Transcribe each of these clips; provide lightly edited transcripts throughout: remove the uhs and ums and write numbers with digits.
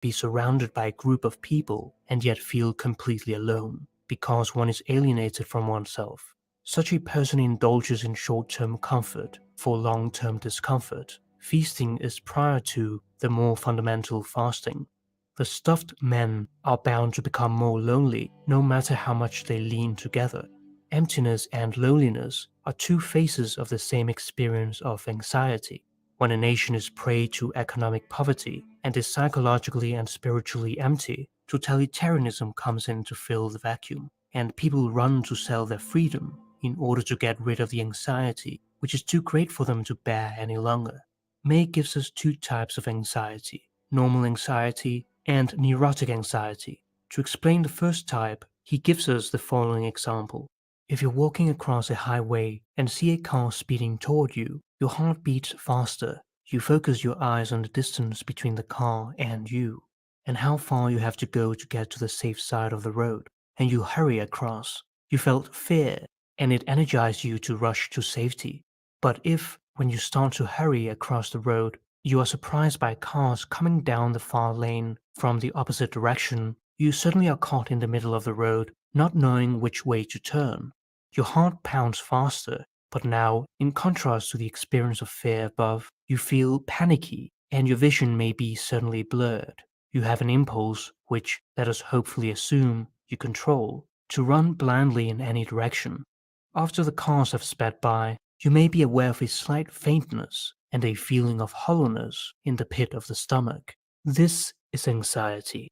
be surrounded by a group of people and yet feel completely alone, because one is alienated from oneself. Such a person indulges in short-term comfort for long-term discomfort. Feasting is prior to the more fundamental fasting. The stuffed men are bound to become more lonely no matter how much they lean together. Emptiness and loneliness are two faces of the same experience of anxiety. When a nation is prey to economic poverty and is psychologically and spiritually empty, totalitarianism comes in to fill the vacuum, and people run to sell their freedom in order to get rid of the anxiety, which is too great for them to bear any longer. May gives us two types of anxiety: normal anxiety and neurotic anxiety. To explain the first type, he gives us the following example. If you're walking across a highway and see a car speeding toward you, your heart beats faster. You focus your eyes on the distance between the car and you, and how far you have to go to get to the safe side of the road, and you hurry across. You felt fear, and it energized you to rush to safety. But if, when you start to hurry across the road, you are surprised by cars coming down the far lane from the opposite direction, you suddenly are caught in the middle of the road, not knowing which way to turn. Your heart pounds faster, but now, in contrast to the experience of fear above, you feel panicky, and your vision may be suddenly blurred. You have an impulse, which, let us hopefully assume, you control, to run blindly in any direction. After the cars have sped by, you may be aware of a slight faintness and a feeling of hollowness in the pit of the stomach. This is anxiety.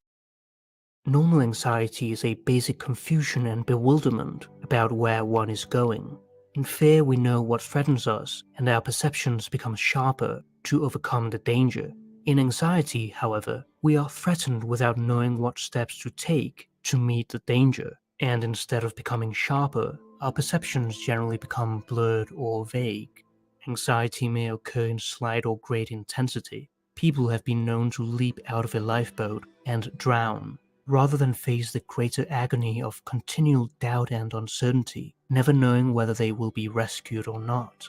Normal anxiety is a basic confusion and bewilderment about where one is going. In fear, we know what threatens us, and our perceptions become sharper to overcome the danger. In anxiety, however, we are threatened without knowing what steps to take to meet the danger, and instead of becoming sharper, our perceptions generally become blurred or vague. Anxiety may occur in slight or great intensity. People have been known to leap out of a lifeboat and drown, rather than face the greater agony of continual doubt and uncertainty, never knowing whether they will be rescued or not.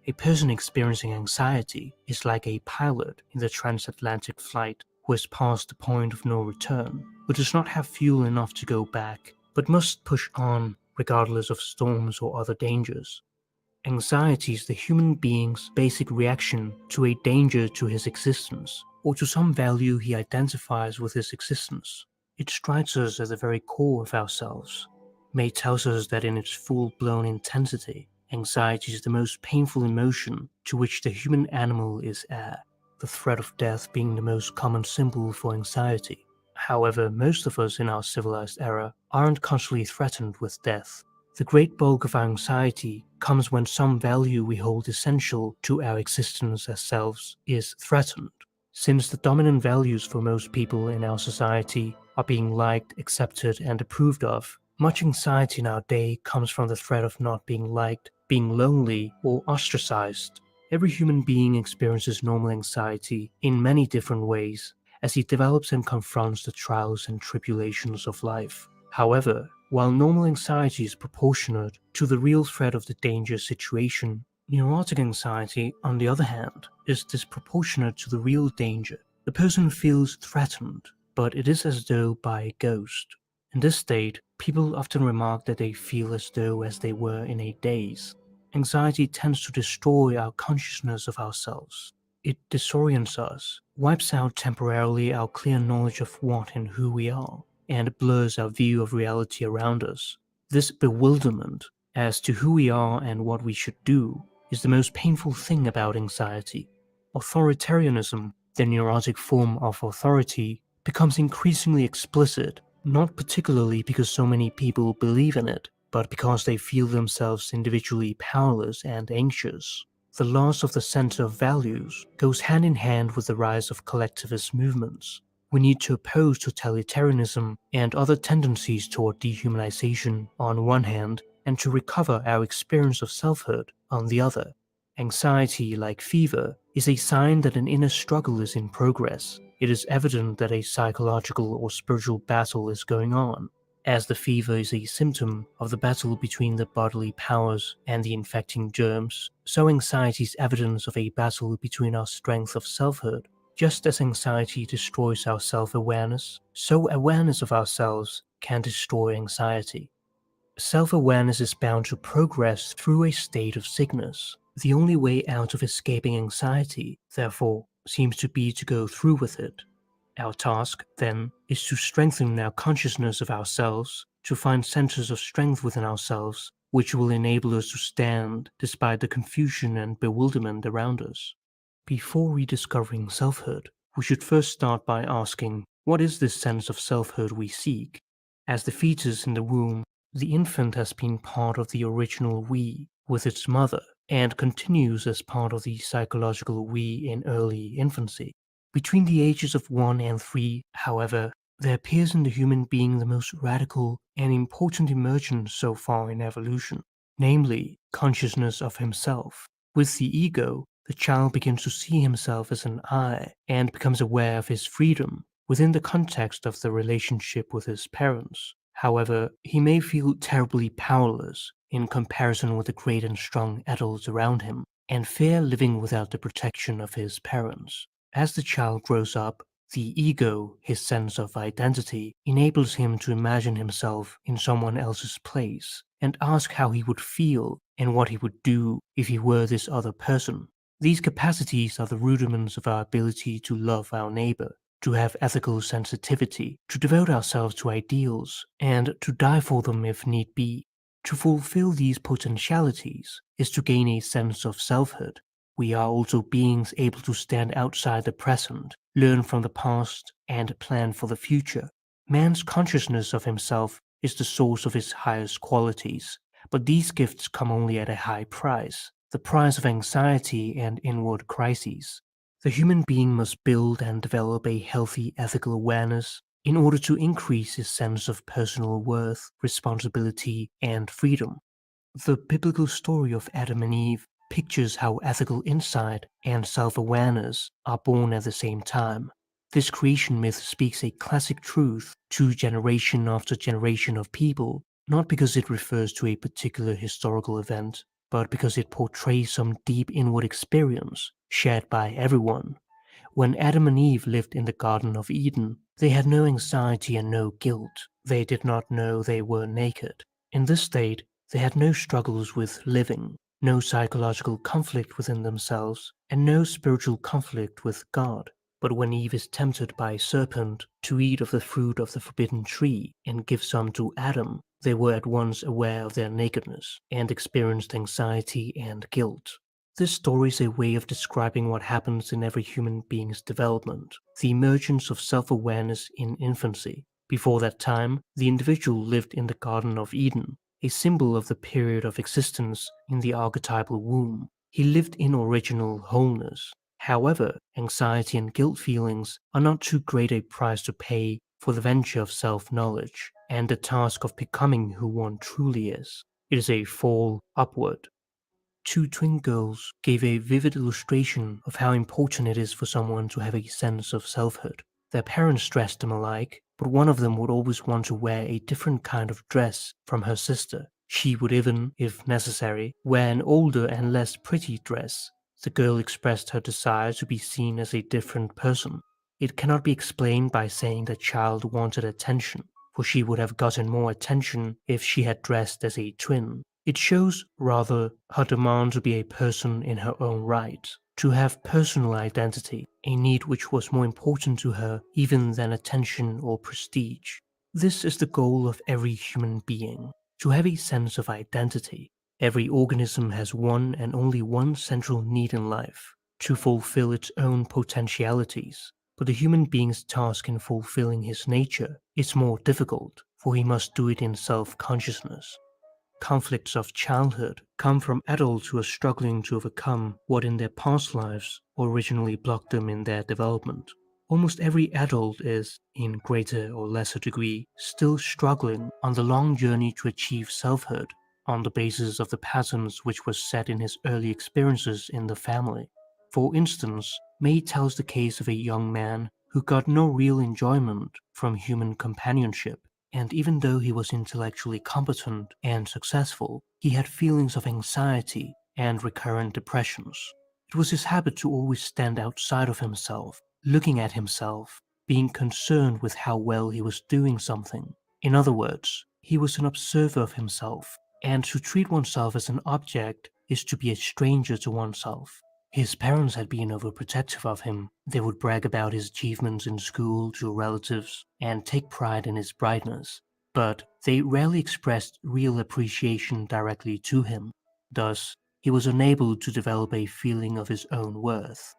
A person experiencing anxiety is like a pilot in the transatlantic flight who has passed the point of no return, who does not have fuel enough to go back, but must push on regardless of storms or other dangers. Anxiety is the human being's basic reaction to a danger to his existence, or to some value he identifies with his existence. It strikes us at the very core of ourselves. May tells us that in its full-blown intensity, anxiety is the most painful emotion to which the human animal is heir, the threat of death being the most common symbol for anxiety. However, most of us in our civilized era aren't constantly threatened with death. The great bulk of our anxiety comes when some value we hold essential to our existence as selves is threatened. Since the dominant values for most people in our society are being liked, accepted, and approved of, much anxiety in our day comes from the threat of not being liked, being lonely, or ostracized. Every human being experiences normal anxiety in many different ways as he develops and confronts the trials and tribulations of life. However, while normal anxiety is proportionate to the real threat of the dangerous situation, neurotic anxiety, on the other hand, is disproportionate to the real danger. The person feels threatened, but it is as though by a ghost. In this state, people often remark that they feel as though as they were in a daze. Anxiety tends to destroy our consciousness of ourselves. It disorients us, wipes out temporarily our clear knowledge of what and who we are, and blurs our view of reality around us. This bewilderment as to who we are and what we should do is the most painful thing about anxiety. Authoritarianism, the neurotic form of authority, becomes increasingly explicit, not particularly because so many people believe in it, but because they feel themselves individually powerless and anxious. The loss of the center of values goes hand in hand with the rise of collectivist movements. We need to oppose totalitarianism and other tendencies toward dehumanization on one hand, and to recover our experience of selfhood on the other. Anxiety, like fever, is a sign that an inner struggle is in progress. It is evident that a psychological or spiritual battle is going on. As the fever is a symptom of the battle between the bodily powers and the infecting germs, so anxiety is evidence of a battle between our strength of selfhood Just as anxiety destroys our self-awareness, so awareness of ourselves can destroy anxiety. Self-awareness is bound to progress through a state of sickness. The only way out of escaping anxiety, therefore, seems to be to go through with it. Our task, then, is to strengthen our consciousness of ourselves, to find centers of strength within ourselves, which will enable us to stand despite the confusion and bewilderment around us. Before rediscovering selfhood, we should first start by asking, what is this sense of selfhood we seek? As the fetus in the womb, the infant has been part of the original we with its mother and continues as part of the psychological we in early infancy. Between the ages of 1 and 3, however, there appears in the human being the most radical and important emergence so far in evolution, namely consciousness of himself. With the ego, the child begins to see himself as an I and becomes aware of his freedom within the context of the relationship with his parents. However, he may feel terribly powerless in comparison with the great and strong adults around him, and fear living without the protection of his parents. As the child grows up, the ego, his sense of identity, enables him to imagine himself in someone else's place and ask how he would feel and what he would do if he were this other person. These capacities are the rudiments of our ability to love our neighbor, to have ethical sensitivity, to devote ourselves to ideals, and to die for them if need be. To fulfill these potentialities is to gain a sense of selfhood. We are also beings able to stand outside the present, learn from the past, and plan for the future. Man's consciousness of himself is the source of his highest qualities, but these gifts come only at a high price, the price of anxiety and inward crises. The human being must build and develop a healthy ethical awareness in order to increase his sense of personal worth, responsibility, and freedom. The biblical story of Adam and Eve pictures how ethical insight and self-awareness are born at the same time. This creation myth speaks a classic truth to generation after generation of people, not because it refers to a particular historical event, but because it portrays some deep inward experience shared by everyone. When Adam and Eve lived in the Garden of Eden, they had no anxiety and no guilt. They did not know they were naked. In this state, they had no struggles with living, no psychological conflict within themselves, and no spiritual conflict with God. But when Eve is tempted by a serpent to eat of the fruit of the forbidden tree and give some to Adam, they were at once aware of their nakedness and experienced anxiety and guilt. This story is a way of describing what happens in every human being's development, the emergence of self-awareness in infancy. Before that time, the individual lived in the Garden of Eden, a symbol of the period of existence in the archetypal womb. He lived in original wholeness. However, anxiety and guilt feelings are not too great a price to pay for the venture of self-knowledge and the task of becoming who one truly is. It is a fall upward. Two twin girls gave a vivid illustration of how important it is for someone to have a sense of selfhood. Their parents dressed them alike, but one of them would always want to wear a different kind of dress from her sister. She would even, if necessary, wear an older and less pretty dress. The girl expressed her desire to be seen as a different person. It cannot be explained by saying the child wanted attention, for she would have gotten more attention if she had dressed as a twin. It shows, rather, her demand to be a person in her own right, to have personal identity, a need which was more important to her even than attention or prestige. This is the goal of every human being, to have a sense of identity. Every organism has one and only one central need in life, to fulfill its own potentialities. But the human being's task in fulfilling his nature is more difficult, for he must do it in self-consciousness. Conflicts of childhood come from adults who are struggling to overcome what in their past lives originally blocked them in their development. Almost every adult is, in greater or lesser degree, still struggling on the long journey to achieve selfhood on the basis of the patterns which were set in his early experiences in the family. For instance, May tells the case of a young man who got no real enjoyment from human companionship, and even though he was intellectually competent and successful, he had feelings of anxiety and recurrent depressions. It was his habit to always stand outside of himself, looking at himself, being concerned with how well he was doing something. In other words, he was an observer of himself, and to treat oneself as an object is to be a stranger to oneself. His parents had been overprotective of him. They would brag about his achievements in school to relatives and take pride in his brightness, but they rarely expressed real appreciation directly to him. Thus, he was unable to develop a feeling of his own worth.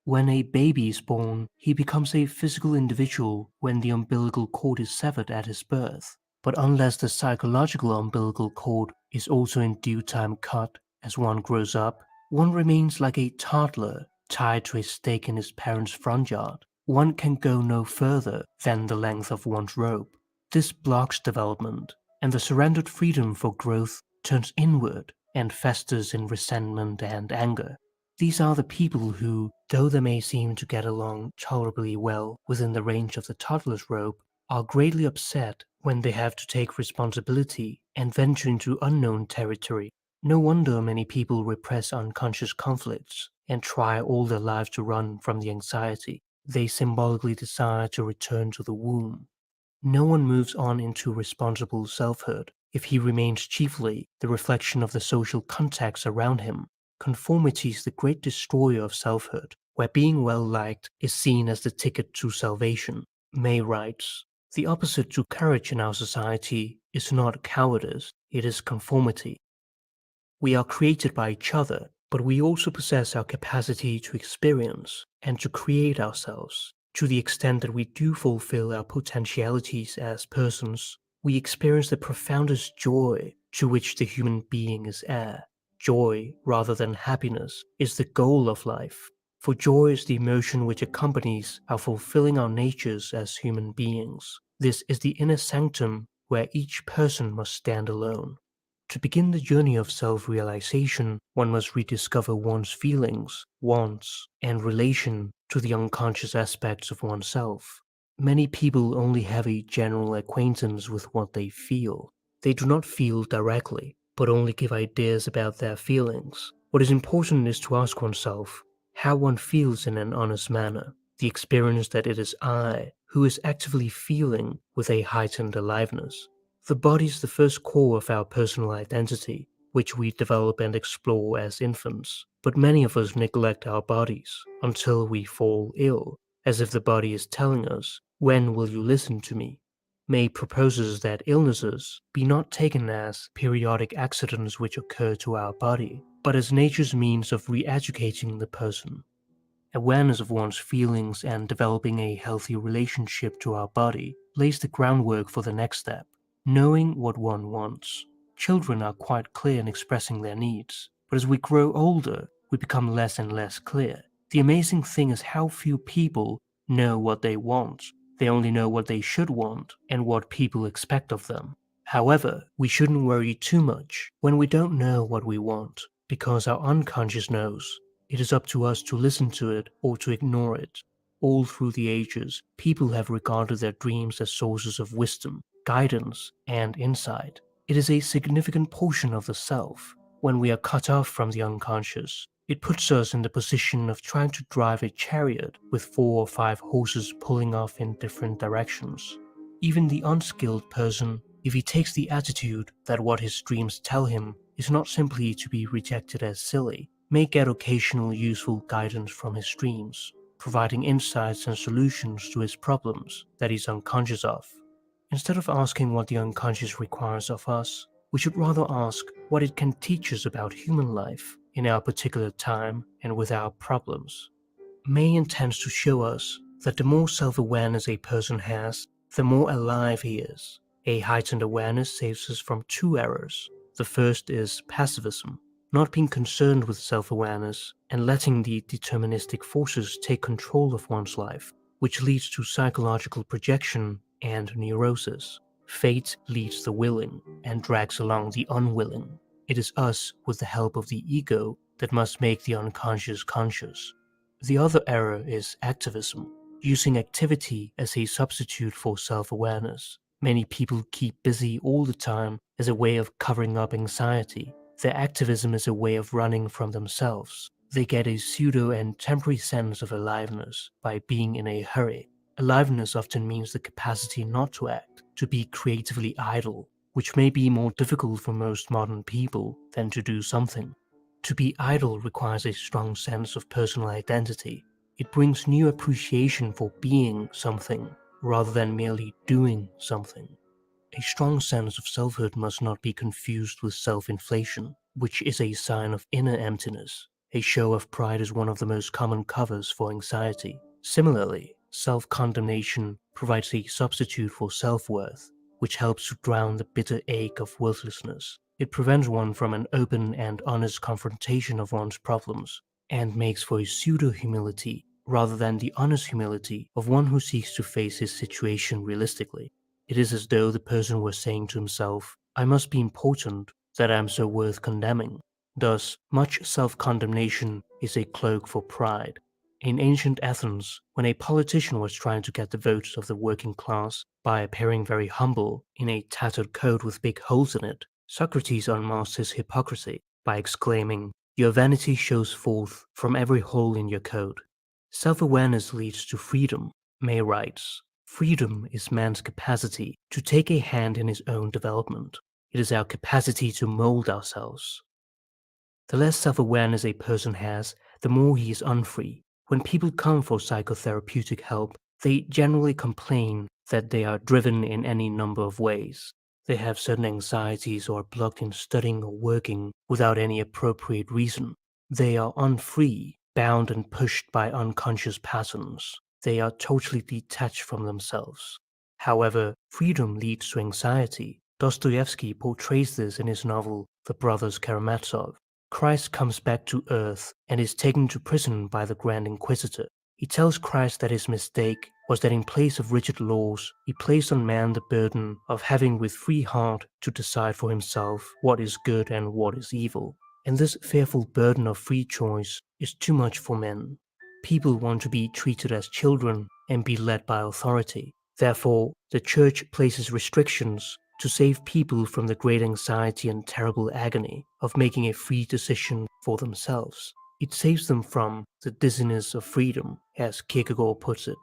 When a baby is born, he becomes a physical individual when the umbilical cord is severed at his birth. But unless the psychological umbilical cord is also in due time cut as one grows up, one remains like a toddler tied to a stake in his parents' front yard. One can go no further than the length of one's rope. This blocks development, and the surrendered freedom for growth turns inward and festers in resentment and anger. These are the people who, though they may seem to get along tolerably well within the range of the toddler's rope, are greatly upset when they have to take responsibility and venture into unknown territory. No wonder many people repress unconscious conflicts and try all their lives to run from the anxiety. They symbolically desire to return to the womb. No one moves on into responsible selfhood if he remains chiefly the reflection of the social context around him. Conformity is the great destroyer of selfhood, where being well liked is seen as the ticket to salvation. May writes, "The opposite to courage in our society is not cowardice, it is conformity." We are created by each other, but we also possess our capacity to experience and to create ourselves. To the extent that we do fulfill our potentialities as persons, we experience the profoundest joy to which the human being is heir. Joy, rather than happiness, is the goal of life, for joy is the emotion which accompanies our fulfilling our natures as human beings. This is the inner sanctum where each person must stand alone. To begin the journey of self-realization, one must rediscover one's feelings, wants, and relation to the unconscious aspects of oneself. Many people only have a general acquaintance with what they feel. They do not feel directly, but only give ideas about their feelings. What is important is to ask oneself how one feels in an honest manner, the experience that it is I who is actively feeling with a heightened aliveness. The body is the first core of our personal identity, which we develop and explore as infants. But many of us neglect our bodies until we fall ill, as if the body is telling us, "When will you listen to me?" May proposes that illnesses be not taken as periodic accidents which occur to our body, but as nature's means of re-educating the person. Awareness of one's feelings and developing a healthy relationship to our body lays the groundwork for the next step, knowing what one wants. Children are quite clear in expressing their needs, but as we grow older, we become less and less clear. The amazing thing is how few people know what they want. They only know what they should want and what people expect of them. However, we shouldn't worry too much when we don't know what we want, because our unconscious knows. It is up to us to listen to it or to ignore it. All through the ages, people have regarded their dreams as sources of wisdom, guidance, and insight. It is a significant portion of the self. When we are cut off from the unconscious, it puts us in the position of trying to drive a chariot with 4 or 5 horses pulling off in different directions. Even the unskilled person, if he takes the attitude that what his dreams tell him is not simply to be rejected as silly, may get occasional useful guidance from his dreams, providing insights and solutions to his problems that he's unconscious of. Instead of asking what the unconscious requires of us, we should rather ask what it can teach us about human life in our particular time and with our problems. May intends to show us that the more self-awareness a person has, the more alive he is. A heightened awareness saves us from 2 errors. The first is passivism, not being concerned with self-awareness and letting the deterministic forces take control of one's life, which leads to psychological projection and neurosis. Fate leads the willing and drags along the unwilling. It is us, with the help of the ego, that must make the unconscious conscious. The other error is activism, using activity as a substitute for self-awareness. Many people keep busy all the time as a way of covering up anxiety. Their activism is a way of running from themselves. They get a pseudo and temporary sense of aliveness by being in a hurry. Aliveness often means the capacity not to act, to be creatively idle, which may be more difficult for most modern people than to do something. To be idle requires a strong sense of personal identity. It brings new appreciation for being something rather than merely doing something. A strong sense of selfhood must not be confused with self-inflation, which is a sign of inner emptiness. A show of pride is one of the most common covers for anxiety. Similarly, self-condemnation provides a substitute for self-worth, which helps to drown the bitter ache of worthlessness. It prevents one from an open and honest confrontation of one's problems, and makes for a pseudo-humility rather than the honest humility of one who seeks to face his situation realistically. It is as though the person were saying to himself, I must be important, that I am so worth condemning. Thus, much self-condemnation is a cloak for pride. In ancient Athens, when a politician was trying to get the votes of the working class by appearing very humble in a tattered coat with big holes in it, Socrates unmasked his hypocrisy by exclaiming, Your vanity shows forth from every hole in your coat. Self-awareness leads to freedom, May writes. Freedom is man's capacity to take a hand in his own development. It is our capacity to mold ourselves. The less self-awareness a person has, the more he is unfree. When people come for psychotherapeutic help, they generally complain that they are driven in any number of ways. They have certain anxieties or are blocked in studying or working without any appropriate reason. They are unfree, bound and pushed by unconscious patterns. They are totally detached from themselves. However, freedom leads to anxiety. Dostoevsky portrays this in his novel The Brothers Karamazov. Christ comes back to earth and is taken to prison by the Grand Inquisitor. He tells Christ that his mistake was that in place of rigid laws, he placed on man the burden of having with free heart to decide for himself what is good and what is evil. And this fearful burden of free choice is too much for men. People want to be treated as children and be led by authority. Therefore, the Church places restrictions to save people from the great anxiety and terrible agony of making a free decision for themselves. It saves them from the dizziness of freedom, as Kierkegaard puts it.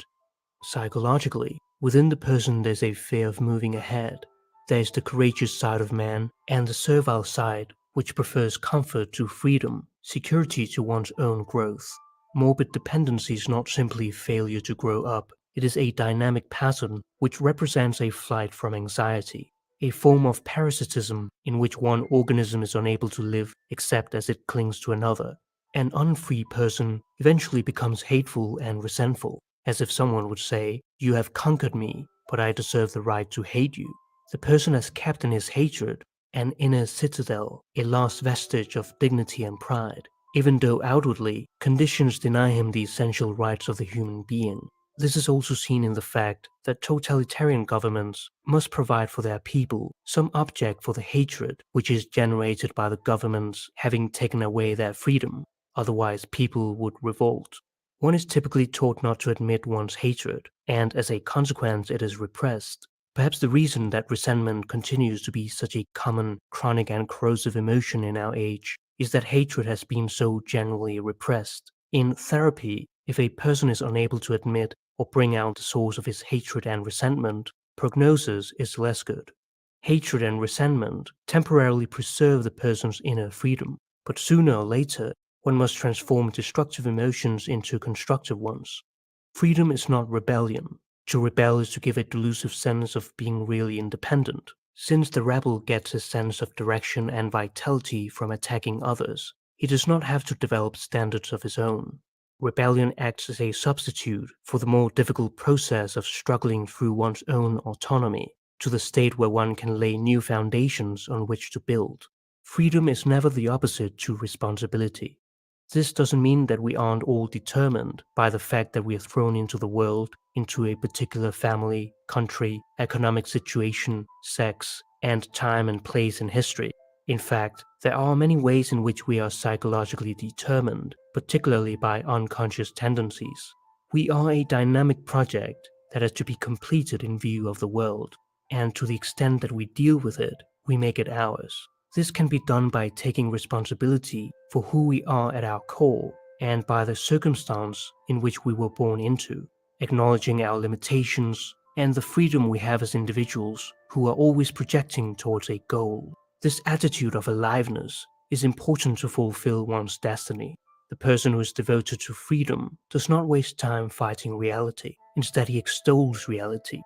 Psychologically, within the person there's a fear of moving ahead. There's the courageous side of man and the servile side, which prefers comfort to freedom, security to one's own growth. Morbid dependency is not simply failure to grow up, it is a dynamic pattern which represents a flight from anxiety, a form of parasitism in which one organism is unable to live except as it clings to another. An unfree person eventually becomes hateful and resentful, as if someone would say, You have conquered me, but I deserve the right to hate you. The person has kept in his hatred an inner citadel, a last vestige of dignity and pride, even though outwardly conditions deny him the essential rights of the human being. This is also seen in the fact that totalitarian governments must provide for their people some object for the hatred which is generated by the governments having taken away their freedom, otherwise people would revolt. One is typically taught not to admit one's hatred, and as a consequence it is repressed. Perhaps the reason that resentment continues to be such a common, chronic and corrosive emotion in our age is that hatred has been so generally repressed. In therapy, if a person is unable to admit or bring out the source of his hatred and resentment, prognosis is less good. Hatred and resentment temporarily preserve the person's inner freedom, but sooner or later, one must transform destructive emotions into constructive ones. Freedom is not rebellion. To rebel is to give a delusive sense of being really independent. Since the rebel gets a sense of direction and vitality from attacking others, he does not have to develop standards of his own. Rebellion acts as a substitute for the more difficult process of struggling through one's own autonomy to the state where one can lay new foundations on which to build. Freedom is never the opposite to responsibility. This doesn't mean that we aren't all determined by the fact that we are thrown into the world, into a particular family, country, economic situation, sex, and time and place in history. In fact, there are many ways in which we are psychologically determined, particularly by unconscious tendencies. We are a dynamic project that has to be completed in view of the world, and to the extent that we deal with it, we make it ours. This can be done by taking responsibility for who we are at our core and by the circumstance in which we were born into, acknowledging our limitations and the freedom we have as individuals who are always projecting towards a goal. This attitude of aliveness is important to fulfill one's destiny. The person who is devoted to freedom does not waste time fighting reality. Instead, he extols reality.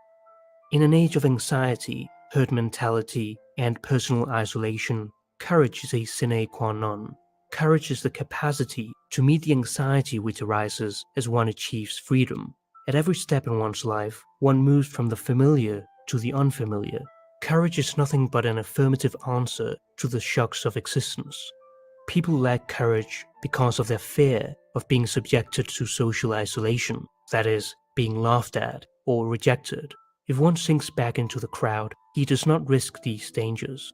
In an age of anxiety, herd mentality, and personal isolation, courage is a sine qua non. Courage is the capacity to meet the anxiety which arises as one achieves freedom. At every step in one's life, one moves from the familiar to the unfamiliar. Courage is nothing but an affirmative answer to the shocks of existence. People lack courage because of their fear of being subjected to social isolation, that is, being laughed at or rejected. If one sinks back into the crowd, he does not risk these dangers.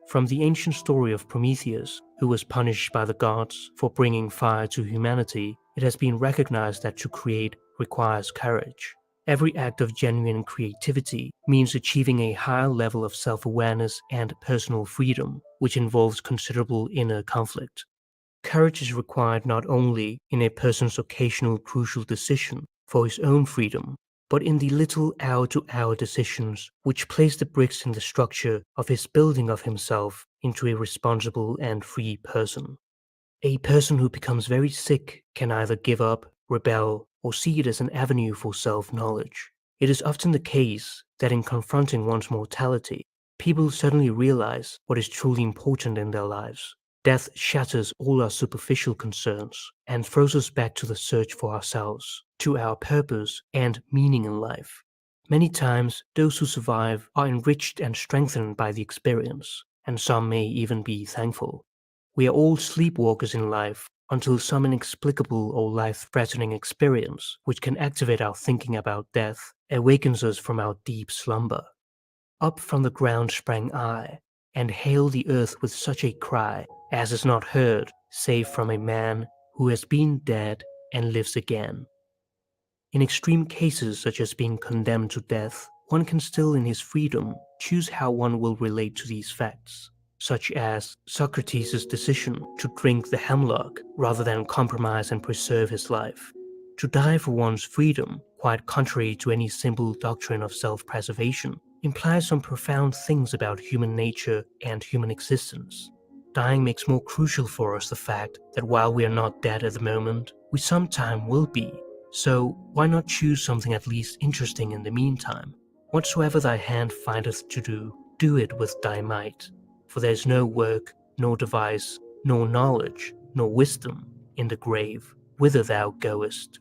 From the ancient story of Prometheus, who was punished by the gods for bringing fire to humanity, it has been recognized that to create requires courage. Every act of genuine creativity means achieving a higher level of self-awareness and personal freedom, which involves considerable inner conflict. Courage is required not only in a person's occasional crucial decision for his own freedom, but in the little hour-to-hour decisions which place the bricks in the structure of his building of himself into a responsible and free person. A person who becomes very sick can either give up, rebel, or see it as an avenue for self-knowledge. It is often the case that in confronting one's mortality, people suddenly realize what is truly important in their lives. Death shatters all our superficial concerns and throws us back to the search for ourselves, to our purpose and meaning in life. Many times, those who survive are enriched and strengthened by the experience, and some may even be thankful. We are all sleepwalkers in life until some inexplicable or life-threatening experience, which can activate our thinking about death, awakens us from our deep slumber. Up from the ground sprang I, and hailed the earth with such a cry as is not heard save from a man who has been dead and lives again. In extreme cases such as being condemned to death, one can still in his freedom choose how one will relate to these facts, such as Socrates' decision to drink the hemlock rather than compromise and preserve his life. To die for one's freedom, quite contrary to any simple doctrine of self-preservation, implies some profound things about human nature and human existence. Dying makes more crucial for us the fact that while we are not dead at the moment, we sometime will be. So why not choose something at least interesting in the meantime? Whatsoever thy hand findeth to do, do it with thy might. For there is no work, nor device, nor knowledge, nor wisdom in the grave, whither thou goest.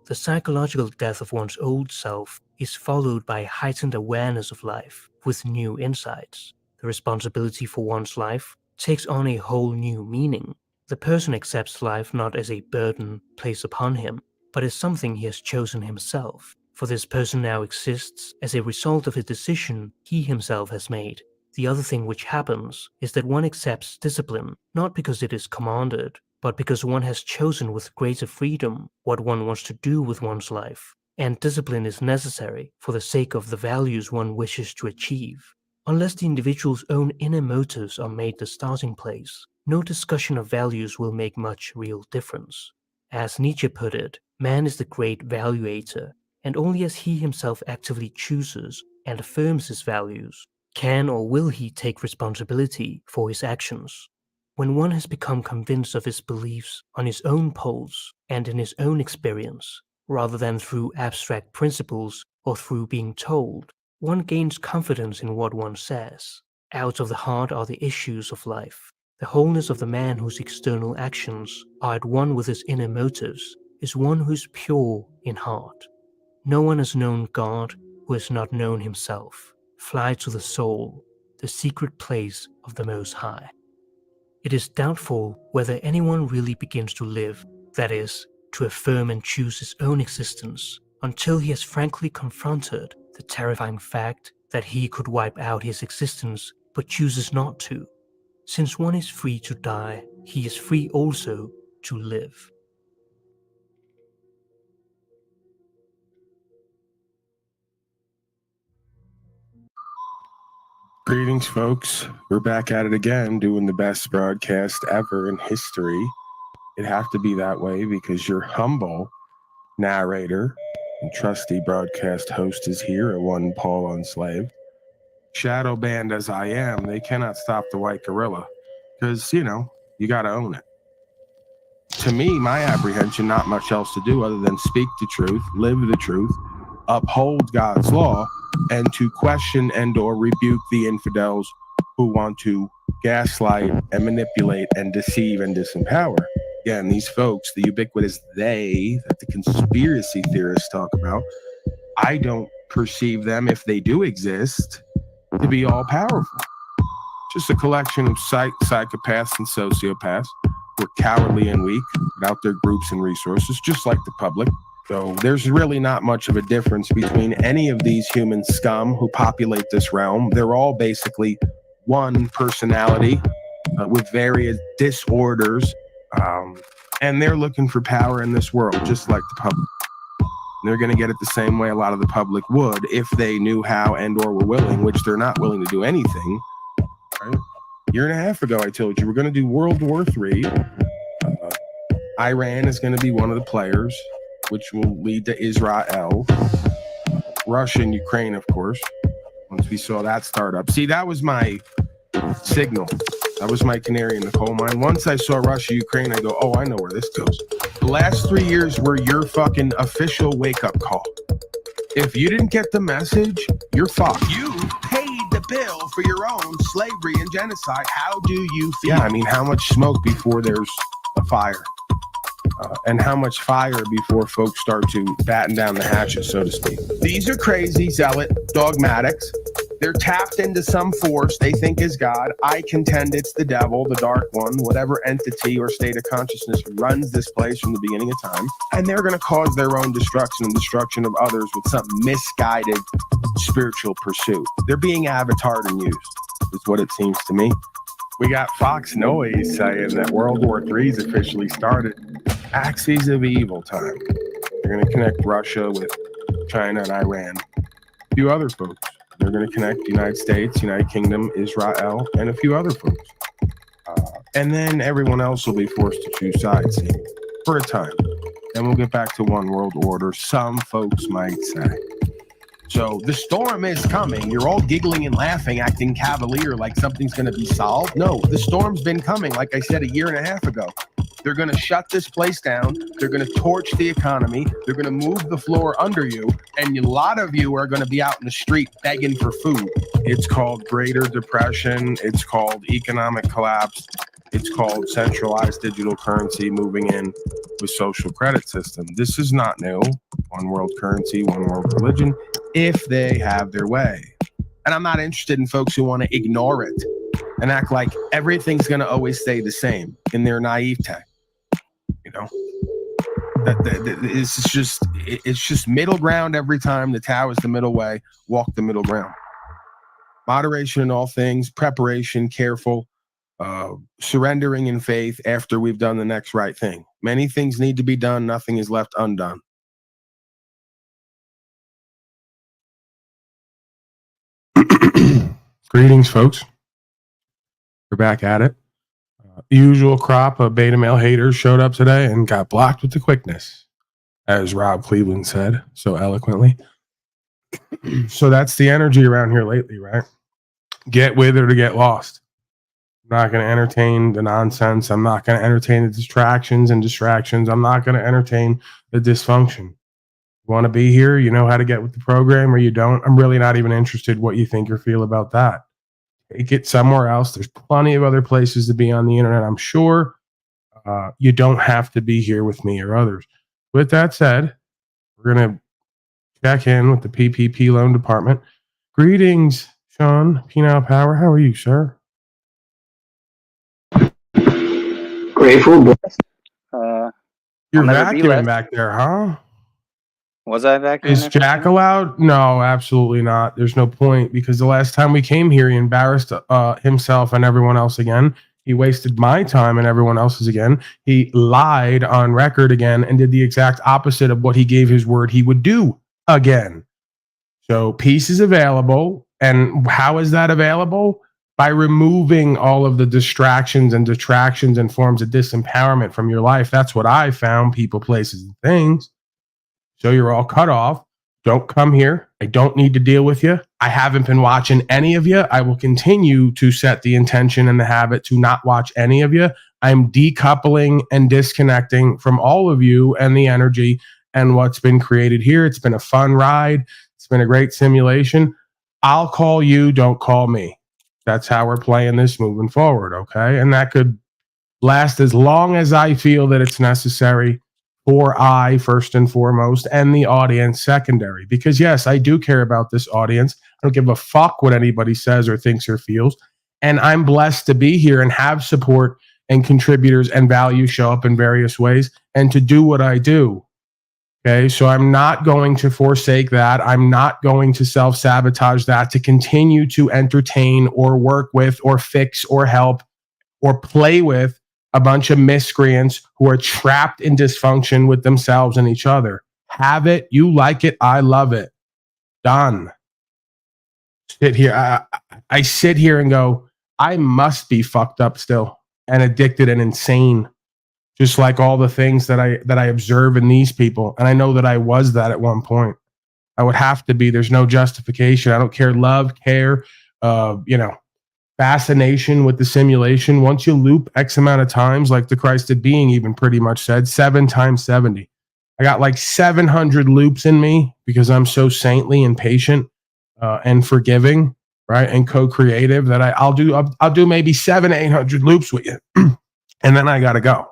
The psychological death of one's old self is followed by heightened awareness of life with new insights. The responsibility for one's life takes on a whole new meaning. The person accepts life not as a burden placed upon him, but as something he has chosen himself. For this person now exists as a result of a decision he himself has made. The other thing which happens is that one accepts discipline not because it is commanded, but because one has chosen with greater freedom what one wants to do with one's life, and discipline is necessary for the sake of the values one wishes to achieve. Unless the individual's own inner motives are made the starting place, no discussion of values will make much real difference. As Nietzsche put it, man is the great valuator, and only as he himself actively chooses and affirms his values can or will he take responsibility for his actions. When one has become convinced of his beliefs on his own pulse and in his own experience, rather than through abstract principles or through being told, one gains confidence in what one says. Out of the heart are the issues of life. The wholeness of the man whose external actions are at one with his inner motives is one who is pure in heart. No one has known God who has not known himself. Fly to the soul, the secret place of the Most High. It is doubtful whether anyone really begins to live, that is, to affirm and choose his own existence, until he has frankly confronted the terrifying fact that he could wipe out his existence but chooses not to. Since one is free to die, he is free also to live. Greetings, folks. We're back at it again, doing the best broadcast ever in history. It'd have to be that way because your humble narrator and trusty broadcast host is here at One Paul Unslave. Shadow banned as I am, they cannot stop the white gorilla because, you got to own it. To me, my apprehension, not much else to do other than speak the truth, live the truth, uphold God's law, and to question and or rebuke the infidels who want to gaslight and manipulate and deceive and disempower. Again, these folks, the ubiquitous they that the conspiracy theorists talk about, I don't perceive them, if they do exist, to be all powerful. Just a collection of psychopaths and sociopaths who are cowardly and weak without their groups and resources, just like the public. So there's really not much of a difference between any of these human scum who populate this realm. They're all basically one personality with various disorders, and they're looking for power in this world, just like the public. And they're going to get it the same way a lot of the public would if they knew how and or were willing, which they're not willing to do anything. Right? A year and a half ago, I told you we're going to do World War III. Iran is going to be one of the players, which will lead to Israel, Russia, and Ukraine, of course. Once we saw that start up. See, that was my signal. That was my canary in the coal mine. Once I saw Russia, Ukraine, I go, oh, I know where this goes. The last 3 years were your fucking official wake-up call. If you didn't get the message, you're fucked. You paid the bill for your own slavery and genocide. How do you feel? Yeah, I mean, how much smoke before there's a fire? And how much fire before folks start to batten down the hatches, so to speak. These are crazy, zealot, dogmatics. They're tapped into some force they think is God. I contend it's the devil, the dark one, whatever entity or state of consciousness runs this place from the beginning of time. And they're going to cause their own destruction and destruction of others with some misguided spiritual pursuit. They're being avatared and used, is what it seems to me. We got Fox Noise saying that World War III is officially started. Axes of evil time. They're going to connect Russia with China and Iran. A few other folks. They're going to connect the United States, United Kingdom, Israel, and a few other folks. And then everyone else will be forced to choose sides for a time. Then we'll get back to one world order, some folks might say. So the storm is coming. You're all giggling and laughing, acting cavalier like something's going to be solved. No, the storm's been coming, like I said, a year and a half ago. They're going to shut this place down. They're going to torch the economy. They're going to move the floor under you. And a lot of you are going to be out in the street begging for food. It's called Greater Depression. It's called economic collapse. It's called centralized digital currency moving in with social credit system. This is not new. One world currency, one world religion, if they have their way. And I'm not interested in folks who want to ignore it and act like everything's going to always stay the same in their naivete. It's just middle ground every time. The Tao is the middle way. Walk the middle ground. Moderation in all things, preparation, careful, surrendering in faith after we've done the next right thing. Many things need to be done. Nothing is left undone. Greetings, folks. We're back at it. Usual crop of beta male haters showed up today and got blocked with the quickness, as Rob Cleveland said so eloquently. So that's the energy around here lately, right? Get with it or get lost. I'm not going to entertain the nonsense. I'm not going to entertain the distractions. I'm not going to entertain the dysfunction. You want to be here? You know how to get with the program, or you don't? I'm really not even interested what you think or feel about that. Take it somewhere else. There's plenty of other places to be on the internet, I'm sure. You don't have to be here with me or others. With that said, we're going to check in with the PPP loan department. Greetings, Sean, Penal Power. How are you, sir? Grateful, blessed. You're vacuuming back there, huh? Was I vacuuming? Is Jack allowed? No, absolutely not. There's no point, because the last time we came here, he embarrassed himself and everyone else again. He wasted my time and everyone else's again. He lied on record again and did the exact opposite of what he gave his word he would do again. So peace is available. And how is that available? by removing all of the distractions and detractions and forms of disempowerment from your life. That's what I found, people, places, and things. So you're all cut off. Don't come here. I don't need to deal with you. I haven't been watching any of you. I will continue to set the intention and the habit to not watch any of you. I'm decoupling and disconnecting from all of you and the energy and what's been created here. It's been a fun ride. It's been a great simulation. I'll call you. Don't call me. That's how we're playing this moving forward. Okay. And that could last as long as I feel that it's necessary for I, first and foremost, and the audience secondary. Because yes, I do care about this audience. I don't give a fuck what anybody says or thinks or feels. And I'm blessed to be here and have support and contributors and value show up in various ways and to do what I do. Okay, so I'm not going to forsake that. I'm not going to self-sabotage that to continue to entertain or work with or fix or help or play with a bunch of miscreants who are trapped in dysfunction with themselves and each other. Have it. You like it. I love it. Done. Sit here. I sit here and go, I must be fucked up still and addicted and insane. Just like all the things that I observe in these people. And I know that I was that at one point. I would have to be. There's no justification. I don't care. Love, care, fascination with the simulation. Once you loop X amount of times, like the Christed being even pretty much said, 7 times 70. I got like 700 loops in me because I'm so saintly and patient and forgiving, right? And co-creative that I'll do maybe 700-800 loops with you. And then I got to go.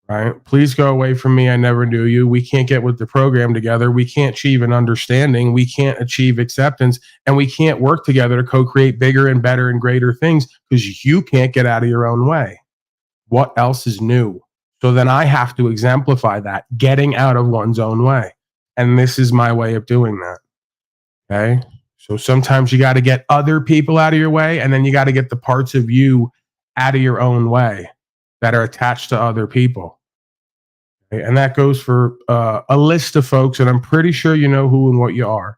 Right? Please go away from me. I never knew you. We can't get with the program together. We can't achieve an understanding. We can't achieve acceptance. And we can't work together to co-create bigger and better and greater things because you can't get out of your own way. What else is new? So then I have to exemplify that, getting out of one's own way. And this is my way of doing that. Okay? So sometimes you got to get other people out of your way, and then you got to get the parts of you out of your own way that are attached to other people. Okay? And that goes for a list of folks, and I'm pretty sure you know who and what you are.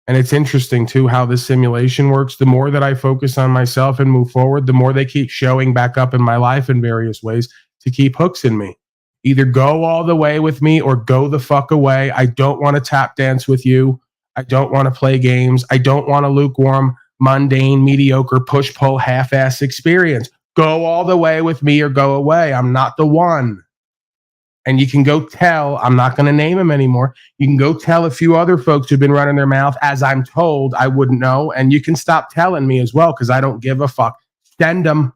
And it's interesting, too, how this simulation works. The more that I focus on myself and move forward, the more they keep showing back up in my life in various ways to keep hooks in me. Either go all the way with me or go the fuck away. I don't want to tap dance with you. I don't want to play games. I don't want a lukewarm, mundane, mediocre, push-pull, half-ass experience. Go all the way with me or go away. I'm not the one. And you can go tell, I'm not going to name them anymore. You can go tell a few other folks who've been running their mouth, as I'm told, I wouldn't know. And you can stop telling me as well, because I don't give a fuck. Send them.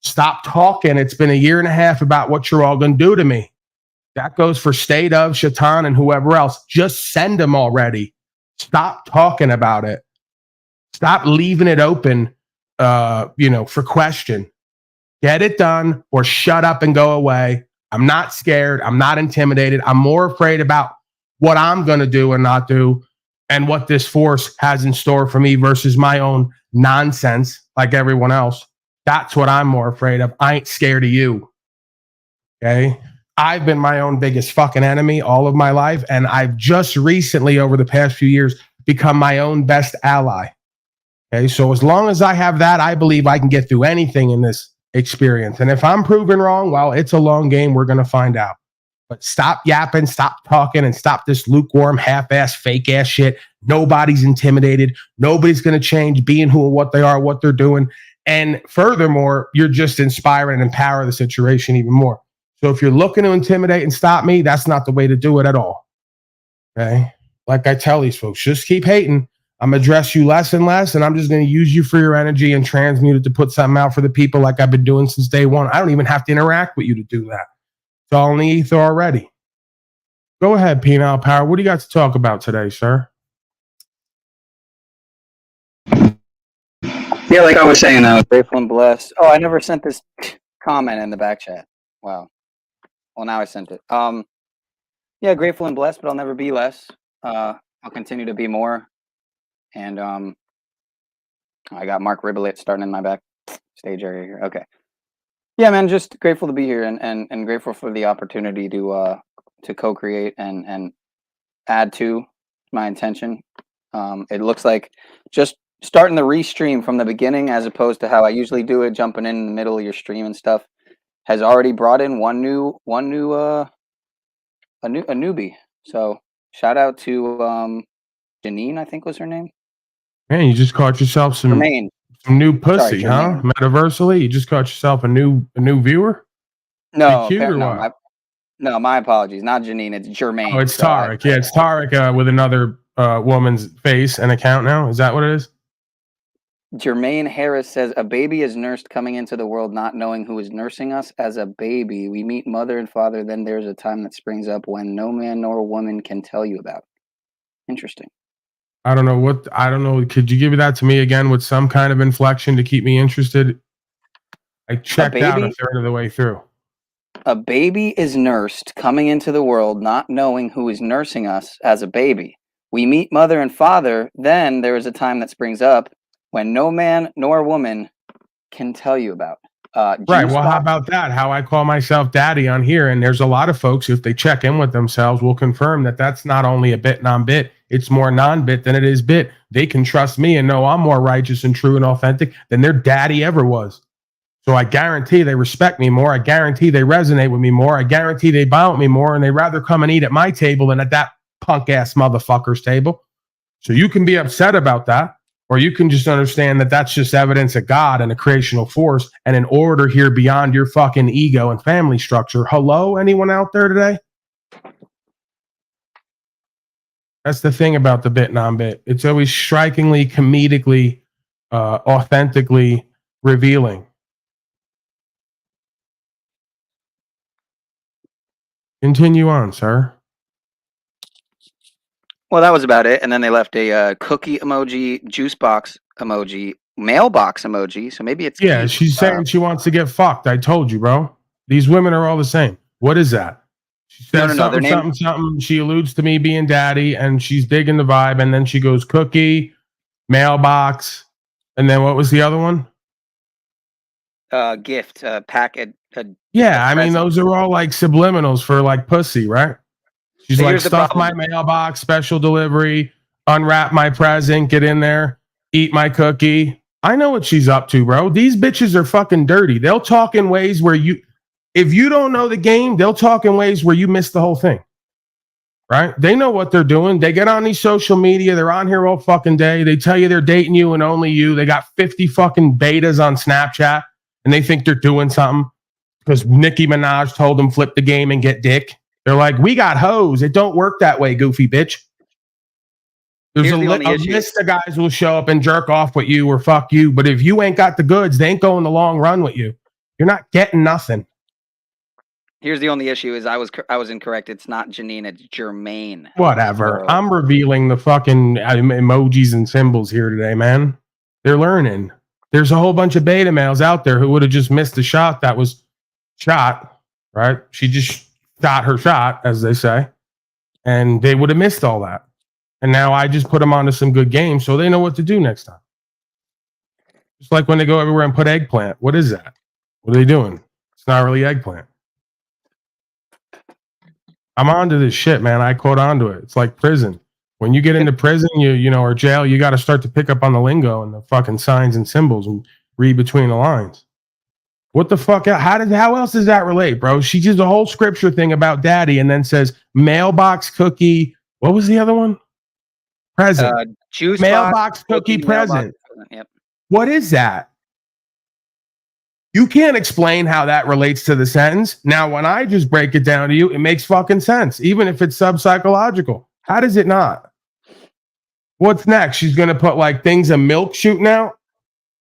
Stop talking. It's been a year and a half about what you're all going to do to me. That goes for State of, Shaitan, and whoever else. Just send them already. Stop talking about it. Stop leaving it open, for question. Get it done or shut up and go away. I'm not scared. I'm not intimidated. I'm more afraid about what I'm going to do and not do and what this force has in store for me versus my own nonsense like everyone else. That's what I'm more afraid of. I ain't scared of you. Okay? I've been my own biggest fucking enemy all of my life, and I've just recently, over the past few years, become my own best ally. Okay? So as long as I have that, I believe I can get through anything in this experience. And if I'm proven wrong, well, it's a long game. We're going to find out. But stop yapping, stop talking, and stop this lukewarm, half-ass, fake-ass shit. Nobody's intimidated. Nobody's going to change being who and what they are, what they're doing. And furthermore, you're just inspiring and empower the situation even more. So if you're looking to intimidate and stop me, that's not the way to do it at all. Okay? Like I tell these folks, just keep hating. I'm going to address you less and less, and I'm just going to use you for your energy and transmute it to put something out for the people like I've been doing since day one. I don't even have to interact with you to do that. It's all in the ether already. Go ahead, Penile Power. What do you got to talk about today, sir? Yeah, like I was saying, I was grateful and blessed. Oh, I never sent this comment in the back chat. Wow. Well, now I sent it. Yeah, grateful and blessed, but I'll never be less. I'll continue to be more. And I got Mark Ribbolett starting in my back stage area here. Okay. Yeah, man, just grateful to be here and grateful for the opportunity to co-create and add to my intention. It looks like just starting the restream from the beginning, as opposed to how I usually do it, jumping in the middle of your stream and stuff, has already brought in a newbie. So shout out to Janine, I think was her name. Man, you just caught yourself some Jermaine. new pussy, Sorry, huh? Jermaine. Metaversally, you just caught yourself a new viewer. No, Be cute or what? no, my apologies. Not Janine. It's Jermaine. Oh, it's Tarek. Yeah, it's Tarek with another woman's face and account now. Is that what it is? Jermaine Harris says, a baby is nursed coming into the world not knowing who is nursing us as a baby. We meet mother and father, then there's a time that springs up when no man nor woman can tell you about. Interesting. I don't know. Could you give that to me again with some kind of inflection to keep me interested? I checked out a third of the way through. A baby is nursed coming into the world not knowing who is nursing us as a baby. We meet mother and father, then there is a time that springs up when no man nor woman can tell you about. Right. Well, how about that? How I call myself daddy on here. And there's a lot of folks, if they check in with themselves, will confirm that that's not only a bit non-bit, it's more non-bit than it is bit. They can trust me and know I'm more righteous and true and authentic than their daddy ever was. So I guarantee they respect me more. I guarantee they resonate with me more. I guarantee they buy with me more. And they rather come and eat at my table than at that punk ass motherfucker's table. So you can be upset about that. Or you can just understand that that's just evidence of God and a creational force and an order here beyond your fucking ego and family structure. Hello, anyone out there today? That's the thing about the bit non-bit. It's always strikingly, comedically, authentically revealing. Continue on, sir. Well, that was about it. And then they left a cookie emoji, juice box emoji, mailbox emoji. So maybe it's yeah. She's saying she wants to get fucked. I told you, bro. These women are all the same. What is that? She says something. She alludes to me being daddy, and she's digging the vibe. And then she goes cookie, mailbox, and then what was the other one? Gift, packet. Yeah, I mean those are all like subliminals for like pussy, right? She's like, stuff my mailbox, special delivery, unwrap my present, get in there, eat my cookie. I know what she's up to, bro. These bitches are fucking dirty. They'll talk in ways where if you don't know the game, they'll talk in ways where you miss the whole thing, right? They know what they're doing. They get on these social media. They're on here all fucking day. They tell you they're dating you and only you. They got 50 fucking betas on Snapchat, and they think they're doing something because Nicki Minaj told them flip the game and get dick. They're like, we got hoes. It don't work that way, goofy bitch. There's a list of guys will show up and jerk off with you or fuck you. But if you ain't got the goods, they ain't going the long run with you. You're not getting nothing. Here's the only issue is I was incorrect. It's not Janine. It's Jermaine. Whatever. So, I'm revealing the fucking emojis and symbols here today, man. They're learning. There's a whole bunch of beta males out there who would have just missed the shot that was shot, right? She just shot her shot, as they say, and they would have missed all that. And now I just put them onto some good games so they know what to do next time. Just like when they go everywhere and put eggplant. What is that? What are they doing? It's not really eggplant. I'm onto this shit, man. I caught onto it. It's like prison. When you get into prison, or jail, you got to start to pick up on the lingo and the fucking signs and symbols and read between the lines. What the fuck? How else does that relate, bro? She does a whole scripture thing about daddy and then says mailbox cookie. What was the other one? Present. Juice mailbox box, cookie present. Yep. What is that? You can't explain how that relates to the sentence. Now, when I just break it down to you, it makes fucking sense, even if it's sub-psychological. How does it not? What's next? She's going to put like things of milk shooting out?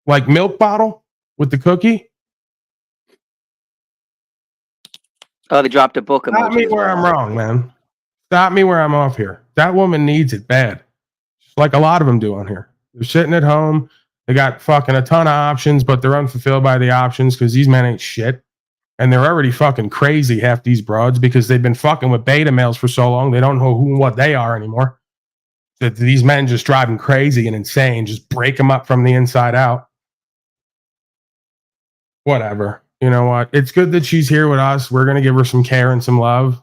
Like milk bottle with the cookie? Oh, they dropped a book emoji. Stop me where I'm wrong, man. Stop me where I'm off here. That woman needs it bad. Just like a lot of them do on here. They're sitting at home. They got fucking a ton of options, but they're unfulfilled by the options because these men ain't shit. And they're already fucking crazy, half these broads, because they've been fucking with beta males for so long. They don't know who and what they are anymore. That these men just drive them crazy and insane. Just break them up from the inside out. Whatever. You know what? It's good that she's here with us. We're going to give her some care and some love.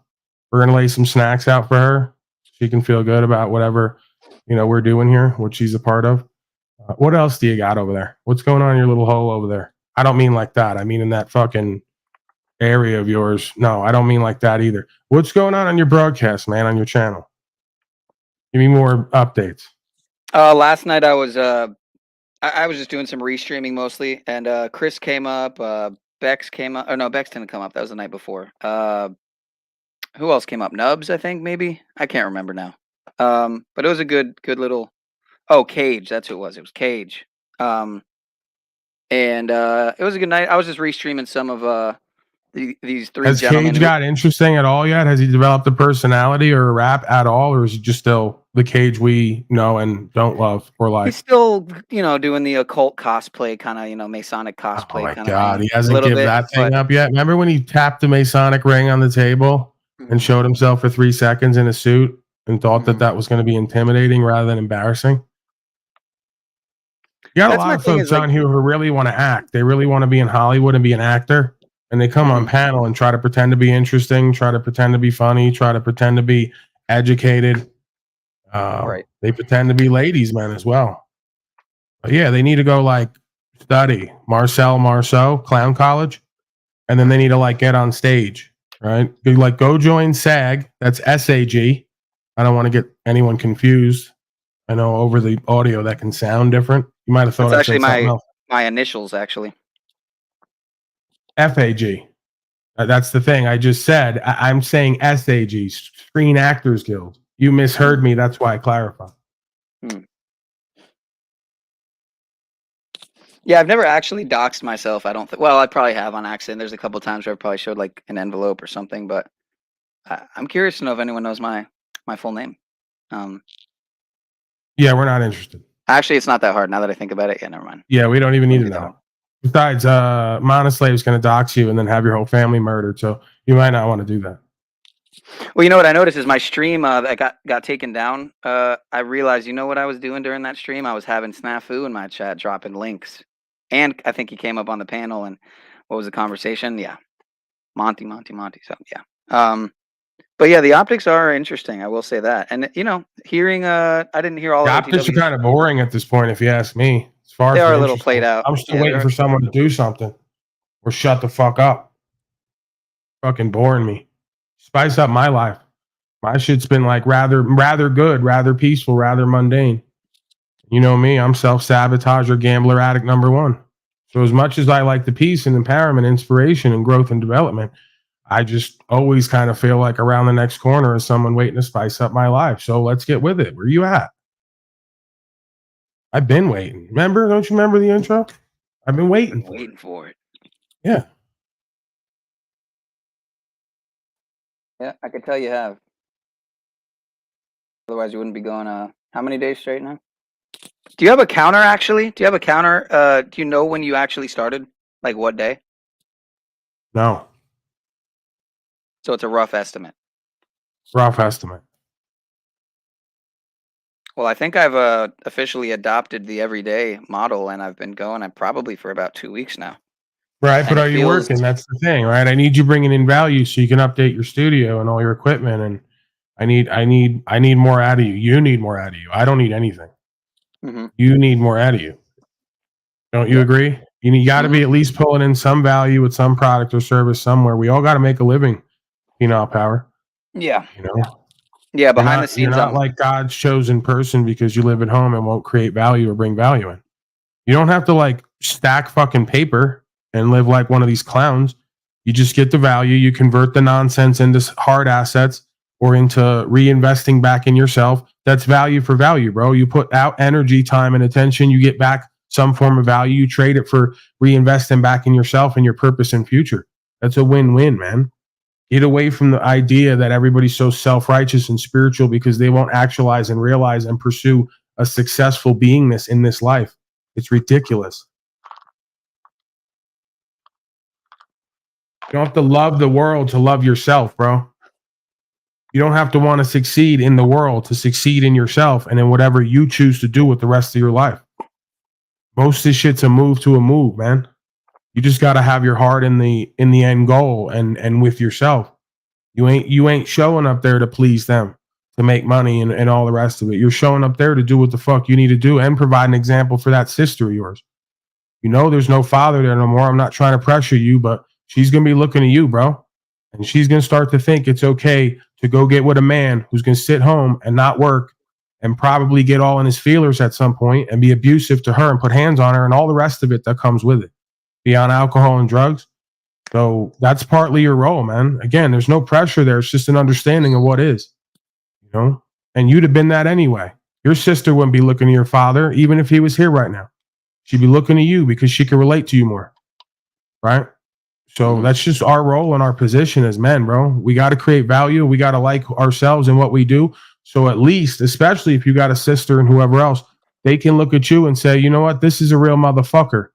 We're going to lay some snacks out for her. She can feel good about whatever, we're doing here, what she's a part of. What else do you got over there? What's going on in your little hole over there? I don't mean like that. I mean in that fucking area of yours. No, I don't mean like that either. What's going on your broadcast, man, on your channel? Give me more updates. Last night I was just doing some restreaming mostly, and Chris came up, Bex came up. Oh no, Bex didn't come up. That was the night before. Who else came up? Nubs, I think maybe. I can't remember now. But it was a good little. Oh, Cage. That's who it was. It was Cage. And it was a good night. I was just restreaming some of these three Has gentlemen. Cage got interesting at all yet? Has he developed a personality or a rap at all, or is he just still the Cage we know and don't love or like? He's still, doing the occult cosplay, kind of, Masonic cosplay. Oh my kind God, of he hasn't given that thing up yet. Remember when he tapped the Masonic ring on the table and showed himself for 3 seconds in a suit and thought that was going to be intimidating rather than embarrassing? You got a lot of folks on here who really want to act. They really want to be in Hollywood and be an actor. And they come on panel and try to pretend to be interesting, try to pretend to be funny, try to pretend to be educated. Right. They pretend to be ladies' men as well. But yeah, they need to go like study Marceau, clown college. And then they need to like get on stage, right? Like go join SAG. That's SAG. I don't want to get anyone confused. I know over the audio that can sound different. You might have thought that's actually something else. my initials, actually. FAG. That's the thing I just said. I'm saying SAG, Screen Actors Guild. You misheard me. That's why I clarified. Yeah, I've never actually doxed myself. I don't think. Well, I probably have on accident. There's a couple times where I probably showed like an envelope or something, but I'm curious to know if anyone knows my full name. Yeah, we're not interested. Actually, it's not that hard now that I think about it. Yeah, never mind. Yeah, we don't even need to know. Besides, Monoslave is going to dox you and then have your whole family murdered, so you might not want to do that. Well, you know what I noticed is my stream that got taken down. I realized, you know what I was doing during that stream? I was having snafu in my chat, dropping links, and I think he came up on the panel. And what was the conversation? Yeah, Monty. So yeah. But yeah, the optics are interesting. I will say that. And hearing I didn't hear all. The optics are kind of boring at this point, if you ask me. As far they as are a little played out. I'm still waiting for someone to do something or shut the fuck up. Fucking boring me. Spice up my life. My shit's been like rather good, rather peaceful, rather mundane. You know me, I'm self-sabotager, gambler, addict number one. So as much as I like the peace and empowerment, inspiration, and growth and development, I just always kind of feel like around the next corner is someone waiting to spice up my life. So let's get with it. Where you at? I've been waiting. Remember? Don't you remember the intro? I've been waiting. Waiting for it. Yeah. Yeah, I could tell you have. Otherwise, you wouldn't be going. How many days straight now? Do you have a counter? Actually, do you have a counter? Do you know when you actually started? Like what day? No. So it's a rough estimate. Rough estimate. Well, I think I've officially adopted the everyday model, and I've been going probably for about 2 weeks now. Right, but are you working? That's the thing, right? I need you bringing in value so you can update your studio and all your equipment, and I need more out of you. You need more out of you. I don't need anything. Mm-hmm. You need more out of you. Don't you agree? You got to be at least pulling in some value with some product or service somewhere. We all got to make a living. Penal power. Yeah. Yeah, behind the scenes. You're not like God's chosen person because you live at home and won't create value or bring value in. You don't have to like stack fucking paper and live like one of these clowns. You just get the value. You convert the nonsense into hard assets or into reinvesting back in yourself. That's value for value, bro. You put out energy, time, and attention. You get back some form of value. You trade it for reinvesting back in yourself and your purpose and future. That's a win-win, man. Get away from the idea that everybody's so self-righteous and spiritual because they won't actualize and realize and pursue a successful beingness in this life. It's ridiculous. You don't have to love the world to love yourself, bro. You don't have to want to succeed in the world to succeed in yourself and in whatever you choose to do with the rest of your life. Most of this shit's a move, man. You just got to have your heart in the end goal and with yourself. You ain't showing up there to please them, to make money and all the rest of it. You're showing up there to do what the fuck you need to do and provide an example for that sister of yours. You know, there's no father there no more. I'm not trying to pressure you, but she's going to be looking at you, bro. And she's going to start to think it's okay to go get with a man who's going to sit home and not work and probably get all in his feelers at some point and be abusive to her and put hands on her and all the rest of it that comes with it, beyond alcohol and drugs. So that's partly your role, man. Again, there's no pressure there. It's just an understanding of what is, you know, and you'd have been that anyway. Your sister wouldn't be looking to your father, even if he was here right now. She'd be looking to you because she can relate to you more, right? So that's just our role and our position as men, bro. We got to create value. We got to like ourselves and what we do. So at least, especially if you got a sister and whoever else, they can look at you and say, you know what, this is a real motherfucker.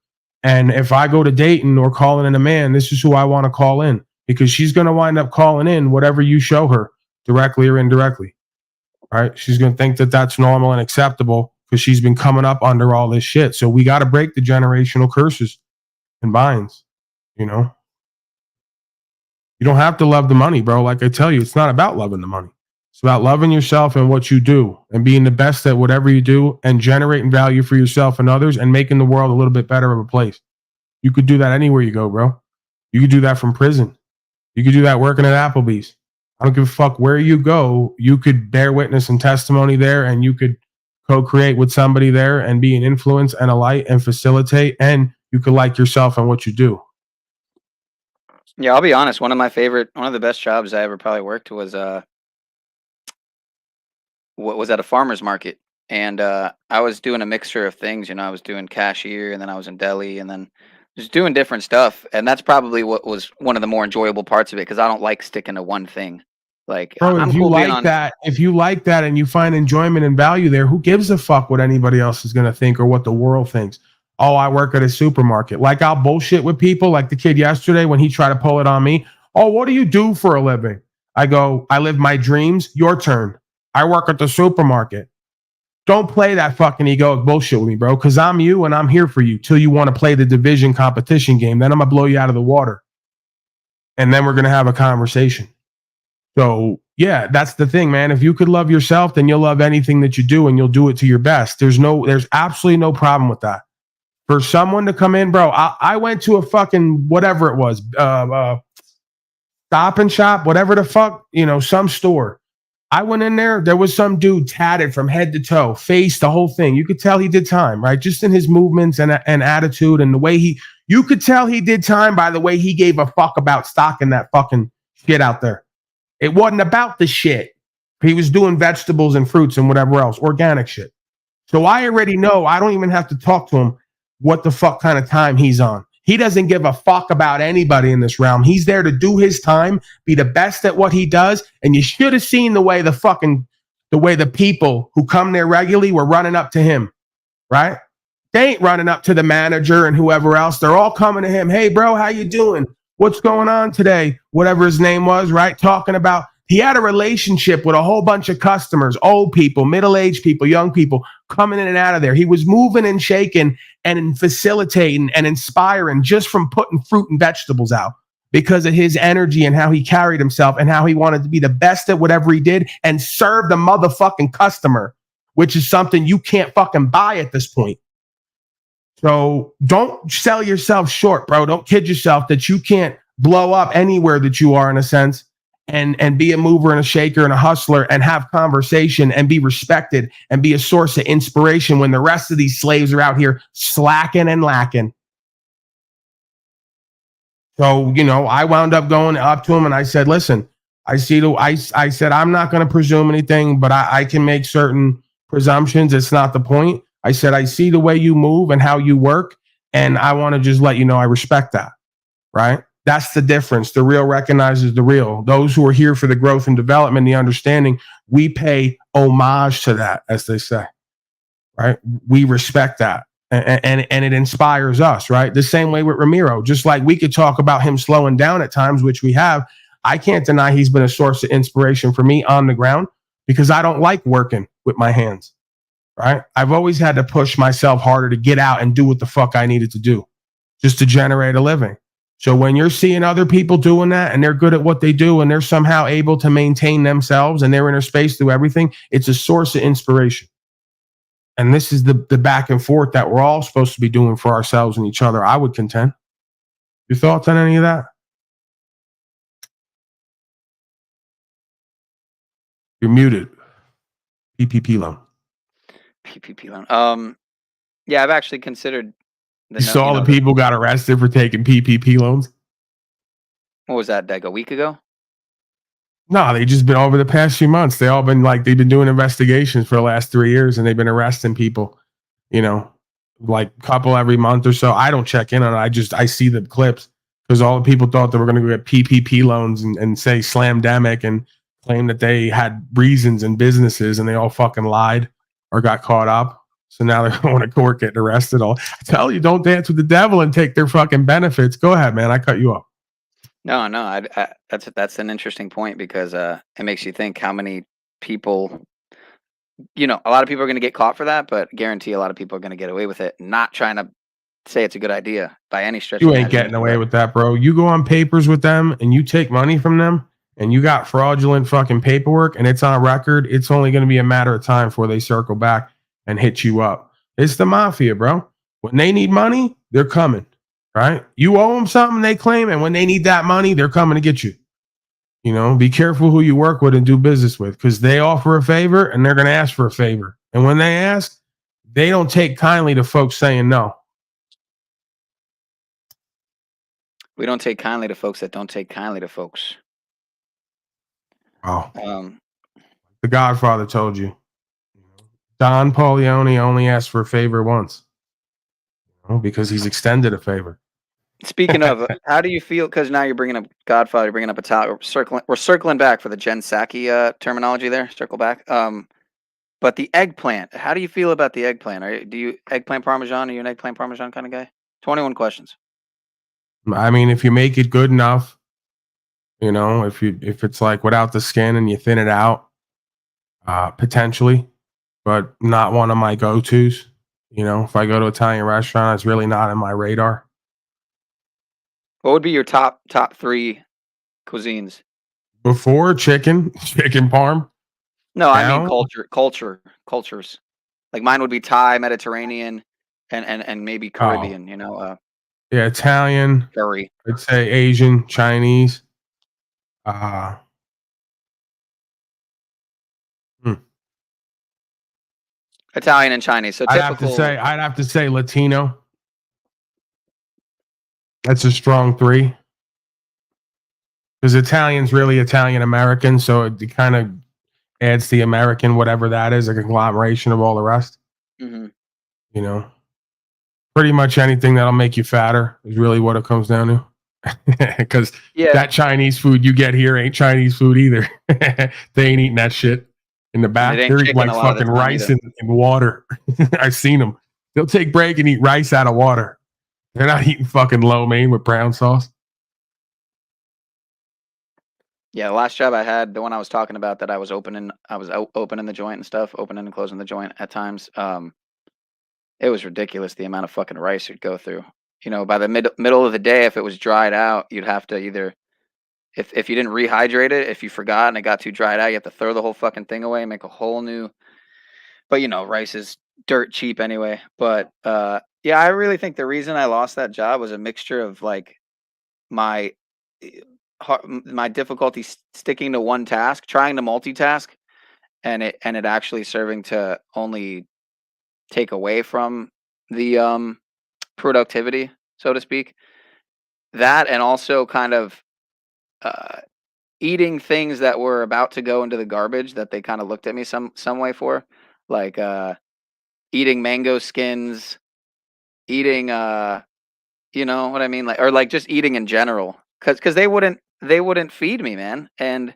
And if I go to dating or calling in a man, this is who I want to call in, because she's going to wind up calling in whatever you show her, directly or indirectly. Right? She's going to think that that's normal and acceptable because she's been coming up under all this shit. So we got to break the generational curses and binds, you know? You don't have to love the money, bro. Like I tell you, it's not about loving the money. It's about loving yourself and what you do and being the best at whatever you do and generating value for yourself and others and making the world a little bit better of a place. You could do that anywhere you go, bro. You could do that from prison. You could do that working at Applebee's. I don't give a fuck where you go. You could bear witness and testimony there, and you could co-create with somebody there and be an influence and a light and facilitate, and you could like yourself and what you do. Yeah, I'll be honest. One of the best jobs I ever probably worked was at a farmer's market, and I was doing a mixture of things. You know, I was doing cashier, and then I was in deli, and then just doing different stuff. And that's probably what was one of the more enjoyable parts of it, because I don't like sticking to one thing. Like, bro, I'm if you cool being like on. that, if you like that, and you find enjoyment and value there, who gives a fuck what anybody else is going to think or what the world thinks? Oh, I work at a supermarket. Like, I'll bullshit with people, like the kid yesterday when he tried to pull it on me. Oh, what do you do for a living? I go, I live my dreams. Your turn. I work at the supermarket. Don't play that fucking egoic bullshit with me, bro, because I'm you and I'm here for you till you want to play the division competition game. Then I'm going to blow you out of the water. And then we're going to have a conversation. So, yeah, that's the thing, man. If you could love yourself, then you'll love anything that you do and you'll do it to your best. There's absolutely no problem with that. For someone to come in, bro, I went to a fucking whatever it was, Stop and Shop, whatever the fuck, you know, some store. I went in there was some dude tatted from head to toe, face, the whole thing. You could tell he did time, right? Just in his movements and attitude and the way you could tell he did time by the way he gave a fuck about stocking that fucking shit out there. It wasn't about the shit. He was doing vegetables and fruits and whatever else, organic shit. So I already know, I don't even have to talk to him what the fuck kind of time he's on. He doesn't give a fuck about anybody in this realm. He's there to do his time, be the best at what he does. And you should have seen the way the people who come there regularly were running up to him, right? They ain't running up to the manager and whoever else. They're all coming to him. Hey, bro, how you doing? What's going on today? Whatever his name was, right? Talking about, he had a relationship with a whole bunch of customers, old people, middle-aged people, young people coming in and out of there. He was moving and shaking and facilitating and inspiring just from putting fruit and vegetables out because of his energy and how he carried himself and how he wanted to be the best at whatever he did and serve the motherfucking customer, which is something you can't fucking buy at this point. So don't sell yourself short, bro. Don't kid yourself that you can't blow up anywhere that you are, in a sense, and be a mover and a shaker and a hustler and have conversation and be respected and be a source of inspiration when the rest of these slaves are out here slacking and lacking. So, you know, I wound up going up to him and I said, listen, I said, I'm not going to presume anything, but I can make certain presumptions. It's not the point. I said, I see the way you move and how you work, and I want to just let you know I respect that, right? That's the difference. The real recognizes the real. Those who are here for the growth and development, the understanding, we pay homage to that, as they say, right? We respect that. And it inspires us, right? The same way with Ramiro. Just like we could talk about him slowing down at times, which we have, I can't deny he's been a source of inspiration for me on the ground because I don't like working with my hands, right? I've always had to push myself harder to get out and do what the fuck I needed to do just to generate a living. So when you're seeing other people doing that and they're good at what they do and they're somehow able to maintain themselves and their inner space through everything, it's a source of inspiration. And this is the back and forth that we're all supposed to be doing for ourselves and each other, I would contend. Your thoughts on any of that? You're muted. PPP loan. PPP loan. Yeah, I've actually considered You saw the people got arrested for taking PPP loans? What was that, like a week ago? No, they just been over the past few months. They all been like, they've been doing investigations for the last 3 years and they've been arresting people, you know, like a couple every month or so. I don't check in on it. I see the clips because all the people thought they were going to get PPP loans and say slamdemic and claim that they had reasons and businesses and they all fucking lied or got caught up. So now they're going to court getting arrested. I tell you, don't dance with the devil and take their fucking benefits. Go ahead, man. I cut you off. No, that's an interesting point because it makes you think how many people, a lot of people are going to get caught for that, but guarantee a lot of people are going to get away with it. Not trying to say it's a good idea by any stretch. You ain't getting away with that, bro. You go on papers with them and you take money from them and you got fraudulent fucking paperwork and it's on record. It's only going to be a matter of time before they circle back and hit you up. It's the mafia, bro. When they need money, they're coming. Right? You owe them something, they claim, and when they need that money, they're coming to get you. Be careful who you work with and do business with because they offer a favor and they're going to ask for a favor. And when they ask, they don't take kindly to folks saying no. We don't take kindly to folks that don't take kindly to folks. Oh. The Godfather told you. Don Corleone only asked for a favor once. Because he's extended a favor. Speaking of, how do you feel? Because now you're bringing up Godfather, you're bringing up Italian. We're circling back for the Jen Psaki terminology there. Circle back. But the eggplant. How do you feel about the eggplant? Do you eggplant parmesan? Are you an eggplant parmesan kind of guy? 21 questions. I mean, if you make it good enough, if it's like without the skin and you thin it out, potentially, but not one of my go-tos. If I go to an Italian restaurant, it's really not in my radar. What would be your top 3 cuisines? Before chicken parm? No, I mean cultures. Like mine would be Thai, Mediterranean, and maybe Caribbean. Yeah, Italian, curry. I'd say Asian, Chinese. Italian and Chinese. So I'd have to say Latino. That's a strong 3. Because Italian's really Italian American, so it kind of adds the American, whatever that is, a conglomeration of all the rest. Mm-hmm. Pretty much anything that'll make you fatter is really what it comes down to. Because that Chinese food you get here ain't Chinese food either. They ain't eating that shit in the back. They're eating like fucking rice and water. I've seen them. They'll take break and eat rice out of water. They're not eating fucking lo mein with brown sauce. Yeah, the last job I had, the one I was talking about that I was opening the joint and stuff, opening and closing the joint at times. It was ridiculous the amount of fucking rice you'd go through. By the middle of the day, if it was dried out, you'd have to either, if you didn't rehydrate it, if you forgot and it got too dried out, you have to throw the whole fucking thing away and make a whole new. But rice is dirt cheap anyway. But yeah, I really think the reason I lost that job was a mixture of like my difficulty sticking to one task, trying to multitask, and it actually serving to only take away from the productivity, so to speak. That and also kind of eating things that were about to go into the garbage that they kind of looked at me some way for, like eating mango skins, eating you know what I mean, like, or like just eating in general, because they wouldn't feed me, man, and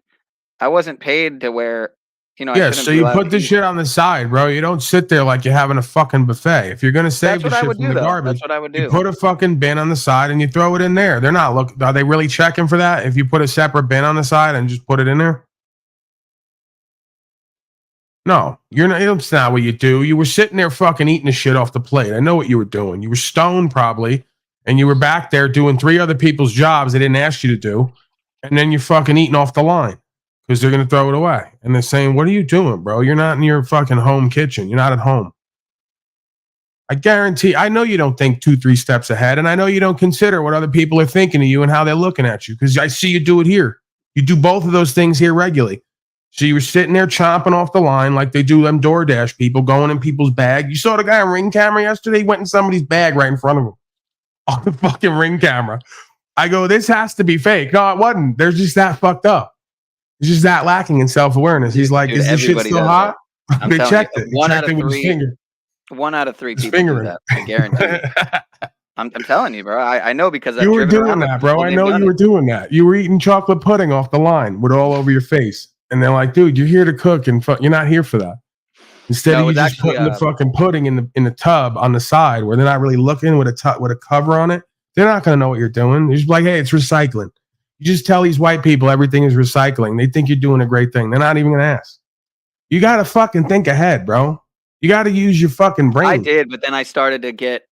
I wasn't paid to where Yeah, so you put the shit on the side, bro. You don't sit there like you're having a fucking buffet. If you're gonna save the shit from the garbage, that's what I would do. You put a fucking bin on the side and you throw it in there. They're not looking. Are they really checking for that? If you put a separate bin on the side and just put it in there? No, you're not. That's not what you do. You were sitting there fucking eating the shit off the plate. I know what you were doing. You were stoned probably, and you were back there doing 3 other people's jobs they didn't ask you to do, and then you're fucking eating off the line because they're going to throw it away. And they're saying, what are you doing, bro? You're not in your fucking home kitchen. You're not at home. I guarantee, I know you don't think 2-3 steps ahead, and I know you don't consider what other people are thinking of you and how they're looking at you, because I see you do it here. You do both of those things here regularly. So you were sitting there chomping off the line like they do them DoorDash people, going in people's bag. You saw the guy on Ring camera yesterday? He went in somebody's bag right in front of him on the fucking Ring camera. I go, this has to be fake. No, it wasn't. They're just that fucked up. It's just that lacking in self-awareness. He's like, Dude, is this shit still hot? They checked it. They checked it with his finger. 1 out of 3 people do that. I guarantee. I'm telling you, bro. I know because you were doing that, bro. I know you were doing that. You were eating chocolate pudding off the line with all over your face, and they're like, "Dude, you're here to cook, and you're not here for that." Instead of you just putting the fucking pudding in the tub on the side where they're not really looking with a cover on it, they're not gonna know what you're doing. They're just like, "Hey, it's recycling." You just tell these white people everything is recycling. They think you're doing a great thing. They're not even gonna ask. You gotta fucking think ahead, bro. You got to use your fucking brain. I did, but then I started to get,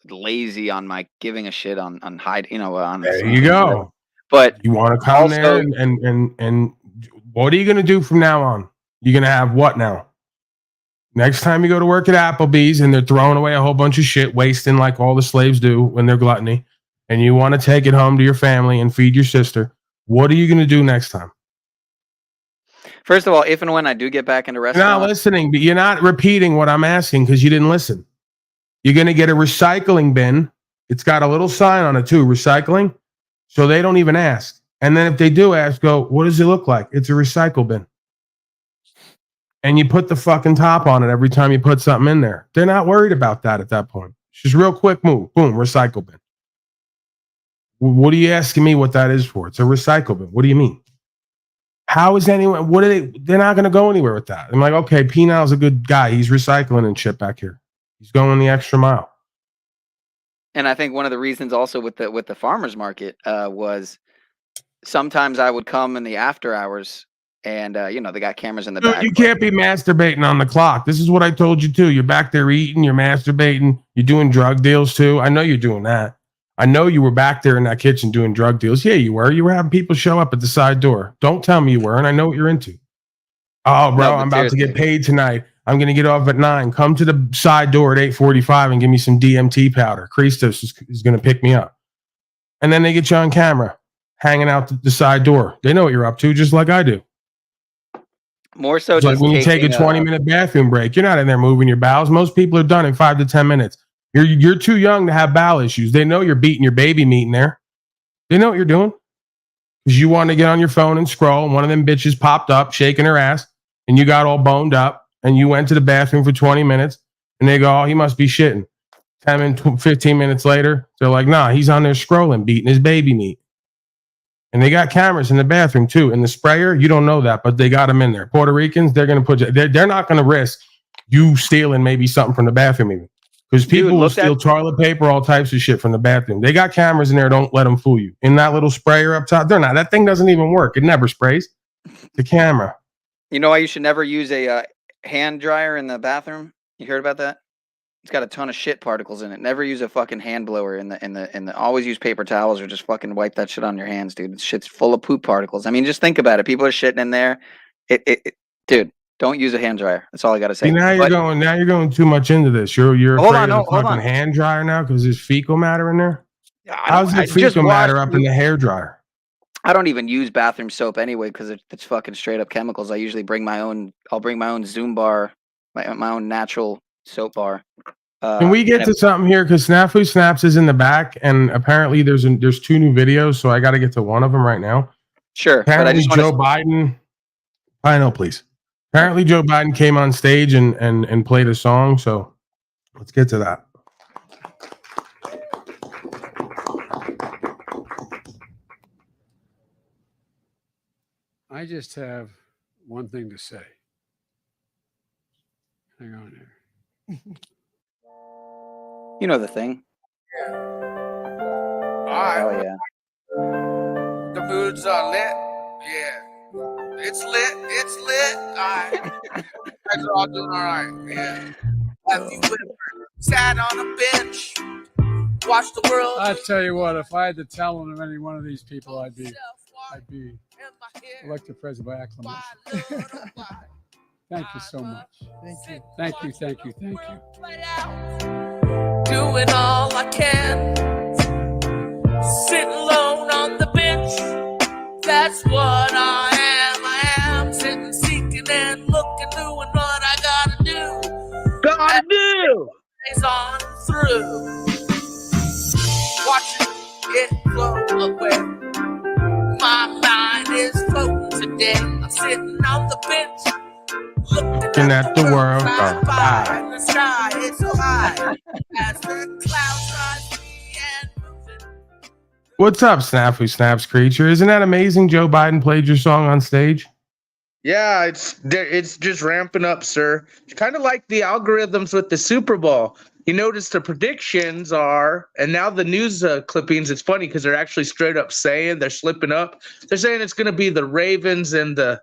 lazy on my giving a shit on hide, on. There you go. But you want to come also, there and what are you going to do from now on? You're going to have what now? Next time you go to work at Applebee's and they're throwing away a whole bunch of shit, wasting like all the slaves do when they're gluttony, and you want to take it home to your family and feed your sister, what are you going to do next time? First of all, if and when I do get back into restaurants... You're not listening, but you're not repeating what I'm asking because you didn't listen. You're going to get a recycling bin. It's got a little sign on it too, recycling. So they don't even ask. And then if they do ask, go, what does it look like? It's a recycle bin. And you put the fucking top on it every time you put something in there. They're not worried about that at that point. It's just real quick move. Boom, recycle bin. What are you asking me what that is for? It's a recycle bin. What do you mean? How is anyone, what are they, they're not going to go anywhere with that. I'm like, okay, Penal's a good guy. He's recycling and shit back here. He's going the extra mile. And I think one of the reasons also with the farmer's market was sometimes I would come in the after hours and, they got cameras in the back. You can't be masturbating on the clock. This is what I told you too. You're back there eating, you're masturbating, you're doing drug deals too. I know you're doing that. I know you were back there in that kitchen doing drug deals. Yeah, you were. You were having people show up at the side door. Don't tell me you weren't. I know what you're into. Oh, bro, I'm about to get paid tonight. I'm going to get off at 9. Come to the side door at 8:45 and give me some DMT powder. Christos is going to pick me up. And then they get you on camera, hanging out the side door. They know what you're up to, just like I do. More so it's like when you take a 20-minute bathroom break, you're not in there moving your bowels. Most people are done in 5 to 10 minutes. You're too young to have bowel issues. They know you're beating your baby meat in there. They know what you're doing. Because you want to get on your phone and scroll, and one of them bitches popped up, shaking her ass, and you got all boned up, and you went to the bathroom for 20 minutes, and they go, oh, he must be shitting. 10 and 15 minutes later, they're like, nah, he's on there scrolling, beating his baby meat. And they got cameras in the bathroom, too. In the sprayer, you don't know that, but they got them in there. Puerto Ricans, they're going to put you, they're not going to risk you stealing maybe something from the bathroom even. Because people will steal toilet paper, all types of shit from the bathroom. They got cameras in there. Don't let them fool you. In that little sprayer up top, they're not. That thing doesn't even work. It never sprays. The camera. You know why you should never use a hand dryer in the bathroom? You heard about that? It's got a ton of shit particles in it. Never use a fucking hand blower in the. Always use paper towels or just fucking wipe that shit on your hands, dude. Shit's full of poop particles. I mean, just think about it. People are shitting in there. Dude. Don't use a hand dryer. That's all I gotta say. See, now you're going too much into this. You're afraid of the fucking hand dryer now because there's fecal matter in there. How's the fecal matter up in the hair dryer? I don't even use bathroom soap anyway because it's fucking straight up chemicals. I usually bring my own. I'll bring my own Zoom bar, my own natural soap bar. Can we get to something here? Because Snafu Snaps is in the back, and apparently there's 2 new videos, so I got to get to one of them right now. Sure. Apparently Joe Biden. I know, please. Apparently, Joe Biden came on stage and played a song, so let's get to that. I just have one thing to say. Hang on here. You know the thing. Yeah. All right. Oh, yeah. The moods are lit. Yeah. It's lit. It's lit. All right. Guys are all doing all right. Yeah. Have you ever sat on a bench Watch the world. I tell you what, if I had to tell them any one of these people, I'd be elected president by acclamation. Thank you so much. Thank you. Doing all I can. Sitting alone on the bench. That's what I am. I am sitting, seeking, and looking, doing what I gotta do. Days on through. Watching it flow away. My mind is floating today. I'm sitting on the bench. Looking at the world fly go by by. in the sky, it's so high as the clouds rise me and moving. What's up, Snafu Snaps creature? Isn't that amazing? Joe Biden played your song on stage. Yeah, it's just ramping up, sir. Kind of like the algorithms with the Super Bowl. You notice the predictions are, and now the news clippings. It's funny because they're actually straight up saying they're slipping up. They're saying it's going to be the Ravens and the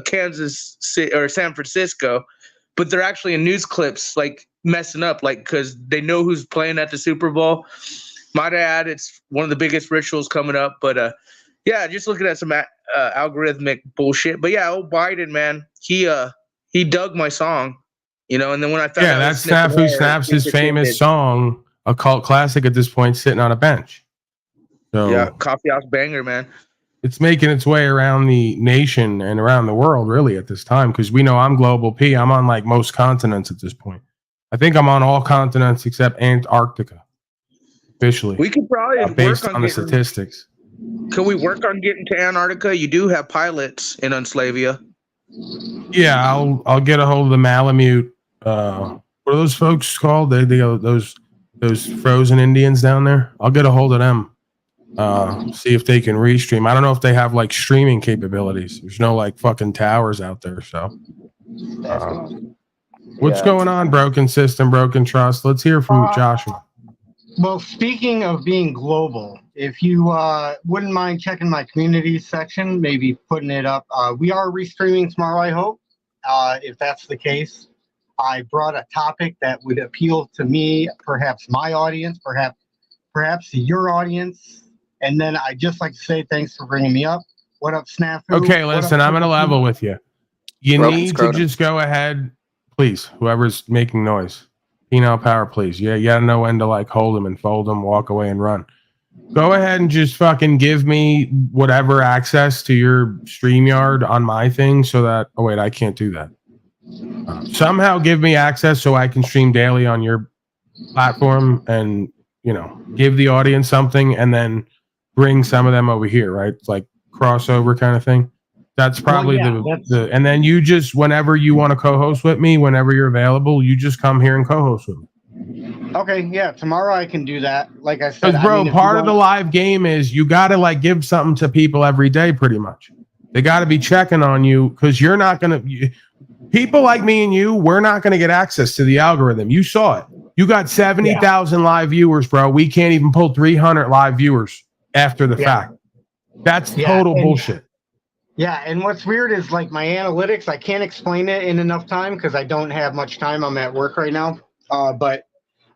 Kansas City or San Francisco, but they're actually in news clips like messing up, like because they know who's playing at the Super Bowl. Might add, it's one of the biggest rituals coming up, but yeah, just looking at some algorithmic bullshit. But yeah, old Biden, man, he dug my song, and then when I found out, that's Snafu Snaps, his famous song, a cult classic at this point, sitting on a bench. So yeah, coffee house banger, man. It's making its way around the nation and around the world, really, at this time, because we know I'm Global P. I'm on like most continents at this point. I think I'm on all continents except Antarctica, officially. We could probably based work on the statistics. Can we work on getting to Antarctica? You do have pilots in Unslavia. Yeah, I'll get a hold of the Malamute. What are those folks called? They go those frozen Indians down there. I'll get a hold of them. See if they can restream. I don't know if they have like streaming capabilities. There's no like fucking towers out there. So, what's going on? Broken system, broken trust. Let's hear from Joshua. Well, speaking of being global, if you wouldn't mind checking my community section, maybe putting it up. We are restreaming tomorrow, I hope. If that's the case, I brought a topic that would appeal to me, perhaps my audience, perhaps your audience. And then I'd just like to say thanks for bringing me up. What up, Snafu? Okay, listen, I'm going to level with you. You need to just go ahead, please, whoever's making noise. Penile power, please. Yeah, you got to know when to like hold them and fold them, walk away and run. Go ahead and just fucking give me whatever access to your StreamYard on my thing so that, oh wait, I can't do that. Somehow give me access so I can stream daily on your platform and, give the audience something and then bring some of them over here, right? It's like crossover kind of thing. That's probably the and then you just, whenever you want to co-host with me, whenever you're available, you just come here and co-host with me. Okay, yeah, tomorrow I can do that. Like I said, bro, part of the live game is you got to like give something to people every day, pretty much. They got to be checking on you because you're not going to, people like me and you, we're not going to get access to the algorithm. You saw it. You got 70,000 live viewers, bro. We can't even pull 300 live viewers after the fact. That's total bullshit. Yeah, and what's weird is like my analytics, I can't explain it in enough time because I don't have much time. I'm at work right now. But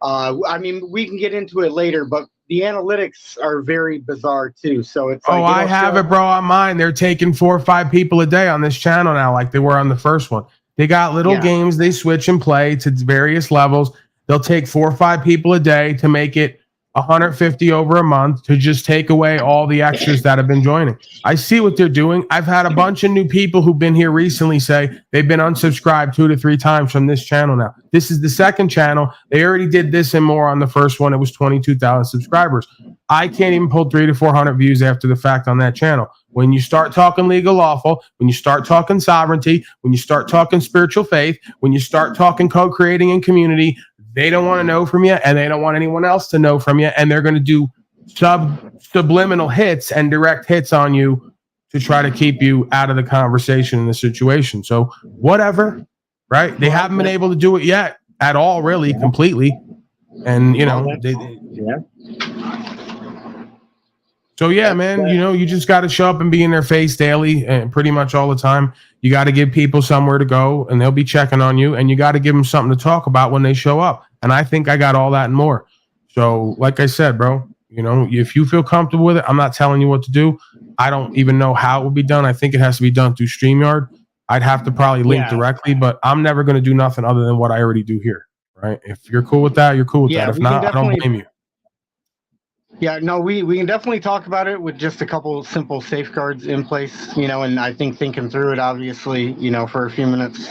I mean, we can get into it later, but the analytics are very bizarre too. So it's like, I have it, bro, on mine. They're taking 4 or 5 people a day on this channel now, like they were on the first one. They got little games they switch and play to various levels. They'll take 4 or 5 people a day to make it 150 over a month to just take away all the extras that have been joining. I see what they're doing. I've had a bunch of new people who've been here recently say they've been unsubscribed 2 to 3 times from this channel now. This is the second channel. They already did this and more on the first one. It was 22,000 subscribers. I can't even pull 300 to 400 views after the fact on that channel. When you start talking legal lawful, when you start talking sovereignty, when you start talking spiritual faith, when you start talking co-creating and community, they don't want to know from you and they don't want anyone else to know from you. And they're going to do subliminal hits and direct hits on you to try to keep you out of the conversation in the situation. So whatever, right? They haven't been able to do it yet at all, really, completely. And, so yeah, man, you just got to show up and be in their face daily and pretty much all the time. You got to give people somewhere to go and they'll be checking on you, and you got to give them something to talk about when they show up. And I think I got all that and more. So, like I said, bro, you know, if you feel comfortable with it, I'm not telling you what to do. I don't even know how it will be done. I think it has to be done through StreamYard. I'd have to probably link directly, but I'm never going to do nothing other than what I already do here, right? If you're cool with that, you're cool with that. If not, I don't blame you. Yeah, no, we can definitely talk about it with just a couple simple safeguards in place, you know, and I think thinking through it, obviously, you know, for a few minutes,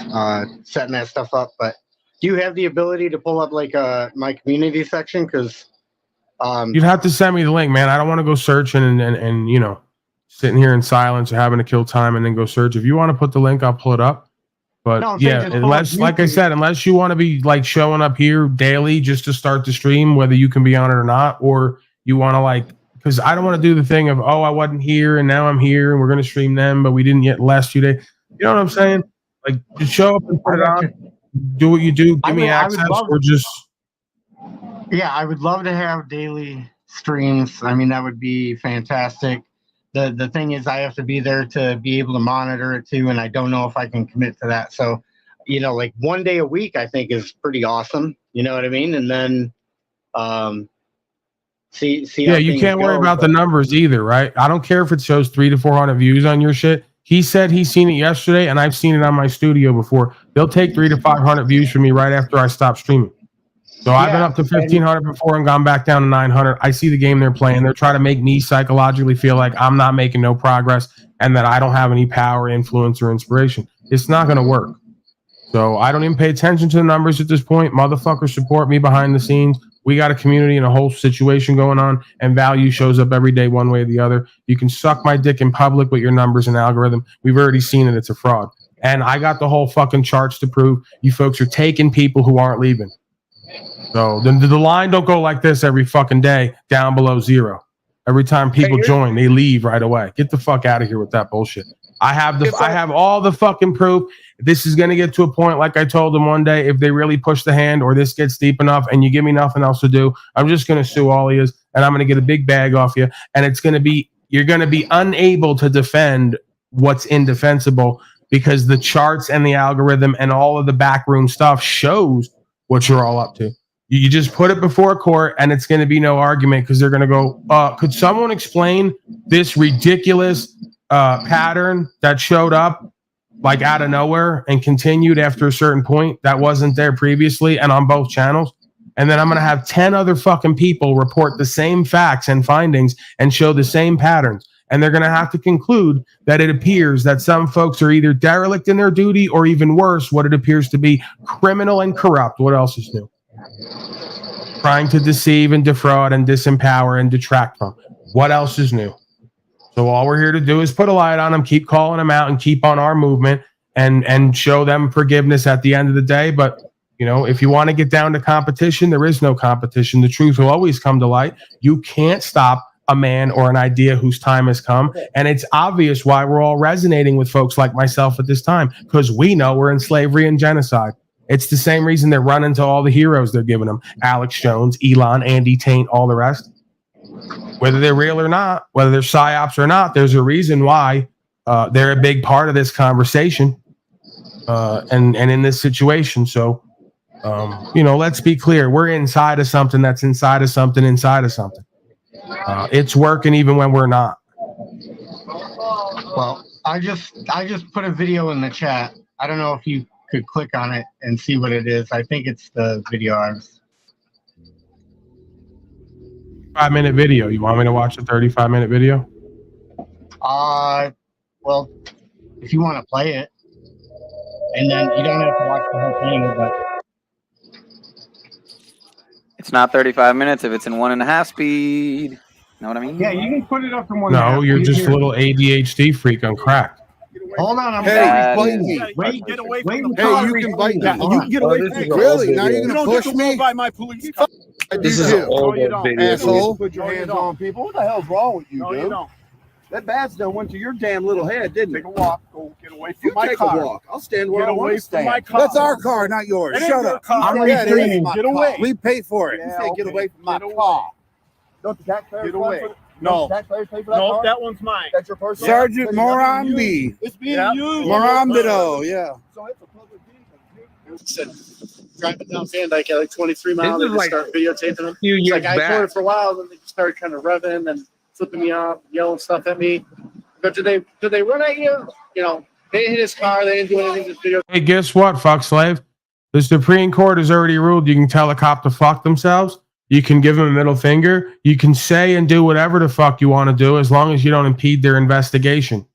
setting that stuff up. But do you have the ability to pull up like my community section? Because you'd have to send me the link, man. I don't want to go searching and you know, sitting here in silence or having to kill time and then go search. If you want to put the link, I'll pull it up. But no, yeah, unless, like I said, unless you want to be like showing up here daily just to start the stream, whether you can be on it or not, or you want to like, because I don't want to do the thing of, oh, I wasn't here and now I'm here and we're going to stream them, but we didn't yet the last 2 days. You know what I'm saying? Like, just show up and put it on, do what you do, give me access, or just. Yeah, I would love to have daily streams. I mean, that would be fantastic. The thing is, I have to be there to be able to monitor it too, and I don't know if I can commit to that. So, you know, like 1 day a week, I think is pretty awesome. You know what I mean? And then, see. Yeah, you can't worry about the numbers either, right? I don't care if it shows 300 to 400 views on your shit. He said he's seen it yesterday, and I've seen it on my studio before. They'll take 300 to 500 views from me right after I stop streaming. So I've been up to 1,500 before and gone back down to 900. I see the game they're playing. They're trying to make me psychologically feel like I'm not making no progress and that I don't have any power, influence, or inspiration. It's not going to work. So I don't even pay attention to the numbers at this point. Motherfuckers support me behind the scenes. We got a community and a whole situation going on, and value shows up every day one way or the other. You can suck my dick in public with your numbers and algorithm. We've already seen it. It's a fraud. And I got the whole fucking charts to prove you folks are taking people who aren't leaving. So the line don't go like this every fucking day down below zero. Every time people join, they leave right away. Get the fuck out of here with that bullshit. I have all the fucking proof. This is going to get to a point, like I told them one day, if they really push the hand or this gets deep enough and you give me nothing else to do, I'm just going to sue all of you and I'm going to get a big bag off you. And it's going to be, you're going to be unable to defend what's indefensible because the charts and the algorithm and all of the backroom stuff shows what you're all up to. You just put it before court and it's going to be no argument because they're going to go, could someone explain this ridiculous pattern that showed up like out of nowhere and continued after a certain point that wasn't there previously and on both channels? And then I'm going to have 10 other fucking people report the same facts and findings and show the same patterns. And they're going to have to conclude that it appears that some folks are either derelict in their duty or even worse, what it appears to be criminal and corrupt. What else is new? Trying to deceive and defraud and disempower and detract from. What else is new? So all we're here to do is put a light on them, keep calling them out, and keep on our movement and show them forgiveness at the end of the day. But, you know, if you want to get down to competition, there is no competition. The truth will always come to light. You can't stop a man or an idea whose time has come. And it's obvious why we're all resonating with folks like myself at this time, because we know we're in slavery and genocide. It's the same reason they're running to all the heroes they're giving them. Alex Jones, Elon, Andy Taint, all the rest. Whether they're real or not, whether they're psyops or not, there's a reason why they're a big part of this conversation and in this situation. So, you know, let's be clear. We're inside of something that's inside of something inside of something. It's working even when we're not. Well, I just put a video in the chat. I don't know if you could click on it and see what it is. I think it's the video I was. 5-minute video. You want me to watch a 35-minute video? Well, if you want to play it, and then you don't have to watch the whole thing, but It's not 35 minutes if it's in 1.5 speed. Know what I mean? yeah, you can put it up in 1.5. No, you're just a little ADHD freak on crack. Hold on, I'm Hey, wait, get away wait, from the wait, car. you can bite me. You can get away from me. Really? Now you're You gonna don't push get to me? move by my police car. This is No, old you don't. asshole. Put your hands on people. What the hell's wrong with you, dude? You don't. That bad's done went to your damn little head, didn't it? Take a walk. Go get away from my car. Take a walk. I'll stand where I want to stand. My car. That's our car, not yours. Shut up. Get away. We pay for it. You say get away from my car. Don't the taxpayers get away? No. Taxpayers pay for that car? That one's mine. That's your personal. Sergeant Morambi. It's being used. Morambito, yeah. So it's a public vehicle. driving down Van Dyke at like 23 miles. They This is just like start videotaping them. a few It's years like I back. ignored it for a while, then they just started kind of revving and flipping me off, yelling stuff at me. But did they run at you? You know, they didn't hit his car. They didn't do anything. Just video. Hey, guess what, fuck slave? The Supreme Court has already ruled you can tell a cop to fuck themselves. You can give them a middle finger. You can say and do whatever the fuck you want to do as long as you don't impede their investigation.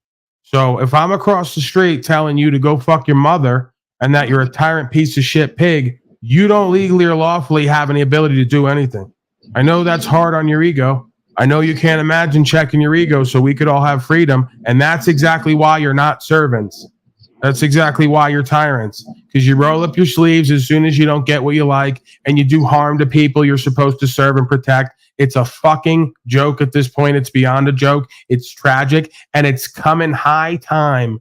So if I'm across the street telling you to go fuck your mother and that you're a tyrant piece of shit pig, you don't legally or lawfully have any ability to do anything. I know that's hard on your ego. I know you can't imagine checking your ego so we could all have freedom. And that's exactly why you're not servants. That's exactly why you're tyrants, because you roll up your sleeves as soon as you don't get what you like and you do harm to people you're supposed to serve and protect. It's a fucking joke at this point. It's beyond a joke. It's tragic, and it's coming high time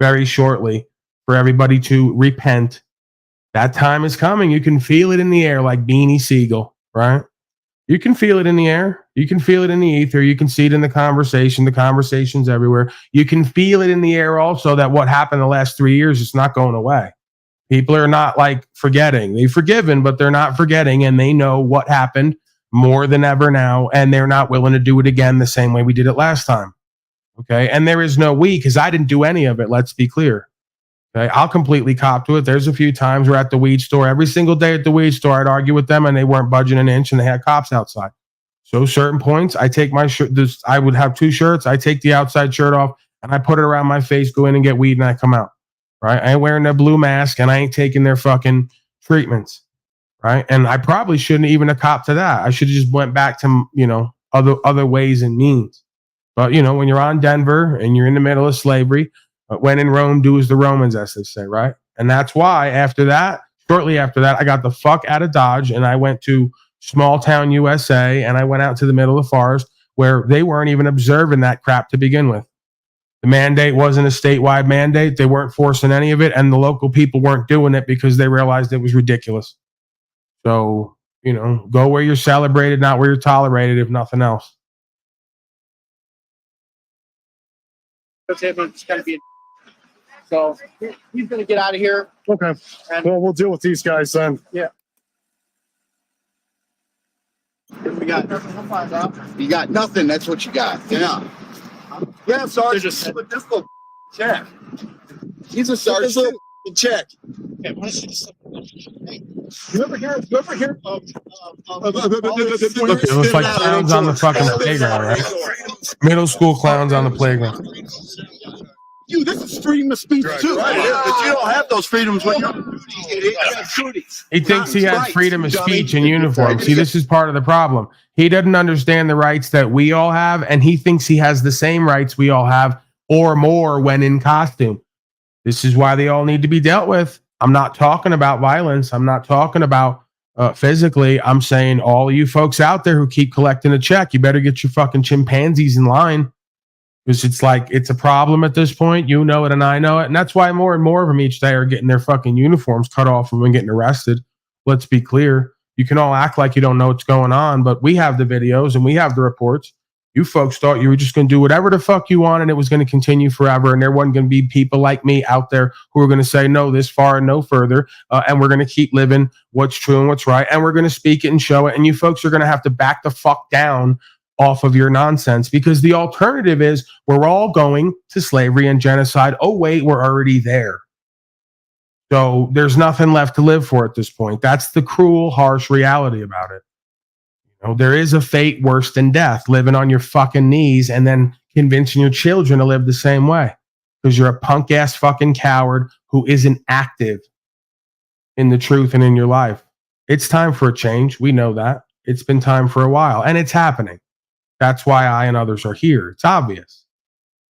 very shortly for everybody to repent. That time is coming. You can feel it in the air like Beanie Siegel, right? You can feel it in the air. You can feel it in the ether. You can see it in the conversation. The conversation's everywhere. You can feel it in the air also that what happened the last 3 years is not going away. People are not like forgetting. They've forgiven, but they're not forgetting, and they know what happened more than ever now, and they're not willing to do it again the same way we did it last time. Okay? And there is no we, because I didn't do any of it. Let's be clear. Okay? I'll completely cop to it. There's a few times we're at the weed store. Every single day at the weed store, I'd argue with them, and they weren't budging an inch, and they had cops outside. So certain points, I take my shirt. I would have two shirts. I take the outside shirt off, and I put it around my face, go in and get weed, and I come out. Right? I ain't wearing their blue mask, and I ain't taking their fucking treatments. Right? And I probably shouldn't even have copped to that. I should have just went back to, other ways and means. But, when you're on Denver and you're in the middle of slavery, when in Rome, do as the Romans, as they say, right? And that's why shortly after that, I got the fuck out of Dodge and I went to small town USA and I went out to the middle of the forest where they weren't even observing that crap to begin with. The mandate wasn't a statewide mandate. They weren't forcing any of it, and the local people weren't doing it because they realized it was ridiculous. So, go where you're celebrated, not where you're tolerated, if nothing else. So he's going to get out of here. Okay. Well, we'll deal with these guys then. Yeah. We got you got nothing. That's what you got. Yeah. Yeah, Sergeant. Just this little check. He's a sergeant. Little check. Okay, you ever hear Look, it looks like clowns on the fucking playground, right? Middle school clowns on the playground. This is freedom of speech too. Right. But you don't have those freedoms when you're on duty. He thinks he has freedom of speech in uniform. See, this is part of the problem. He doesn't understand the rights that we all have, and he thinks he has the same rights we all have or more when in costume. This is why they all need to be dealt with. I'm not talking about violence. I'm not talking about physically. I'm saying all you folks out there who keep collecting a check, you better get your fucking chimpanzees in line. Because it's a problem at this point. You know it and I know it. And that's why more and more of them each day are getting their fucking uniforms cut off them and getting arrested. Let's be clear. You can all act like you don't know what's going on, but we have the videos and we have the reports. You folks thought you were just going to do whatever the fuck you want and it was going to continue forever. And there wasn't going to be people like me out there who are going to say no this far and no further. And we're going to keep living what's true and what's right. And we're going to speak it and show it. And you folks are going to have to back the fuck down off of your nonsense, because the alternative is we're all going to slavery and genocide. Oh, wait, we're already there. So there's nothing left to live for at this point. That's the cruel, harsh reality about it. There is a fate worse than death, living on your fucking knees and then convincing your children to live the same way because you're a punk ass fucking coward who isn't active in the truth and in your life. It's time for a change. We know that. It's been time for a while and it's happening. That's why I and others are here. It's obvious.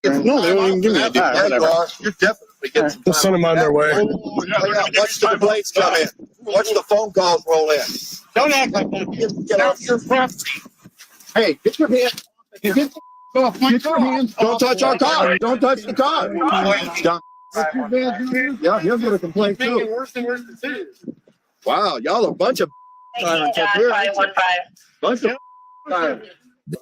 No, they don't even give me a dime. You're definitely getting some. We'll send them on their way. Watch the complaints come in. Watch the phone calls roll in. Don't act like that. Get off your property. Hey, get your hand. Get your hands. Don't touch our car. Don't touch the car. Yeah, he'll get a complaint too. Wow, y'all are a bunch of tyrants up here. Bunch of tyrants.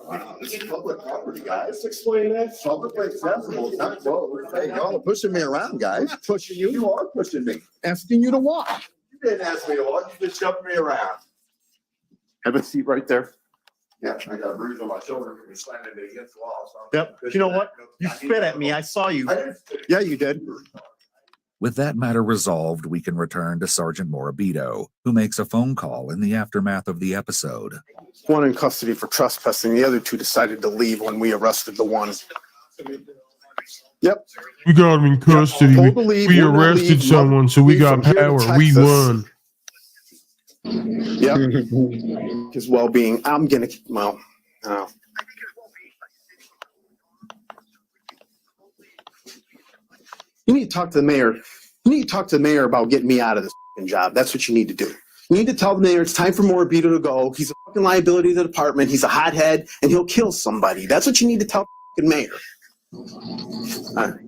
Wow, this is public property, guys. Explain that. Publicly accessible, not closed. Hey, y'all are pushing me around, guys. I'm not pushing you. You are pushing me. Asking you to walk. You didn't ask me to walk. You just shoved me around. Have a seat right there. Yeah, I got a bruise on my shoulder from slamming it against the wall. So Yep. You know what? You spit at me. I saw you. Yeah, you did. With that matter resolved, we can return to Sergeant Morabito, who makes a phone call in the aftermath of the episode. One in custody for trespassing. The other two decided to leave when we arrested the one. Yep. We got him in custody. Told to leave, We wouldn't arrested leave, someone, so we leave got from here to power. We Texas. won. Yep. His well-being. I'm gonna. Well. You need to talk to the mayor. You need to talk to the mayor about getting me out of this job. That's what you need to do. You need to tell the mayor it's time for Morabito to go. He's a fucking liability to the department. He's a hothead, and he'll kill somebody. That's what you need to tell the mayor.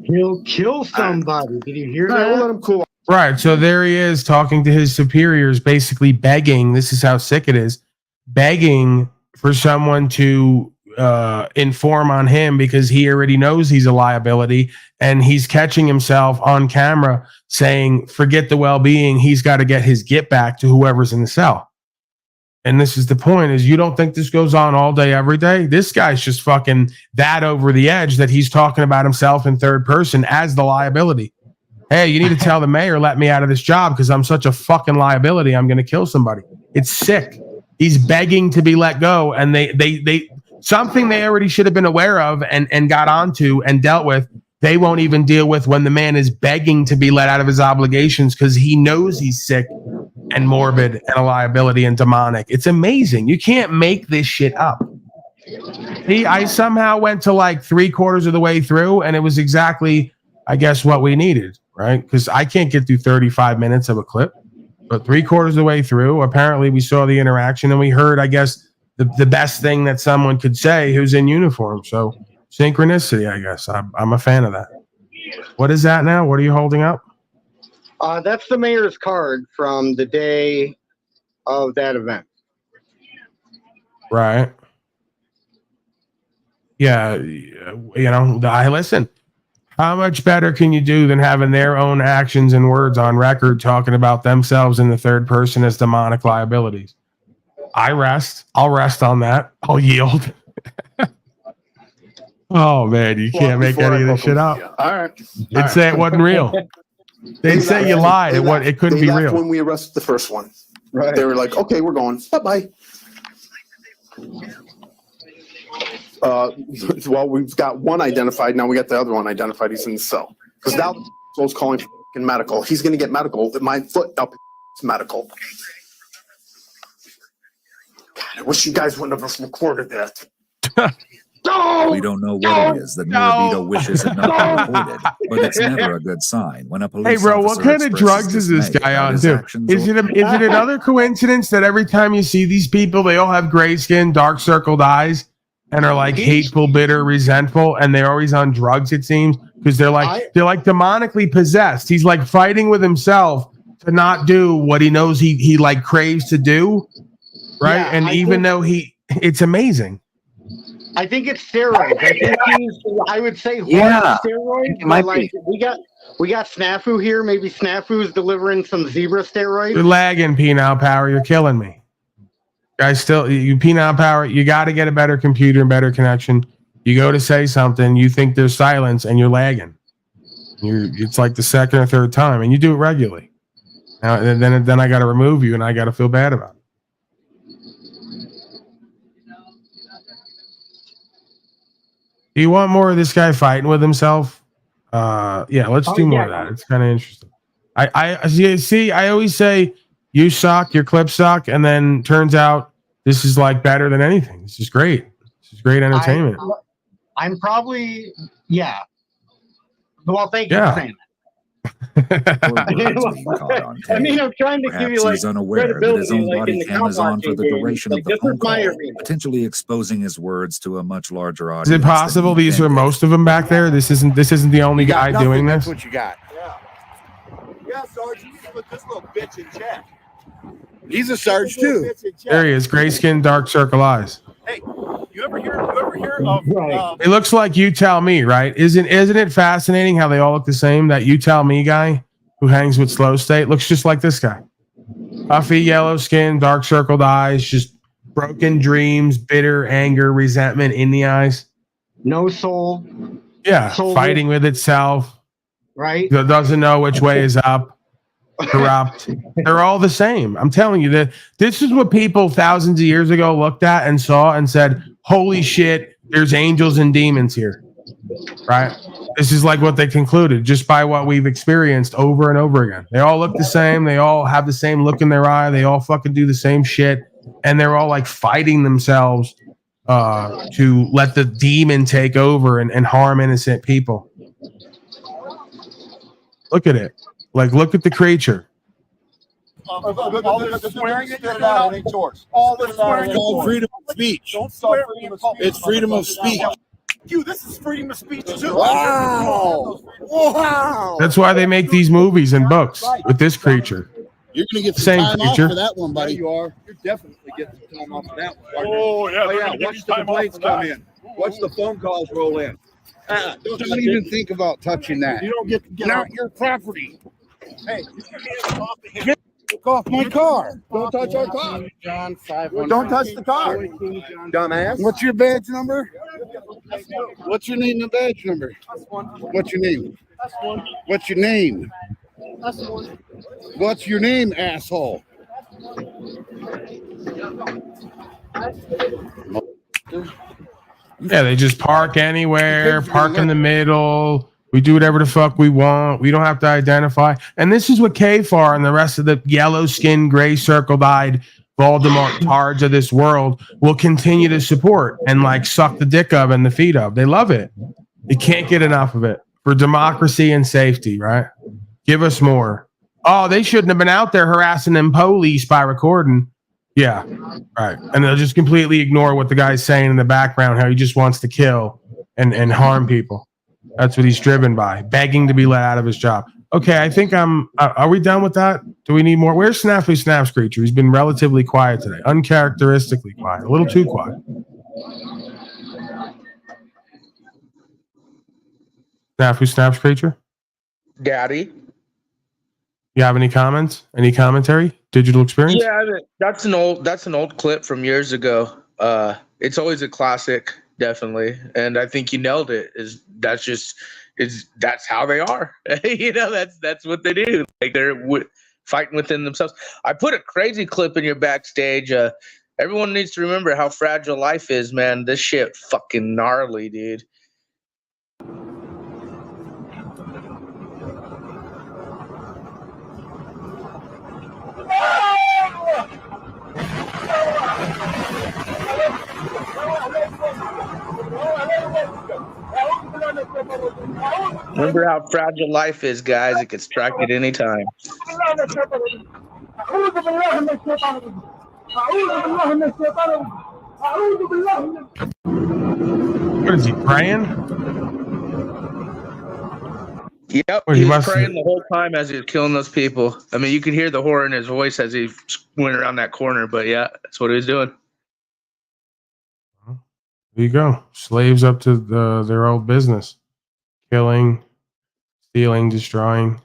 He'll kill somebody. Did you hear All right, that? we'll let him cool. Right. So there he is talking to his superiors, basically begging. This is how sick it is. Begging for someone to inform on him because he already knows he's a liability, and he's catching himself on camera saying, forget the well-being. He's got to get his get back to whoever's in the cell. And this is the point, is you don't think this goes on all day, every day? This guy's just fucking that over the edge that he's talking about himself in third person as the liability. Hey, you need to tell the mayor, let me out of this job because I'm such a fucking liability. I'm going to kill somebody. It's sick. He's begging to be let go, and they something they already should have been aware of and got onto and dealt with. They won't even deal with when the man is begging to be let out of his obligations because he knows he's sick and morbid and a liability and demonic. It's amazing. You can't make this shit up. See, I somehow went to like 3/4 of the way through, and it was exactly, I guess, what we needed, right? Because I can't get through 35 minutes of a clip. But 3/4 of the way through, apparently we saw the interaction and we heard, I guess, the best thing that someone could say who's in uniform. So synchronicity, I guess. I'm a fan of that. What is that now? What are you holding up? That's the mayor's card from the day of that event. Right. Yeah. You know, I listen. How much better can you do than having their own actions and words on record talking about themselves in the third person as demonic liabilities? I'll rest on that. I'll yield. Oh man, you can't make any of this shit up. All right. They'd say it wasn't real. They'd say you lied. It couldn't be real. When we arrested the first one, Right. they were like, "Okay, we're going. Bye-bye." Well, we've got one identified. Now we got the other one identified. He's in the cell. Because now the soul's calling for medical. He's going to get medical. My foot up is medical. God, I wish you guys wouldn't have recorded that. We don't know what it is that Morabito wishes had not been reported, but it's never a good sign when a police Hey, bro, what officer kind of expresses drugs is this dismay guy about on, his too? actions Is it another coincidence that every time you see these people, they all have gray skin, dark circled eyes, and are like hateful, bitter, resentful, and they're always on drugs, it seems, because they're like demonically possessed. He's like fighting with himself to not do what he knows he like craves to do, right? Yeah, and even though it's amazing. I think it's steroids. I would say Yeah, steroids. it might But like we got Snafu here. Maybe Snafu's delivering some zebra steroids. You're lagging, Penile Power. You're killing me. Guys, you Penile Power, you got to get a better computer and better connection. You go to say something, you think there's silence, and you're lagging. It's like the second or third time, and you do it regularly. Now, then I got to remove you, and I got to feel bad about it. Do you want more of this guy fighting with himself? Yeah, let's do more of that. It's kind of interesting. I always say you suck, your clips suck, and then turns out this is like better than anything. This is great. This is great entertainment. I'm probably Well, thank you for saying that. I mean, I'm trying to Perhaps give you like he's unaware that his own credibility, like in body the cam is on for the game. duration Like, of the this phone is my call, arena. potentially exposing his words to a much larger audience. Is it possible these are most of them back there? This isn't the only guy doing this. That's what you got. Yeah, Sarge, you need to put this little bitch in check. He's a Sarge too. There he is, gray skin, dark circle eyes. Hey, you ever hear of? It looks like You Tell Me, right? Isn't it fascinating how they all look the same? That You Tell Me guy who hangs with Slow State looks just like this guy. Puffy yellow skin, dark circled eyes, just broken dreams, bitter anger, resentment in the eyes. No soul. Yeah, Soulless. fighting with itself. Right? That doesn't know which way is up. Corrupt. They're all the same. I'm telling you that this is what people thousands of years ago looked at and saw and said, "Holy shit, there's angels and demons here." Right? This is like what they concluded just by what we've experienced over and over again. They all look the same. They all have the same look in their eye. They all fucking do the same shit. And they're all like fighting themselves to let the demon take over and harm innocent people. Look at it. Like, look at the creature. All the swearing that you're out, it ain't yours. All the swearing. It's called freedom of speech. Don't swear. It's freedom of speech. You, this is freedom of speech too. Wow. Wow. That's why they make these movies and books with this creature. You're gonna get Same some time creature. off for that one, buddy. You are. You're definitely getting some time off of that one. Oh yeah. Watch the complaints come in. Watch the phone calls roll in. Don't even think about touching that. You don't get to get Not out. your property. Hey, Get off my car. Don't touch our car. John 5. Don't touch the car. Dumbass. What's your badge number? What's your name and badge number? What's your name? What's your name? What's your name, asshole? Yeah, they just park anywhere, park in the middle. We do whatever the fuck we want. We don't have to identify. And this is what Kfar and the rest of the yellow-skinned, gray circled-eyed Voldemort tards of this world will continue to support and like suck the dick of and the feet of. They love it. They can't get enough of it for democracy and safety, right? Give us more. Oh, they shouldn't have been out there harassing them police by recording. Yeah, right. And they'll just completely ignore what the guy's saying in the background, how he just wants to kill and harm people. That's what he's driven by, begging to be let out of his job. Okay, I think are we done with that? Do we need more? Where's Snappy Snaps Creature? He's been relatively quiet today, uncharacteristically quiet, a little too quiet. Snappy Snaps Creature? Daddy. You have any comments? Any commentary? Digital experience? Yeah, that's an old clip from years ago. It's always a classic, definitely, and I think you nailed it. That's how they are. That's what they do. Like they're fighting within themselves. I put a crazy clip in your backstage. Everyone needs to remember how fragile life is, man. This shit fucking gnarly, dude. Remember how fragile life is, guys. It can strike at any time. What is he, praying? Yep, Well, he he was must- praying the whole time as he was killing those people. I mean, you could hear the horror in his voice as he went around that corner, but yeah, that's what he was doing. There you go. Slaves up to their old business. Killing, stealing, destroying.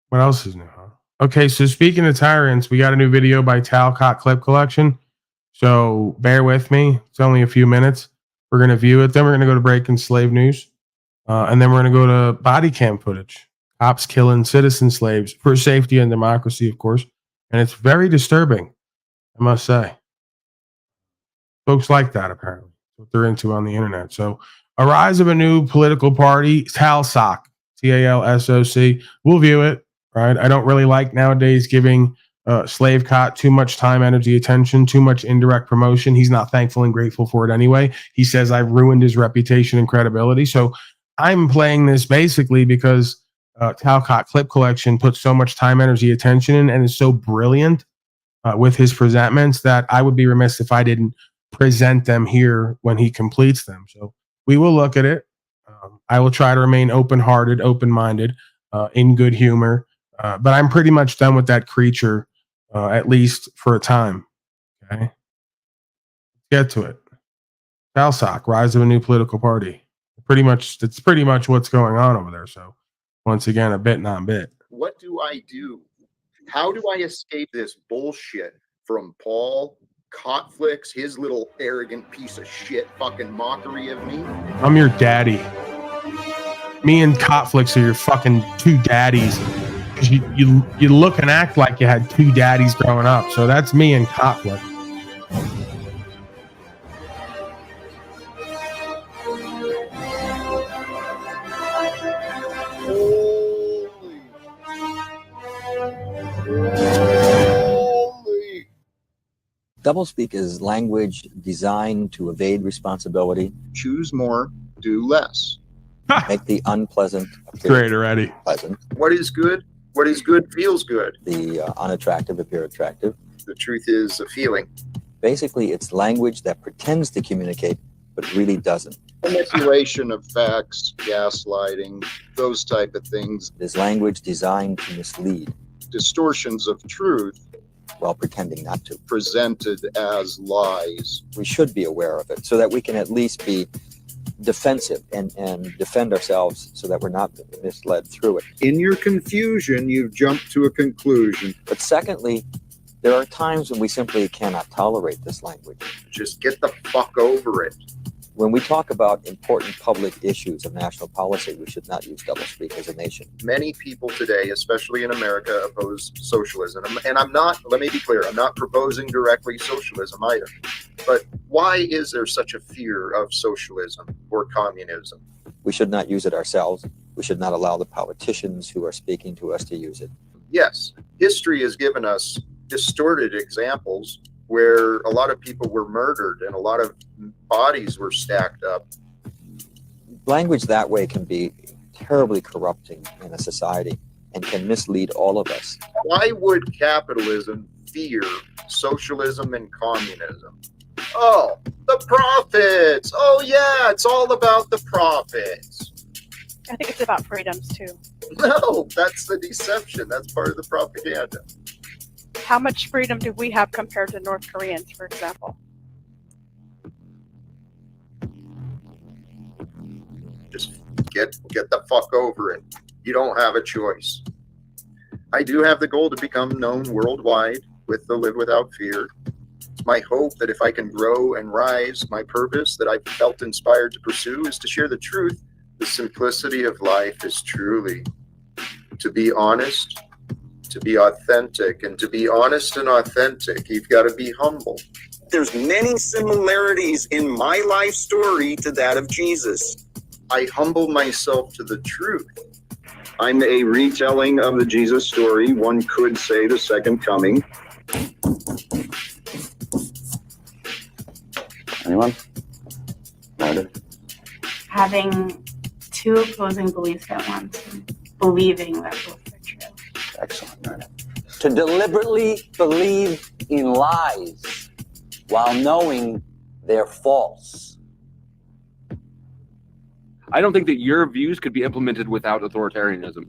What else is new, huh? Okay, so speaking of tyrants, we got a new video by Talcott Clip Collection. So bear with me. It's only a few minutes. We're going to view it. Then we're going to go to breaking slave news. And then we're going to go to body cam footage. Cops killing citizen slaves for safety and democracy, of course. And it's very disturbing, I must say. Folks like that, apparently. What they're into on the internet. So a rise of a new political party, TALSOC, TALSOC. We'll view it, right? I don't really like nowadays giving Slave Cot too much time, energy, attention, too much indirect promotion. He's not thankful and grateful for it anyway. He says I've ruined his reputation and credibility. So I'm playing this basically because Talcott Clip Collection puts so much time, energy, attention in and is so brilliant with his presentments that I would be remiss if I didn't present them here when he completes them. So we will look at it. I will try to remain open-hearted, open-minded, in good humor. But I'm pretty much done with that creature, at least for a time. Okay, get to it. TALSOC, rise of a new political party. It's pretty much what's going on over there. So once again, a bit non-bit. What do I do How do I escape this bullshit from Paul, Cotflix, his little arrogant piece of shit fucking mockery of me? I'm your daddy. Me and Cotflix are your fucking two daddies. 'Cause you look and act like you had two daddies growing up. So that's me and Cotflix. Doublespeak is language designed to evade responsibility, Choose more, do less. make the unpleasant appear Great already. pleasant, What is good? What is good feels good. the unattractive appear attractive. The truth is a feeling. Basically, it's language that pretends to communicate, but really doesn't. Manipulation of facts, gaslighting, those type of things. It is language designed to mislead Distortions of truth while pretending not to. presented as lies. We should be aware of it so that we can at least be defensive and defend ourselves so that we're not misled through it. In your confusion, you've jumped to a conclusion. But secondly, there are times when we simply cannot tolerate this language. Just get the fuck over it. When we talk about important public issues of national policy, we should not use doublespeak as a nation. Many people today, especially in America, oppose socialism. And I'm not, let me be clear, I'm not proposing directly socialism either. But why is there such a fear of socialism or communism? We should not use it ourselves. We should not allow the politicians who are speaking to us to use it. Yes, history has given us distorted examples where a lot of people were murdered and a lot of bodies were stacked up. Language that way can be terribly corrupting in a society and can mislead all of us. Why would capitalism fear socialism and communism? Oh, the profits. Oh, yeah, it's all about the profits. I think it's about freedoms too. No, that's the deception. That's part of the propaganda. How much freedom do we have compared to North Koreans, for example? Just get the fuck over it. You don't have a choice. I do have the goal to become known worldwide with the Live Without Fear. It's my hope that if I can grow and rise, my purpose that I've felt inspired to pursue is to share the truth. The simplicity of life is truly to be honest, to be authentic, and to be honest and authentic, you've got to be humble. There's many similarities in my life story to that of Jesus. I humble myself to the truth. I'm a retelling of the Jesus story. One could say the second coming. Anyone? Meredith? Having two opposing beliefs at once, and believing that both are true. Excellent, Meredith. To deliberately believe in lies while knowing they're false. I don't think that your views could be implemented without authoritarianism.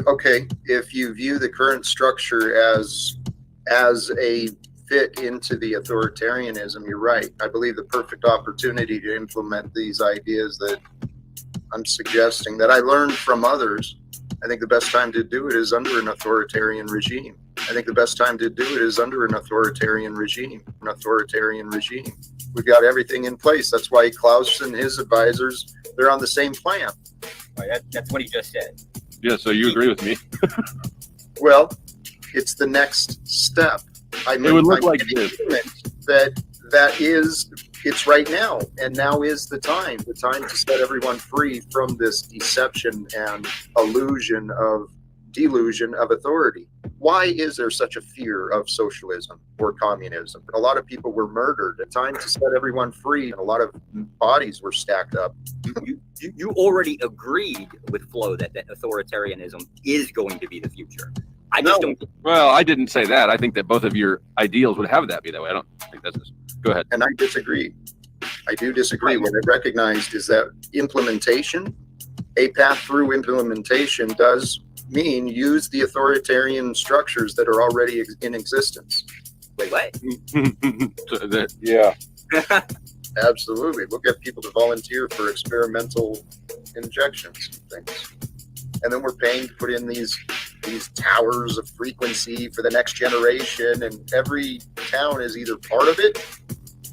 Okay, if you view the current structure as a fit into the authoritarianism, you're right. I believe the perfect opportunity to implement these ideas that I'm suggesting that I learned from others, I think the best time to do it is under an authoritarian regime. I think the best time to do it is under an authoritarian regime. We've got everything in place. That's why Klaus and his advisors, they're on the same plan. Right, that's what he just said. Yeah, so you agree with me? Well, it's the next step. I mean, it would look like this. It's right now, and now is the time to set everyone free from this deception and delusion of authority. Why is there such a fear of socialism or communism? A lot of people were murdered. It's time to set everyone free, and a lot of bodies were stacked up. You already agreed with Flo that authoritarianism is going to be the future. I just don't. Well, I didn't say that. I think that both of your ideals would have that be that way. I don't think that's just. Go ahead. And I disagree. I do disagree. What I recognized is that implementation, a path through implementation, does mean use the authoritarian structures that are already in existence. Wait, what? Yeah. Absolutely. We'll get people to volunteer for experimental injections and things. and then we're paying to put in these towers of frequency for the next generation, and every town is either part of it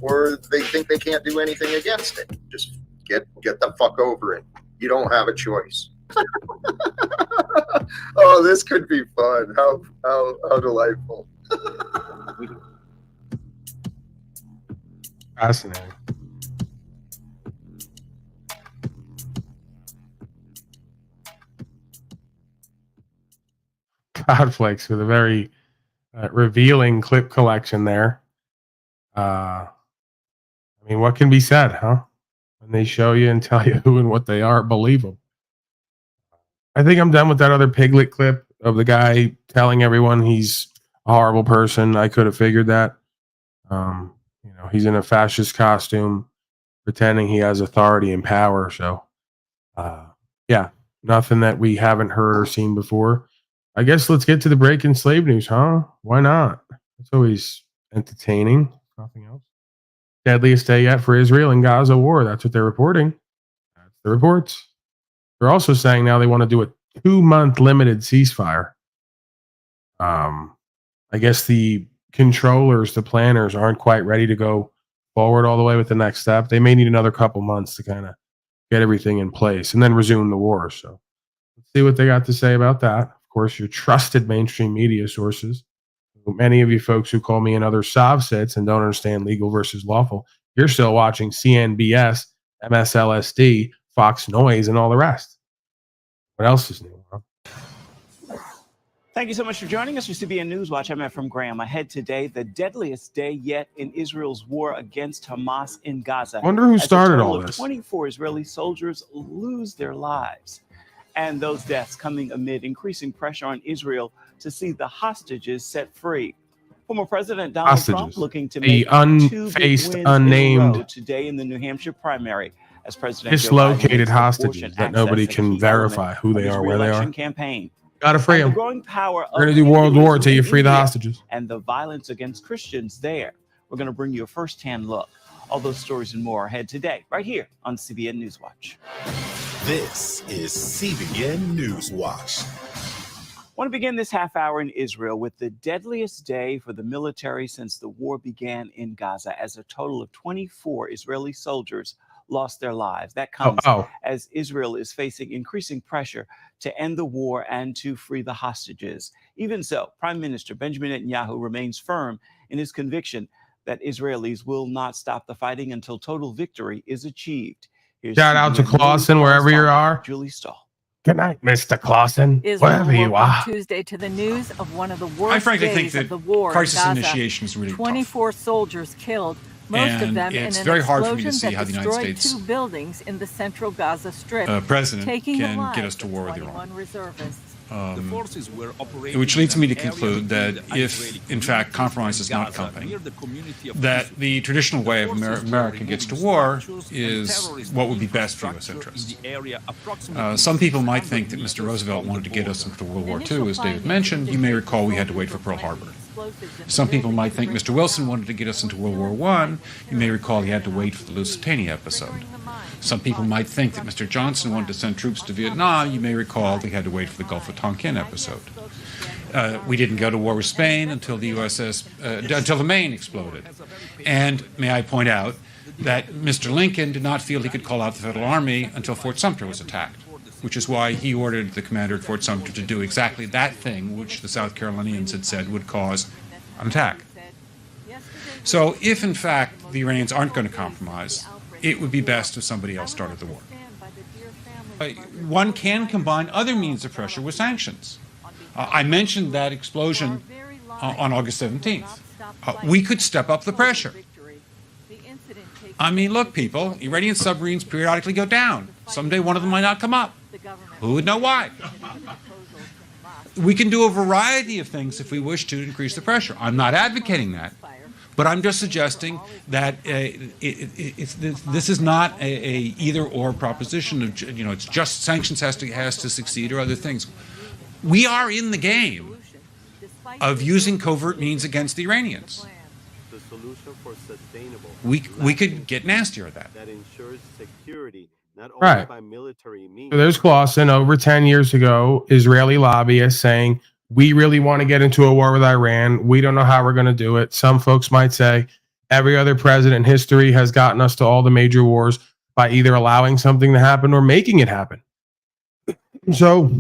or they think they can't do anything against it. Just get the fuck over it. You don't have a choice. Oh, this could be fun. How delightful. Fascinating. Cloudflakes with a very revealing clip collection there. I mean, what can be said, huh? When they show you and tell you who and what they are, believe them. I think I'm done with that other Piglet clip of the guy telling everyone he's a horrible person. I could have figured that. He's in a fascist costume, pretending he has authority and power. So, yeah, nothing that we haven't heard or seen before. I guess let's get to the breaking slave news, huh? Why not? It's always entertaining. Nothing else. Deadliest day yet for Israel and Gaza war. That's what they're reporting. That's the reports. They're also saying now they want to do a 2-month limited ceasefire. I guess the controllers, the planners, aren't quite ready to go forward all the way with the next step. They may need another couple months to kind of get everything in place and then resume the war. So let's see what they got to say about that. Of course, your trusted mainstream media sources. Many of you folks who call me and other sovsits and don't understand legal versus lawful, you're still watching CNBS, MSLSD, Fox Noise, and all the rest. What else is new? Huh? Thank you so much for joining us for CBN Newswatch. I'm Efrem Graham. Ahead today, the deadliest day yet in Israel's war against Hamas in Gaza. Wonder who started all this. 24 Israeli soldiers lose their lives. And those deaths coming amid increasing pressure on Israel to see the hostages set free. Former President Donald Trump looking to make unfaced, unnamed, today in the New Hampshire primary as President dislocated hostages that nobody can verify who they are, where they are. Campaign. Gotta free them. Growing power We're gonna do World War until you free the hostages. And the violence against Christians there. We're going to bring you a first-hand look. All those stories and more ahead today, right here on CBN Newswatch. This is CBN Newswatch. I want to begin this half hour in Israel with the deadliest day for the military since the war began in Gaza, as a total of 24 Israeli soldiers lost their lives. That comes as Israel is facing increasing pressure to end the war and to free the hostages. Even so, Prime Minister Benjamin Netanyahu remains firm in his conviction that Israelis will not stop the fighting until total victory is achieved. Here's Shout out to Clausen, wherever you are. Julie Stahl. Good night, Mr. Clausen, Israel wherever you woke are. up Tuesday to the news of one of the worst I frankly days think that of the war crisis in Gaza. initiation is really 24 soldiers killed, most of And them in it's an very hard for me explosion to see that how the United destroyed States, 2 buildings in the central Gaza Strip, president taking the can lives get us to of war with 21 Iran. reservists. Which leads me to conclude that if, in fact, compromise is not coming, that the traditional way of America gets to war is what would be best for U.S. interests. Some people might think that Mr. Roosevelt wanted to get us into World War II, as David mentioned. You may recall we had to wait for Pearl Harbor. Some people might think Mr. Wilson wanted to get us into World War I. You may recall he had to wait for the Lusitania episode. Some people might think that Mr. Johnson wanted to send troops to Vietnam. You may recall they had to wait for the Gulf of Tonkin episode. We didn't go to war with Spain until the until the Maine exploded. And may I point out that Mr. Lincoln did not feel he could call out the Federal Army until Fort Sumter was attacked, which is why he ordered the commander at Fort Sumter to do exactly that thing which the South Carolinians had said would cause an attack. So if, in fact, the Iranians aren't going to compromise, it would be best if somebody else started the war. One can combine other means of pressure with sanctions. I mentioned that explosion on August 17th. We could step up the pressure. I mean, look, people, Iranian submarines periodically go down. Someday one of them might not come up. Who would know why? We can do a variety of things if we wish to increase the pressure. I'm not advocating that. But I'm just suggesting that this is not a either-or proposition. It's just sanctions has to succeed or other things. We are in the game of using covert means against the Iranians. The solution for sustainable We could get nastier at that. That ensures security not only Right. by military means. So there's Clausen over 10 years ago, Israeli lobbyists saying, we really want to get into a war with Iran. We don't know how we're going to do it. Some folks might say every other president in history has gotten us to all the major wars by either allowing something to happen or making it happen. So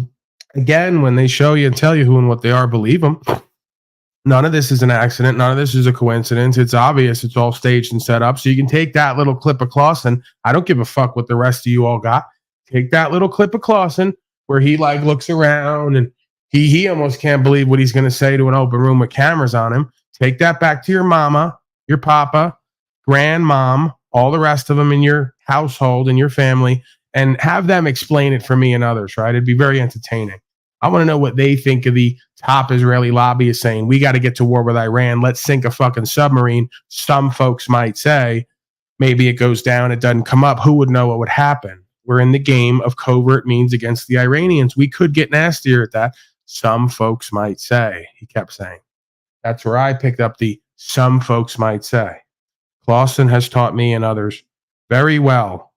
again, when they show you and tell you who and what they are, believe them. None of this is an accident. None of this is a coincidence. It's obvious. It's all staged and set up. So you can take that little clip of Clausen. I don't give a fuck what the rest of you all got. Take that little clip of Clausen where he like looks around and he almost can't believe what he's going to say to an open room with cameras on him. Take that back to your mama, your papa, grandmom, all the rest of them in your household and your family, and have them explain it for me and others, right? It'd be very entertaining. I want to know what they think of the top Israeli lobbyists saying, we got to get to war with Iran. Let's sink a fucking submarine. Some folks might say, maybe it goes down, it doesn't come up. Who would know what would happen? We're in the game of covert means against the Iranians. We could get nastier at that. Some folks might say, he kept saying. That's where I picked up the some folks might say. Clausen has taught me and others very well.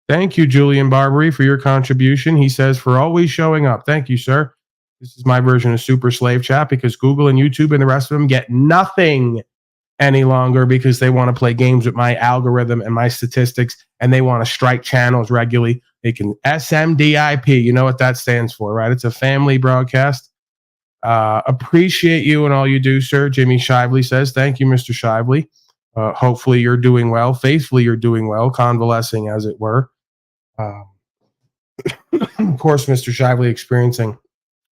Thank you, Julian Barbary, for your contribution. He says, for always showing up. Thank you, sir. This is my version of Super Slave Chat because Google and YouTube and the rest of them get nothing any longer because they want to play games with my algorithm and my statistics, and they want to strike channels regularly. They can SMDIP. You know what that stands for, right? It's a family broadcast. Appreciate you and all you do, sir. Jimmy Shively says, thank you, Mr. Shively. Hopefully you're doing well. Faithfully you're doing well, convalescing as it were. Of course, Mr. Shively experiencing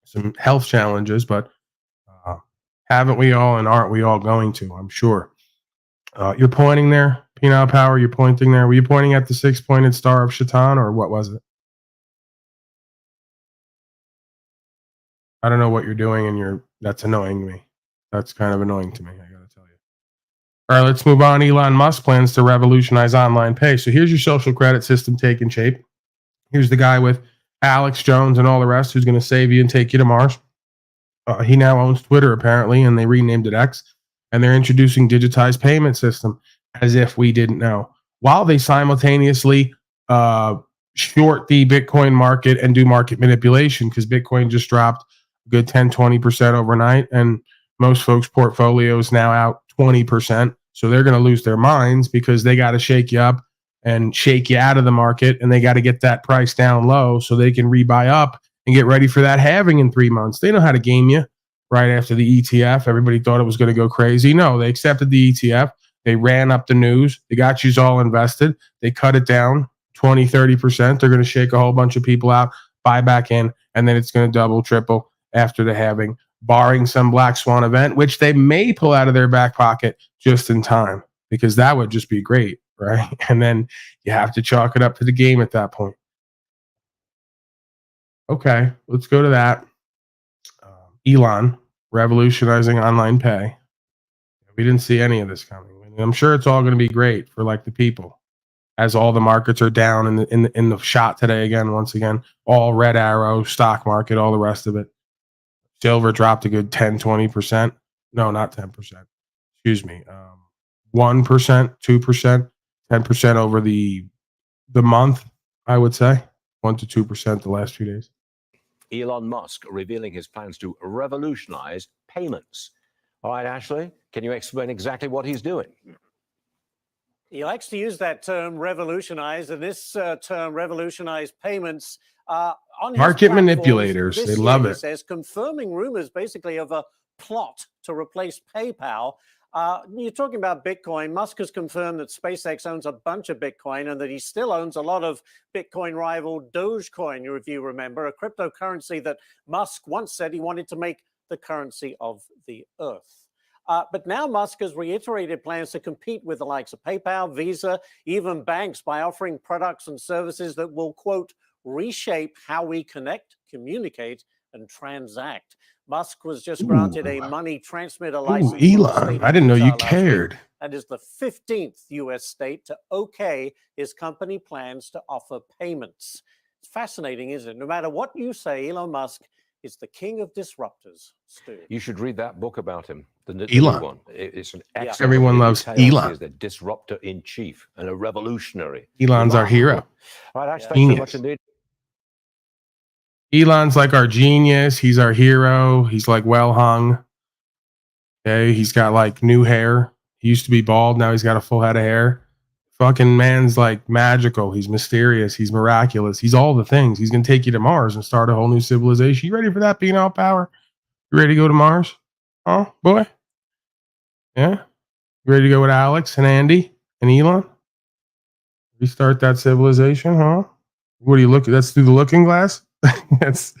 some health challenges, but haven't we all, and aren't we all going to, I'm sure. You're pointing there, Penal Power, you're pointing there. Were you pointing at the 6-pointed star of Shaitan, or what was it? I don't know what you're doing, and that's annoying me. That's kind of annoying to me, I gotta tell you. All right, let's move on. Elon Musk plans to revolutionize online pay. So here's your social credit system taking shape. Here's the guy with Alex Jones and all the rest who's going to save you and take you to Mars. He now owns Twitter, apparently, and they renamed it X. And they're introducing digitized payment system as if we didn't know, while they simultaneously short the Bitcoin market and do market manipulation, because Bitcoin just dropped a good 10-20% overnight, and most folks' portfolios now out 20%. So they're going to lose their minds because they got to shake you up and shake you out of the market, and they got to get that price down low so they can rebuy up and get ready for that halving in 3 months. They know how to game you. Right after the ETF, everybody thought it was going to go crazy. No, they accepted the ETF. They ran up the news. They got you all invested. They cut it down 20-30%. They're going to shake a whole bunch of people out, buy back in, and then it's going to double, triple after the halving, barring some black swan event, which they may pull out of their back pocket just in time, because that would just be great, right? And then you have to chalk it up to the game at that point. Okay, let's go to that. Elon revolutionizing online pay. We didn't see any of this coming. And I'm sure it's all going to be great for like the people, as all the markets are down in the shot today again. Once again, all red arrow, stock market, all the rest of it. Silver dropped a good 10-20%. No, not 10%. Excuse me, 1%, 2%, 10% over the month. I would say 1 to 2% the last few days. Elon Musk revealing his plans to revolutionize payments. All right, Ashley, can you explain exactly what he's doing? He likes to use that term revolutionize, and this term revolutionize payments on his Market platforms manipulators, this they year, love he it. says, confirming rumors basically of a plot to replace PayPal. You're talking about Bitcoin. Musk has confirmed that SpaceX owns a bunch of Bitcoin and that he still owns a lot of Bitcoin rival Dogecoin, if you remember, a cryptocurrency that Musk once said he wanted to make the currency of the earth. But now Musk has reiterated plans to compete with the likes of PayPal, Visa, even banks by offering products and services that will, quote, reshape how we connect, communicate, and transact. Musk was just granted a money transmitter license. from the Elon, state of I didn't know you Utah last week. cared. That is the 15th U.S. state to okay his company plans to offer payments. It's fascinating, isn't it? No matter what you say, Elon Musk is the king of disruptors, Stu. You should read that book about him. The new Elon. one. It's an Yeah. excellent. Everyone book. It loves details Elon. He is the disruptor in chief and a revolutionary. Elon's our Remarkable hero. book. All right, Ash, Yeah. thanks very Genius. much indeed. Elon's like our genius. He's our hero. He's like well hung. Okay, he's got like new hair. He used to be bald. Now he's got a full head of hair. Fucking man's like magical. He's mysterious. He's miraculous. He's all the things. He's gonna take you to Mars and start a whole new civilization. You ready for that, penile power? You ready to go to Mars? Huh, boy? Yeah. You ready to go with Alex and Andy and Elon? Restart that civilization, huh? What do you look at? That's through the looking glass? Is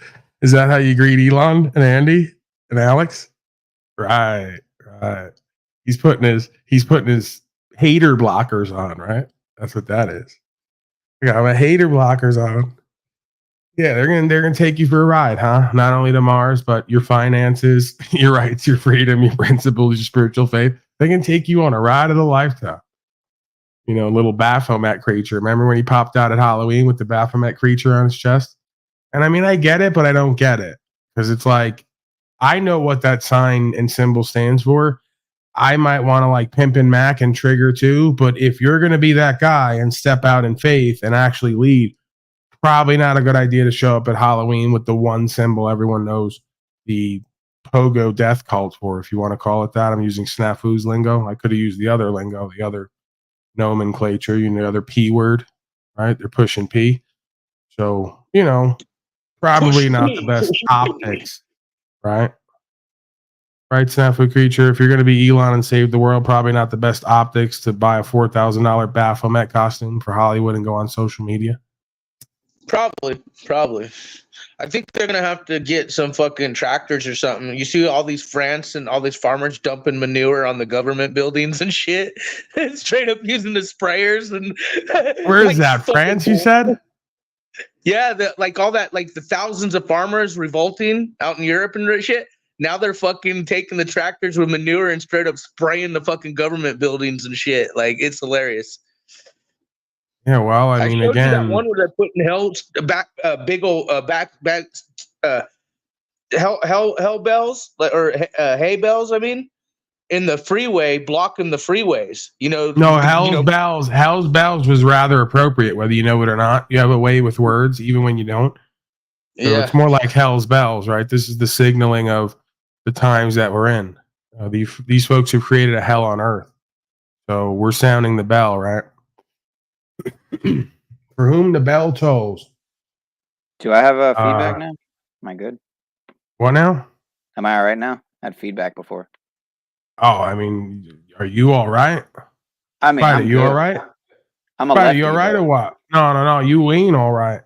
that how you greet Elon and Andy and Alex? Right. He's putting his hater blockers on, right? That's what that is. I got my hater blockers on. Yeah, they're gonna take you for a ride, huh? Not only to Mars, but your finances, your rights, your freedom, your principles, your spiritual faith. They can take you on a ride of the lifetime. You know, little Baphomet creature. Remember when he popped out at Halloween with the Baphomet creature on his chest? And I mean, I get it, but I don't get it. Because it's like, I know what that sign and symbol stands for. I might want to like Pimpin' Mac and Trigger too. But if you're going to be that guy and step out in faith and actually lead, probably not a good idea to show up at Halloween with the one symbol everyone knows the pogo death cult for, if you want to call it that. I'm using Snafu's lingo. I could have used the other lingo, the other nomenclature, you know, the other P word, right? They're pushing P. So, you know, probably not the best optics, right? Right, Snafu creature. If you're going to be Elon and save the world, probably not the best optics to buy a $4,000 Baphomet costume for Hollywood and go on social media. Probably. I think they're gonna have to get some fucking tractors or something. You see all these France and all these farmers dumping manure on the government buildings and shit, straight up using the sprayers and. Where is that? France, you said? Yeah, like all that, like the thousands of farmers revolting out in Europe and shit. Now they're fucking taking the tractors with manure and straight up spraying the fucking government buildings and shit. Like, it's hilarious. Yeah, well, I mean, showed again, you that one where they're putting big old hell bells or hay bells. I mean, in the freeway, blocking the freeways. You know, no, Hell's Bells was rather appropriate, whether you know it or not. You have a way with words, even when you don't. So Yeah. It's more like Hell's Bells, right? This is the signaling of the times that we're in. These folks have created a hell on earth. So we're sounding the bell, right? For whom the bell tolls. Do I have a feedback now? Am I good? What now? Am I all right now? I had feedback before. Oh, I mean, are you all right? I mean, Spider, I'm you good. all right? I'm a Spider, lefty, you all right but- or what? No. You ain't all right.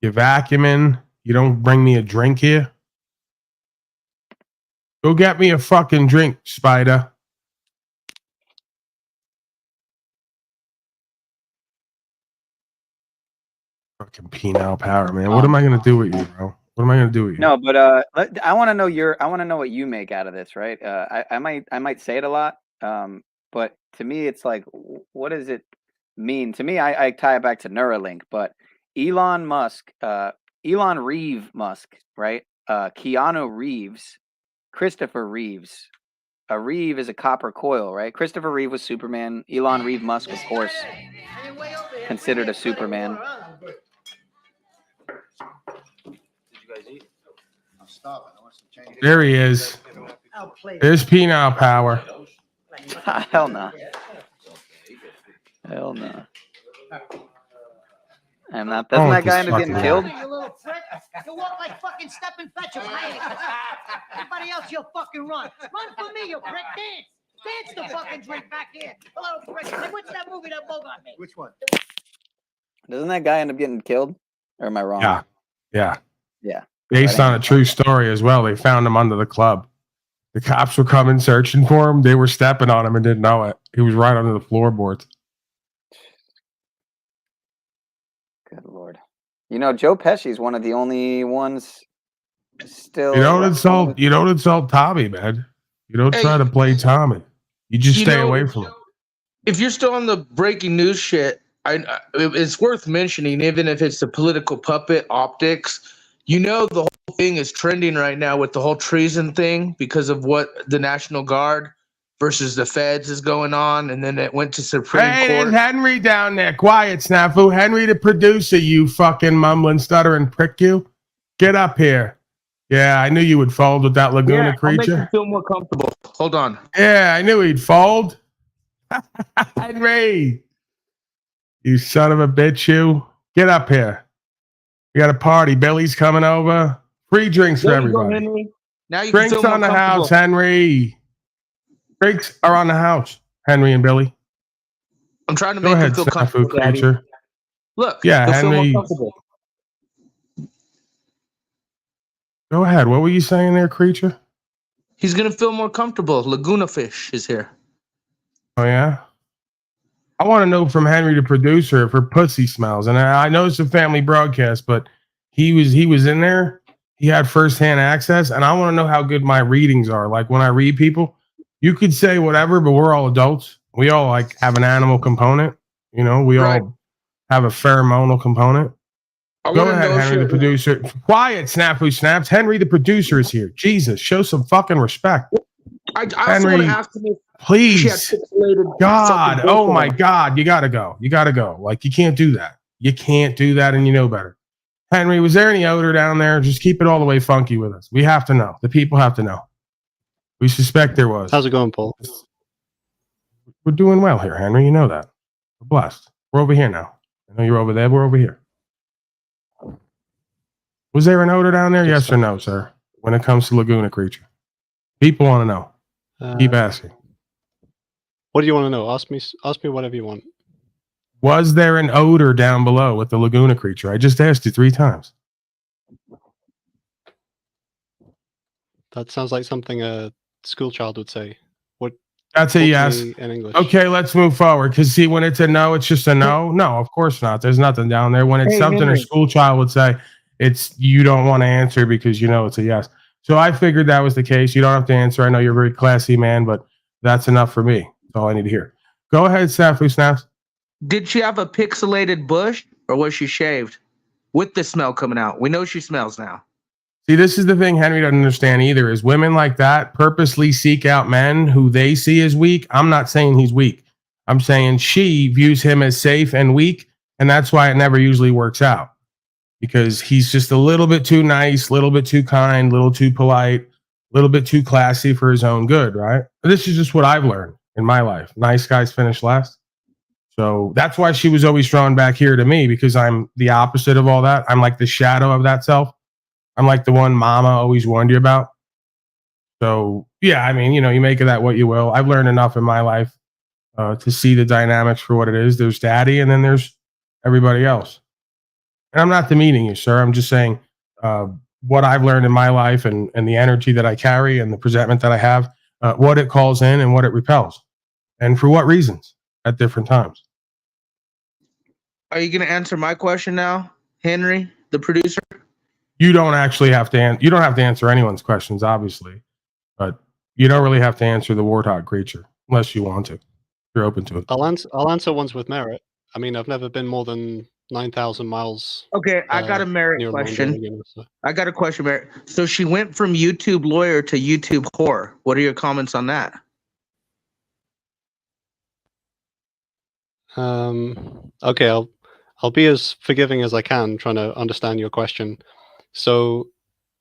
You vacuuming. You don't bring me a drink here. Go get me a fucking drink, Spider. Fucking penile power, man. What am I gonna do with you, bro? What am I gonna do with you? No, but I want to know what you make out of this, right? I might say it a lot, but to me, it's like, what does it mean? To me, I tie it back to Neuralink, but Elon Reeve Musk, right? Keanu Reeves, Christopher Reeves. A Reeve is a copper coil, right? Christopher Reeve was Superman. Elon Reeve Musk, of course, considered a Superman. There he is. There's penile power. Hell no. Hell no. I'm not. Doesn't that guy end up getting killed? You little prick. You walk like fucking Step and Fetch. Everybody else, you'll fucking run. Run for me, you prick. Dance the fucking drink back here. Hello, prick. Hey, what's that movie that Bogart made? Which one? Doesn't that guy end up getting killed? Or am I wrong? Yeah. Yeah. Based on a true story as well. They found him under the club. The cops were coming searching for him. They were stepping on him and didn't know it. He was right under the floorboards. Good Lord. You know, Joe Pesci's one of the only ones still. You don't insult Tommy, man. You don't try to play Tommy. You just stay away from him. If you're still on the breaking news shit, it's worth mentioning, even if it's the political puppet optics. You know, the whole thing is trending right now with the whole treason thing because of what the National Guard versus the feds is going on, and then it went to Supreme Hey, Court. there's Henry down there. Quiet, Snafu. Henry, the producer, you fucking mumbling, stuttering prick, you. Get up here. Yeah, I knew you would fold with that Laguna I'll make you creature. feel more comfortable. Hold on. Yeah, I knew he'd fold. Henry, you son of a bitch, you. Get up here. We got a party. Billy's coming over. Free drinks for There you go, everybody. Henry. Now you can Drinks feel more on the comfortable. house, Henry. Drinks are on the house, Henry and Billy. I'm trying to Go make ahead, you feel Snafu comfortable, Daddy. creature. Look, Yeah, you'll feel Henry. more comfortable. Go ahead. What were you saying there, creature? He's gonna feel more comfortable. Laguna Fish is here. Oh, yeah? I want to know from Henry, the producer, if her pussy smells. And I know it's a family broadcast, but he was in there. He had firsthand access, and I want to know how good my readings are. Like when I read people, you could say whatever, but we're all adults. We all like have an animal component. You know, we all have a pheromonal component. Go ahead, Henry, the producer. Quiet, Snafu Snaps. Henry, the producer, is here. Jesus, show some fucking respect. I also Henry, want to ask him if please. she had pixelated God, fucking oh bullshit my on. God, you gotta go. You gotta go. Like, you can't do that. You can't do that, and you know better. Henry, was there any odor down there? Just keep it all the way funky with us. We have to know. The people have to know. We suspect there was. How's it going, Paul? We're doing well here, Henry. You know that. We're blessed. We're over here now. I know you're over there. We're over here. Was there an odor down there? Yes or no, sir? When it comes to Laguna creature, people want to know. Keep asking. What do you want to know? Ask me whatever you want. Was there an odor down below with the Laguna creature? I just asked you 3 times. That sounds like something a school child would say. What? That's a yes. In English. Okay, let's move forward. Because see, when it's a no, it's just a no. No, of course not. There's nothing down there. When it's Hey, something Henry. a school child would say, it's you don't want to answer because you know it's a yes. So I figured that was the case. You don't have to answer. I know you're a very classy man, but that's enough for me. That's all I need to hear. Go ahead, Snafu Snaps. Did she have a pixelated bush or was she shaved? With the smell coming out. We know she smells now. See, this is the thing Henry doesn't understand either, is women like that purposely seek out men who they see as weak. I'm not saying he's weak. I'm saying she views him as safe and weak, and that's why it never usually works out. Because he's just a little bit too nice, a little bit too kind, a little too polite, a little bit too classy for his own good, right? This is just what I've learned in my life. Nice guys finish last. So that's why she was always drawn back here to me, because I'm the opposite of all that. I'm like the shadow of that self. I'm like the one mama always warned you about. So, yeah, I mean, you know, you make of that what you will. I've learned enough in my life to see the dynamics for what it is. There's daddy, and then there's everybody else. And I'm not demeaning you, sir. I'm just saying what I've learned in my life and the energy that I carry and the presentment that I have, what it calls in and what it repels. And for what reasons at different times. Are you going to answer my question now, Henry, the producer? You don't actually have to you don't have to answer anyone's questions, obviously, but you don't really have to answer the warthog creature unless you want to. You're open to it. I'll answer ones with merit. I mean, I've never been more than 9,000 miles. Okay, I got a merit near question. Mongolia, so. I got a question, Merit. So she went from YouTube lawyer to YouTube whore. What are your comments on that? Okay, I'll be as forgiving as I can, trying to understand your question. So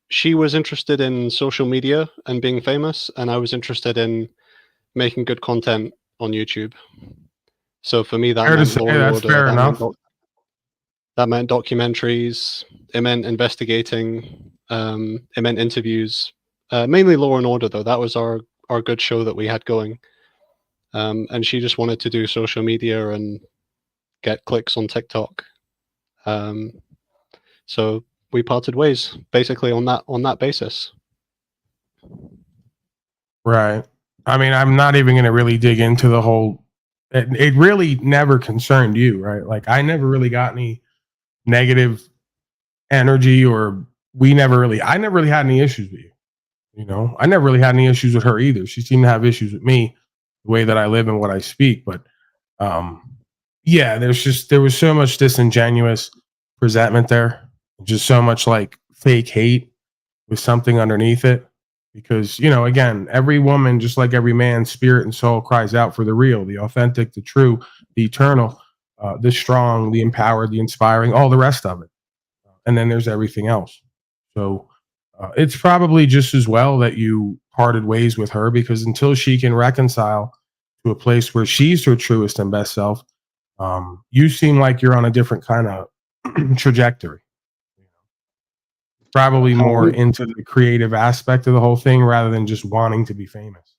she was interested in social media and being famous, and I was interested in making good content on YouTube. So for me, that Fair to meant say, Law and that's Order. fair enough. That meant documentaries. It meant investigating. It meant interviews. Mainly Law and Order, though. That was our good show that we had going. And she just wanted to do social media and get clicks on TikTok. So we parted ways, basically on that basis. Right. I mean, I'm not even going to really dig into the whole. It really never concerned you, right? Like, I never really got any negative energy, or I never really had any issues with you. You know, I never really had any issues with her either. She seemed to have issues with me, the way that I live and what I speak. But yeah, there was so much disingenuous presentment there, just so much like fake hate. with something underneath it. Because, again, every woman, just like every man, spirit and soul cries out for the real, the authentic, the true, the eternal, the strong, the empowered, the inspiring, all the rest of it. And then there's everything else. So it's probably just as well that you parted ways with her, because until she can reconcile to a place where she's her truest and best self, you seem like you're on a different kind of trajectory. Probably more into the creative aspect of the whole thing rather than just wanting to be famous.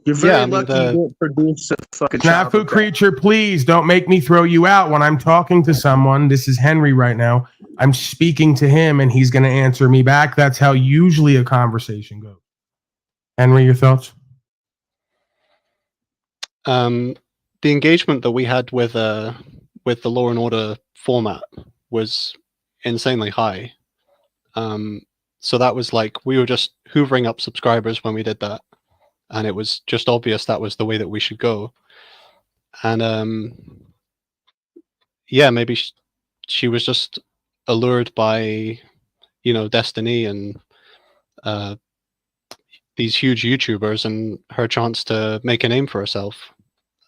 You're very lucky you didn't produce a fucking child Snafu with that. creature, please don't make me throw you out when I'm talking to someone. This is Henry right now. I'm speaking to him and he's going to answer me back. That's how usually a conversation goes. Henry, your thoughts? The engagement that we had with the Law and Order format was insanely high. So that was like we were just hoovering up subscribers when we did that, and it was just obvious that was the way that we should go. And yeah, maybe she was just allured by destiny and these huge YouTubers and her chance to make a name for herself.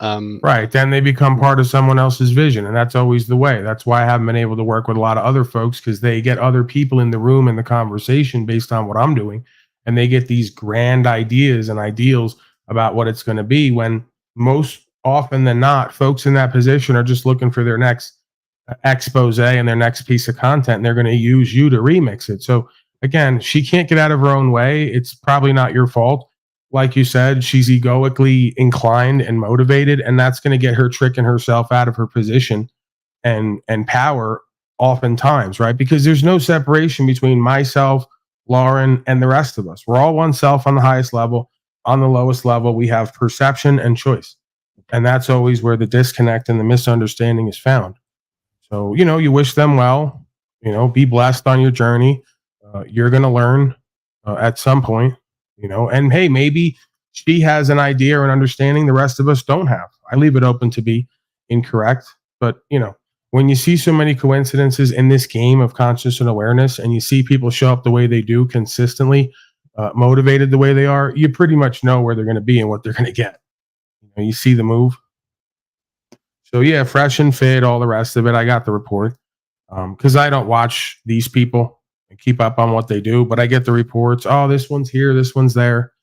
Right. Then they become part of someone else's vision. And that's always the way. That's why I haven't been able to work with a lot of other folks, because they get other people in the room in the conversation based on what I'm doing. And they get these grand ideas and ideals about what it's going to be, when most often than not, folks in that position are just looking for their next expose and their next piece of content. And they're going to use you to remix it. So again, she can't get out of her own way. It's probably not your fault. Like you said, she's egoically inclined and motivated, and that's going to get her tricking herself out of her position and power oftentimes, right? Because there's no separation between myself, Lauren, and the rest of us. We're all one self on the highest level. On the lowest level, we have perception and choice. And that's always where the disconnect and the misunderstanding is found. So, you wish them well, be blessed on your journey. You're going to learn at some point. And hey, maybe she has an idea or an understanding the rest of us don't have. I leave it open to be incorrect. But, when you see so many coincidences in this game of conscious and awareness, and you see people show up the way they do consistently, motivated the way they are, you pretty much know where they're going to be and what they're going to get. You see the move. So yeah, fresh and fit, all the rest of it. I got the report because I don't watch these people and keep up on what they do, but I get the reports. Oh, this one's here, this one's there.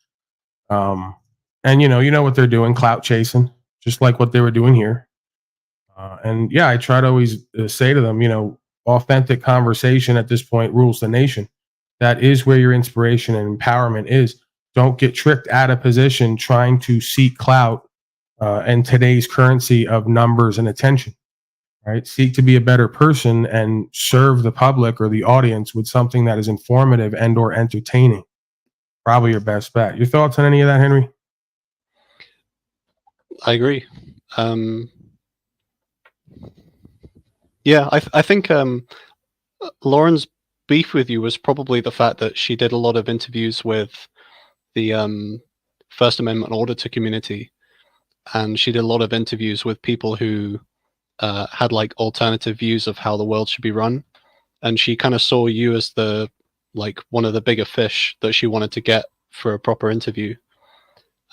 And you know what they're doing, clout chasing, just like what they were doing here. And yeah, I try to always say to them, authentic conversation at this point rules the nation. That is where your inspiration and empowerment is. Don't get tricked out of position trying to seek clout and today's currency of numbers and attention. Right? Seek to be a better person and serve the public or the audience with something that is informative and or entertaining. Probably your best bet. Your thoughts on any of that, Henry? I agree. Yeah, I think Lauren's beef with you was probably the fact that she did a lot of interviews with the First Amendment auditor community, and she did a lot of interviews with people who had like alternative views of how the world should be run, and she kind of saw you as the one of the bigger fish that she wanted to get for a proper interview.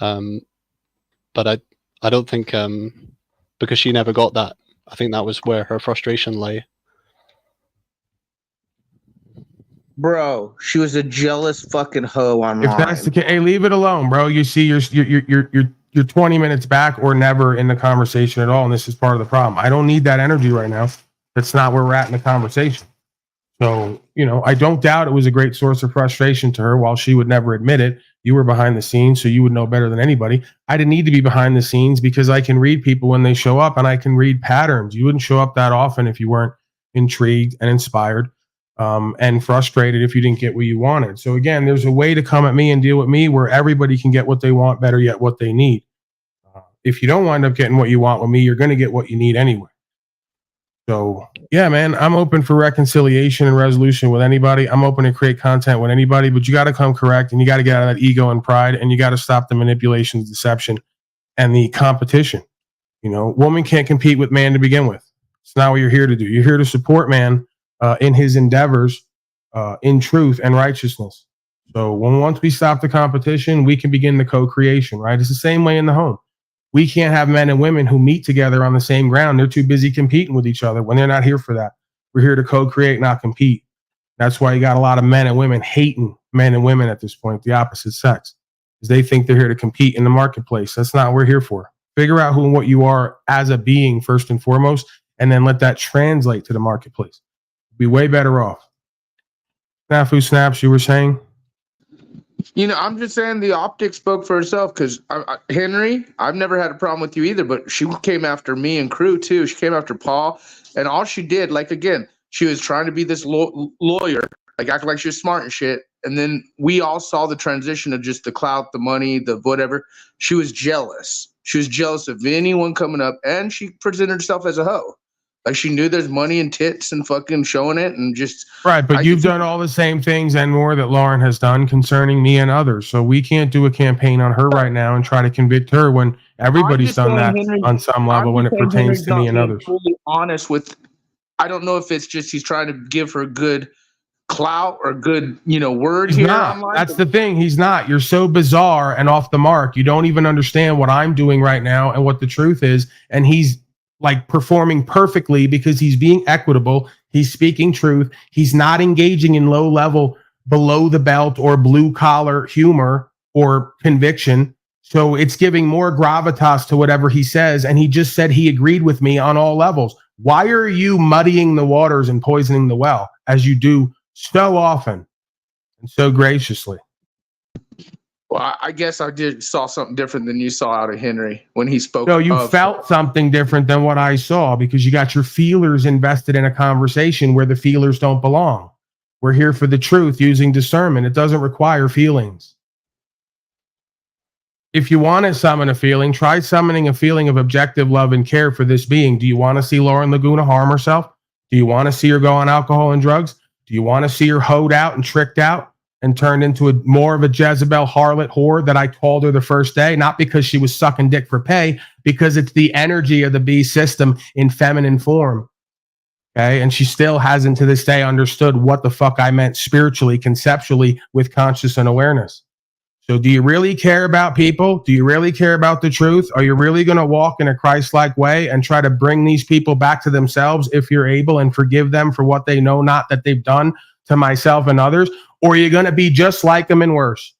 But I don't think because she never got that, I think that was where her frustration lay. Bro, she was a jealous fucking hoe online. If that's the case, hey, leave it alone, bro. You see, you're 20 minutes back or never in the conversation at all, and this is part of the problem. I don't need that energy right now. That's not where we're at in the conversation. So, I don't doubt it was a great source of frustration to her. While she would never admit it, you were behind the scenes, so you would know better than anybody. I didn't need to be behind the scenes because I can read people when they show up, and I can read patterns. You wouldn't show up that often if you weren't intrigued and inspired and frustrated if you didn't get what you wanted. So again, there's a way to come at me and deal with me where everybody can get what they want, better yet, what they need. If you don't wind up getting what you want with me, you're going to get what you need anyway. So yeah, man, I'm open for reconciliation and resolution with anybody. I'm open to create content with anybody, but you got to come correct, and you got to get out of that ego and pride, and you got to stop the manipulation, deception, and the competition. Woman can't compete with man to begin with. It's not what you're here to do. You're here to support man in his endeavors in truth and righteousness. So once we stop the competition, we can begin the co-creation, right? It's the same way in the home. We can't have men and women who meet together on the same ground. They're too busy competing with each other when they're not here for that. We're here to co-create, not compete. That's why you got a lot of men and women hating men and women at this point, the opposite sex, because they think they're here to compete in the marketplace. That's not what we're here for. Figure out who and what you are as a being first and foremost, and then let that translate to the marketplace. Be way better off. Snafu Snaps, you were saying? You know, I'm just saying the optics spoke for herself because Henry, I've never had a problem with you either, but she came after me and crew too. She came after Paul, and all she did, like, again, she was trying to be this lawyer, like acting like she was smart and shit. And then we all saw the transition of just the clout, the money, the whatever. She was jealous. She was jealous of anyone coming up, and she presented herself as a hoe. Like she knew there's money and tits and fucking showing it and just right. But you've done all the same things and more that Lauren has done concerning me and others. So we can't do a campaign on her right now and try to convict her when everybody's done that on some level when it pertains to me and others. Fully honest with, I don't know if it's just he's trying to give her good clout or good, word He's here. not. That's the thing. He's not. You're so bizarre and off the mark. You don't even understand what I'm doing right now and what the truth is. And he's like performing perfectly because he's being equitable. He's speaking truth. He's not engaging in low level, below the belt or blue collar humor or conviction. So it's giving more gravitas to whatever he says. And he just said he agreed with me on all levels. Why are you muddying the waters and poisoning the well as you do so often and so graciously? Well, I guess I saw something different than you saw out of Henry when he spoke. No, you felt something different than what I saw because you got your feelers invested in a conversation where the feelers don't belong. We're here for the truth using discernment. It doesn't require feelings. If you want to summon a feeling, try summoning a feeling of objective love and care for this being. Do you want to see Lauren Laguna harm herself? Do you want to see her go on alcohol and drugs? Do you want to see her hoed out and tricked out and turned into more of a Jezebel harlot whore that I called her the first day? Not because she was sucking dick for pay, because it's the energy of the beast system in feminine form. Okay. And she still hasn't to this day understood what the fuck I meant spiritually, conceptually, with conscious and awareness. So do you really care about people? Do you really care about the truth? Are you really going to walk in a Christ-like way and try to bring these people back to themselves if you're able and forgive them for what they know not that they've done to myself and others? Or are you going to be just like them and worse?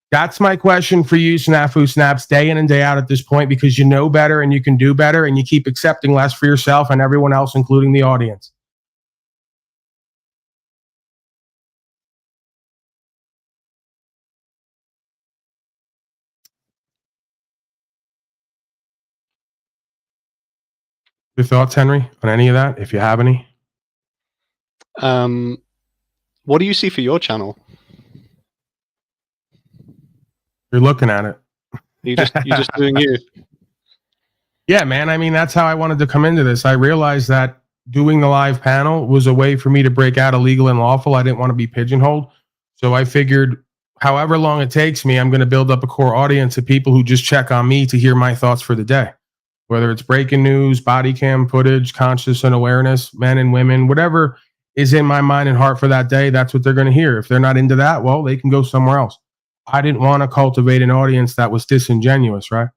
That's my question for you, Snafu Snaps, day in and day out at this point, because you know better and you can do better and you keep accepting less for yourself and everyone else, including the audience. Your thoughts, Henry, on any of that, if you have any? What do you see for your channel? You're looking at it. You're just doing you. Yeah, man. I mean, that's how I wanted to come into this. I realized that doing the live panel was a way for me to break out of legal and lawful. I didn't want to be pigeonholed. So I figured however long it takes me, I'm going to build up a core audience of people who just check on me to hear my thoughts for the day. Whether it's breaking news, body cam footage, conscious and awareness, men and women, whatever is in my mind and heart for that day, that's what they're going to hear. If they're not into that, well, they can go somewhere else. I didn't want to cultivate an audience that was disingenuous, right?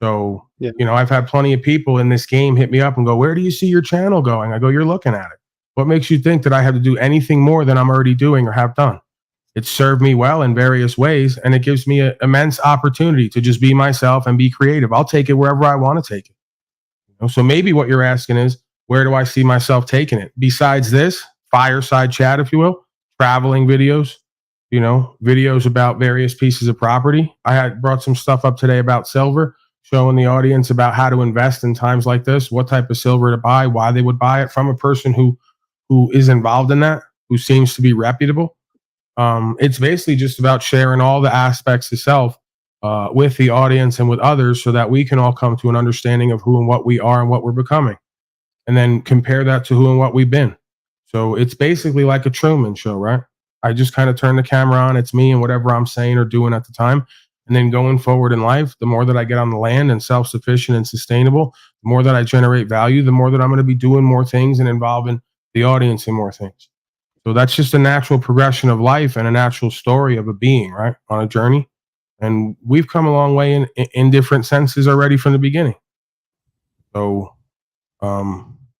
So, I've had plenty of people in this game hit me up and go, where do you see your channel going? I go, you're looking at it. What makes you think that I have to do anything more than I'm already doing or have done? It's served me well in various ways, and it gives me an immense opportunity to just be myself and be creative. I'll take it wherever I want to take it. So maybe what you're asking is, where do I see myself taking it? Besides this, fireside chat, if you will, traveling videos, videos about various pieces of property. I had brought some stuff up today about silver, showing the audience about how to invest in times like this, what type of silver to buy, why they would buy it from a person who is involved in that, who seems to be reputable. It's basically just about sharing all the aspects of self with the audience and with others so that we can all come to an understanding of who and what we are and what we're becoming. And then compare that to who and what we've been. So it's basically like a Truman Show, right? I just kind of turn the camera on. It's me and whatever I'm saying or doing at the time. And then going forward in life, the more that I get on the land and self-sufficient and sustainable, the more that I generate value, the more that I'm going to be doing more things and involving the audience in more things. So that's just a natural progression of life and a natural story of a being, right? On a journey. And we've come a long way in different senses already from the beginning. So,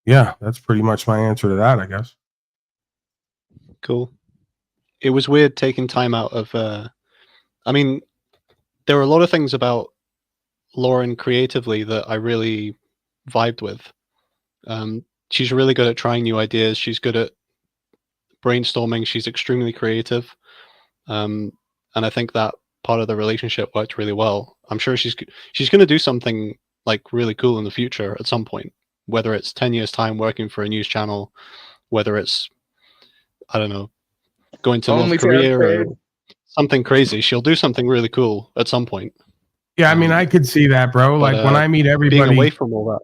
yeah, that's pretty much my answer to that, I guess. Cool. It was weird taking time out of, I mean, there were a lot of things about Lauren creatively that I really vibed with. She's really good at trying new ideas. She's good at brainstorming. She's extremely creative. And I think that part of the relationship worked really well. I'm sure she's going to do something like really cool in the future at some point, whether it's 10 years time working for a news channel, whether it's, I don't know, going to Only North fair Korea trade. or something crazy. She'll do something really cool at some point. Yeah, I mean, I could see that, bro. But, Like when I meet being everybody, away from all that.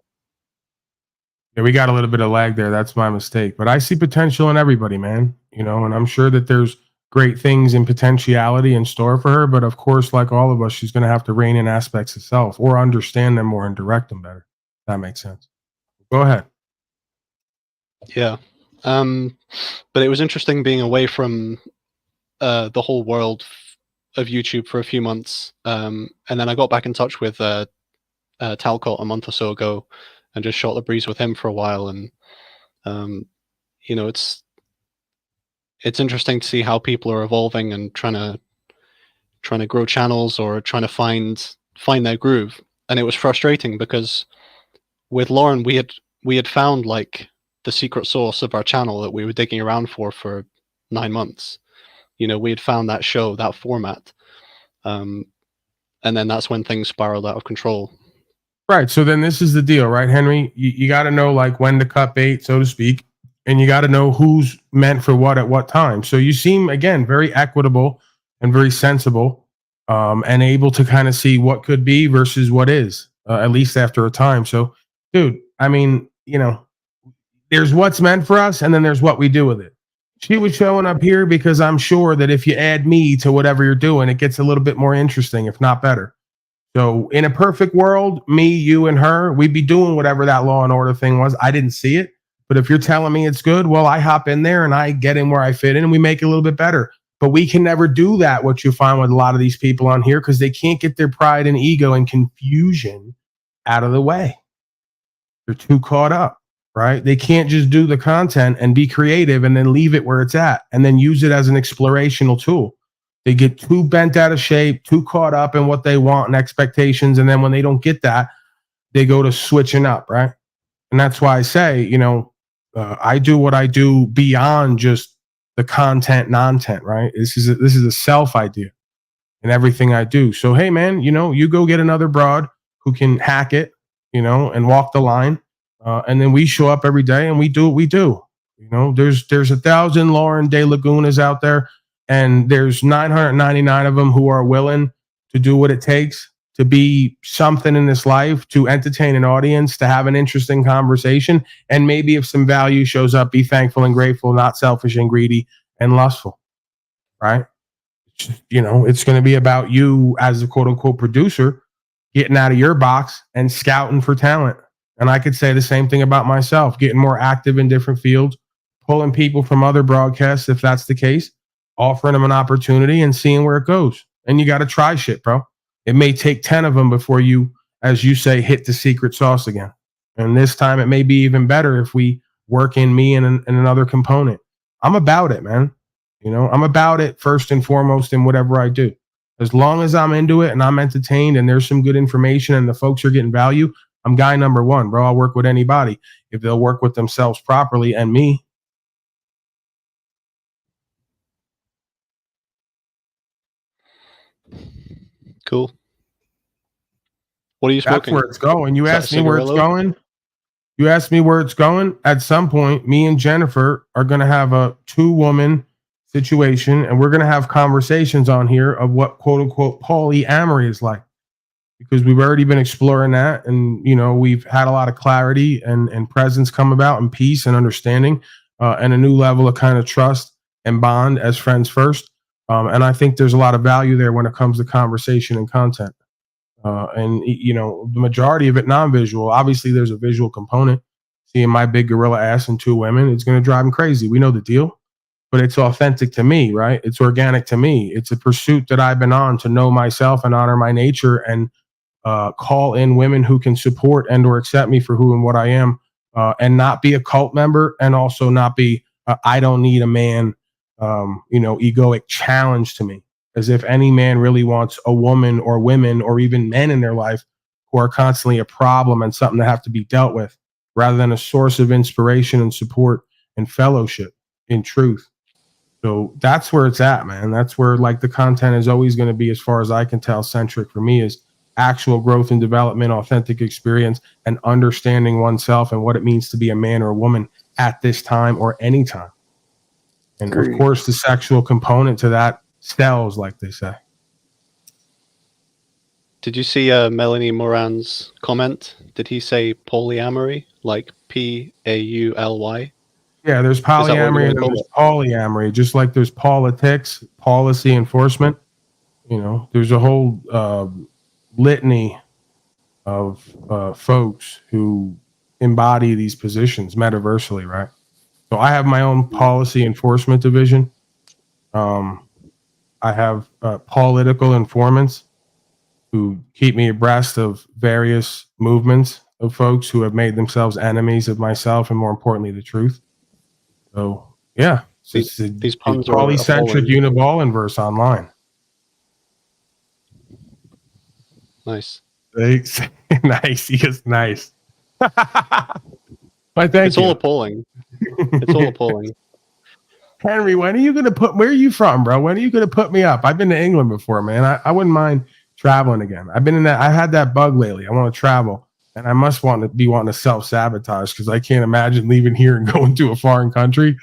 yeah, we got a little bit of lag there. That's my mistake. But I see potential in everybody, man. You know, and I'm sure that there's great things and potentiality in store for her. But of course, like all of us, she's going to have to rein in aspects of self or understand them more and direct them better. That makes sense. Go ahead. Yeah. But it was interesting being away from the whole world of YouTube for a few months. And then I got back in touch with Talcott a month or so ago and just shot the breeze with him for a while. And, you know, it's interesting to see how people are evolving and trying to grow channels or trying to find their groove. And it was frustrating because with Lauren, we had found like the secret sauce of our channel that we were digging around for 9 months. You know, we had found that show, that format. And then that's when things spiraled out of control. Right. So then this is the deal, right, Henry? You got to know like when to cut bait, so to speak, and you got to know who's meant for what at what time. So you seem, again, very equitable and very sensible, and able to kind of see what could be versus what is, at least after a time. So, dude, I mean, you know, there's what's meant for us, and then there's what we do with it. She was showing up here because I'm sure that if you add me to whatever you're doing, it gets a little bit more interesting, if not better. So in a perfect world, me, you, and her, we'd be doing whatever that Law and Order thing was. I didn't see it, but if you're telling me it's good, well, I hop in there and I get in where I fit in and we make it a little bit better. But we can never do that, what you find with a lot of these people on here, because they can't get their pride and ego and confusion out of the way. They're too caught up, right? They can't just do the content and be creative and then leave it where it's at and then use it as an explorational tool. They get too bent out of shape, too caught up in what they want and expectations. And then when they don't get that, they go to switching up, right? And that's why I say, you know, I do what I do beyond just the content, non-tent, right? This is a self idea in everything I do. So, hey, man, you know, you go get another broad who can hack it, you know, and walk the line. And then we show up every day and we do what we do. You know, there's 1,000 Lauren De Lagunas out there, and there's 999 of them who are willing to do what it takes to be something in this life, to entertain an audience, to have an interesting conversation. And maybe if some value shows up, be thankful and grateful, not selfish and greedy and lustful, right? You know, it's going to be about you as a quote unquote producer getting out of your box and scouting for talent. And I could say the same thing about myself, getting more active in different fields, pulling people from other broadcasts, if that's the case, offering them an opportunity and seeing where it goes. And you got to try shit, bro. It may take 10 of them before you, as you say, hit the secret sauce again. And this time it may be even better if we work in me and another component. I'm about it, man. You know, I'm about it first and foremost in whatever I do. As long as I'm into it and I'm entertained and there's some good information and the folks are getting value, I'm guy number one, bro. I'll work with anybody if they'll work with themselves properly and me. Cool. What are you smoking? That's where it's going. You Is that asked me where it's cigarillo? going. You asked me where it's going. At some point, me and Jennifer are going to have a 2-woman situation, and we're going to have conversations on here of what quote unquote polyamory is like, because we've already been exploring that, and you know we've had a lot of clarity and presence come about, and peace and understanding, and a new level of kind of trust and bond as friends first. And I think there's a lot of value there when it comes to conversation and content. And you know, the majority of it non-visual. Obviously, there's a visual component. Seeing my big gorilla ass and 2 women, it's going to drive them crazy. We know the deal. but it's authentic to me, right? It's organic to me. It's a pursuit that I've been on to know myself and honor my nature and call in women who can support and or accept me for who and what I am, and not be a cult member, and also not be I don't need a man, egoic challenge to me. As if any man really wants a woman or women or even men in their life who are constantly a problem and something that have to be dealt with, rather than a source of inspiration and support and fellowship in truth. So that's where it's at, man. That's where like the content is always going to be, as far as I can tell, centric for me, is actual growth and development, authentic experience, and understanding oneself and what it means to be a man or a woman at this time or any time. And of course, the sexual component to that sells, like they say. Did you see Melanie Moran's comment? Did he say polyamory, like P-A-U-L-Y? Yeah, there's Is that what we're polyamory gonna and call there's it? polyamory, just like there's politics, policy enforcement. There's a whole litany of folks who embody these positions metaversally, right? So I have my own policy enforcement division. I have political informants who keep me abreast of various movements of folks who have made themselves enemies of myself and, more importantly, the truth. So yeah, it's These puns are polycentric appalling. uniballinverse online. Nice. Thanks. Nice. He is nice. Why, thank It's you. all appalling. It's all appalling. Henry, when are you going to where are you from, bro? When are you going to put me up? I've been to England before, man. I wouldn't mind traveling again. I've been in that. I had that bug lately. I want to travel, and I must wanting to self-sabotage, because I can't imagine leaving here and going to a foreign country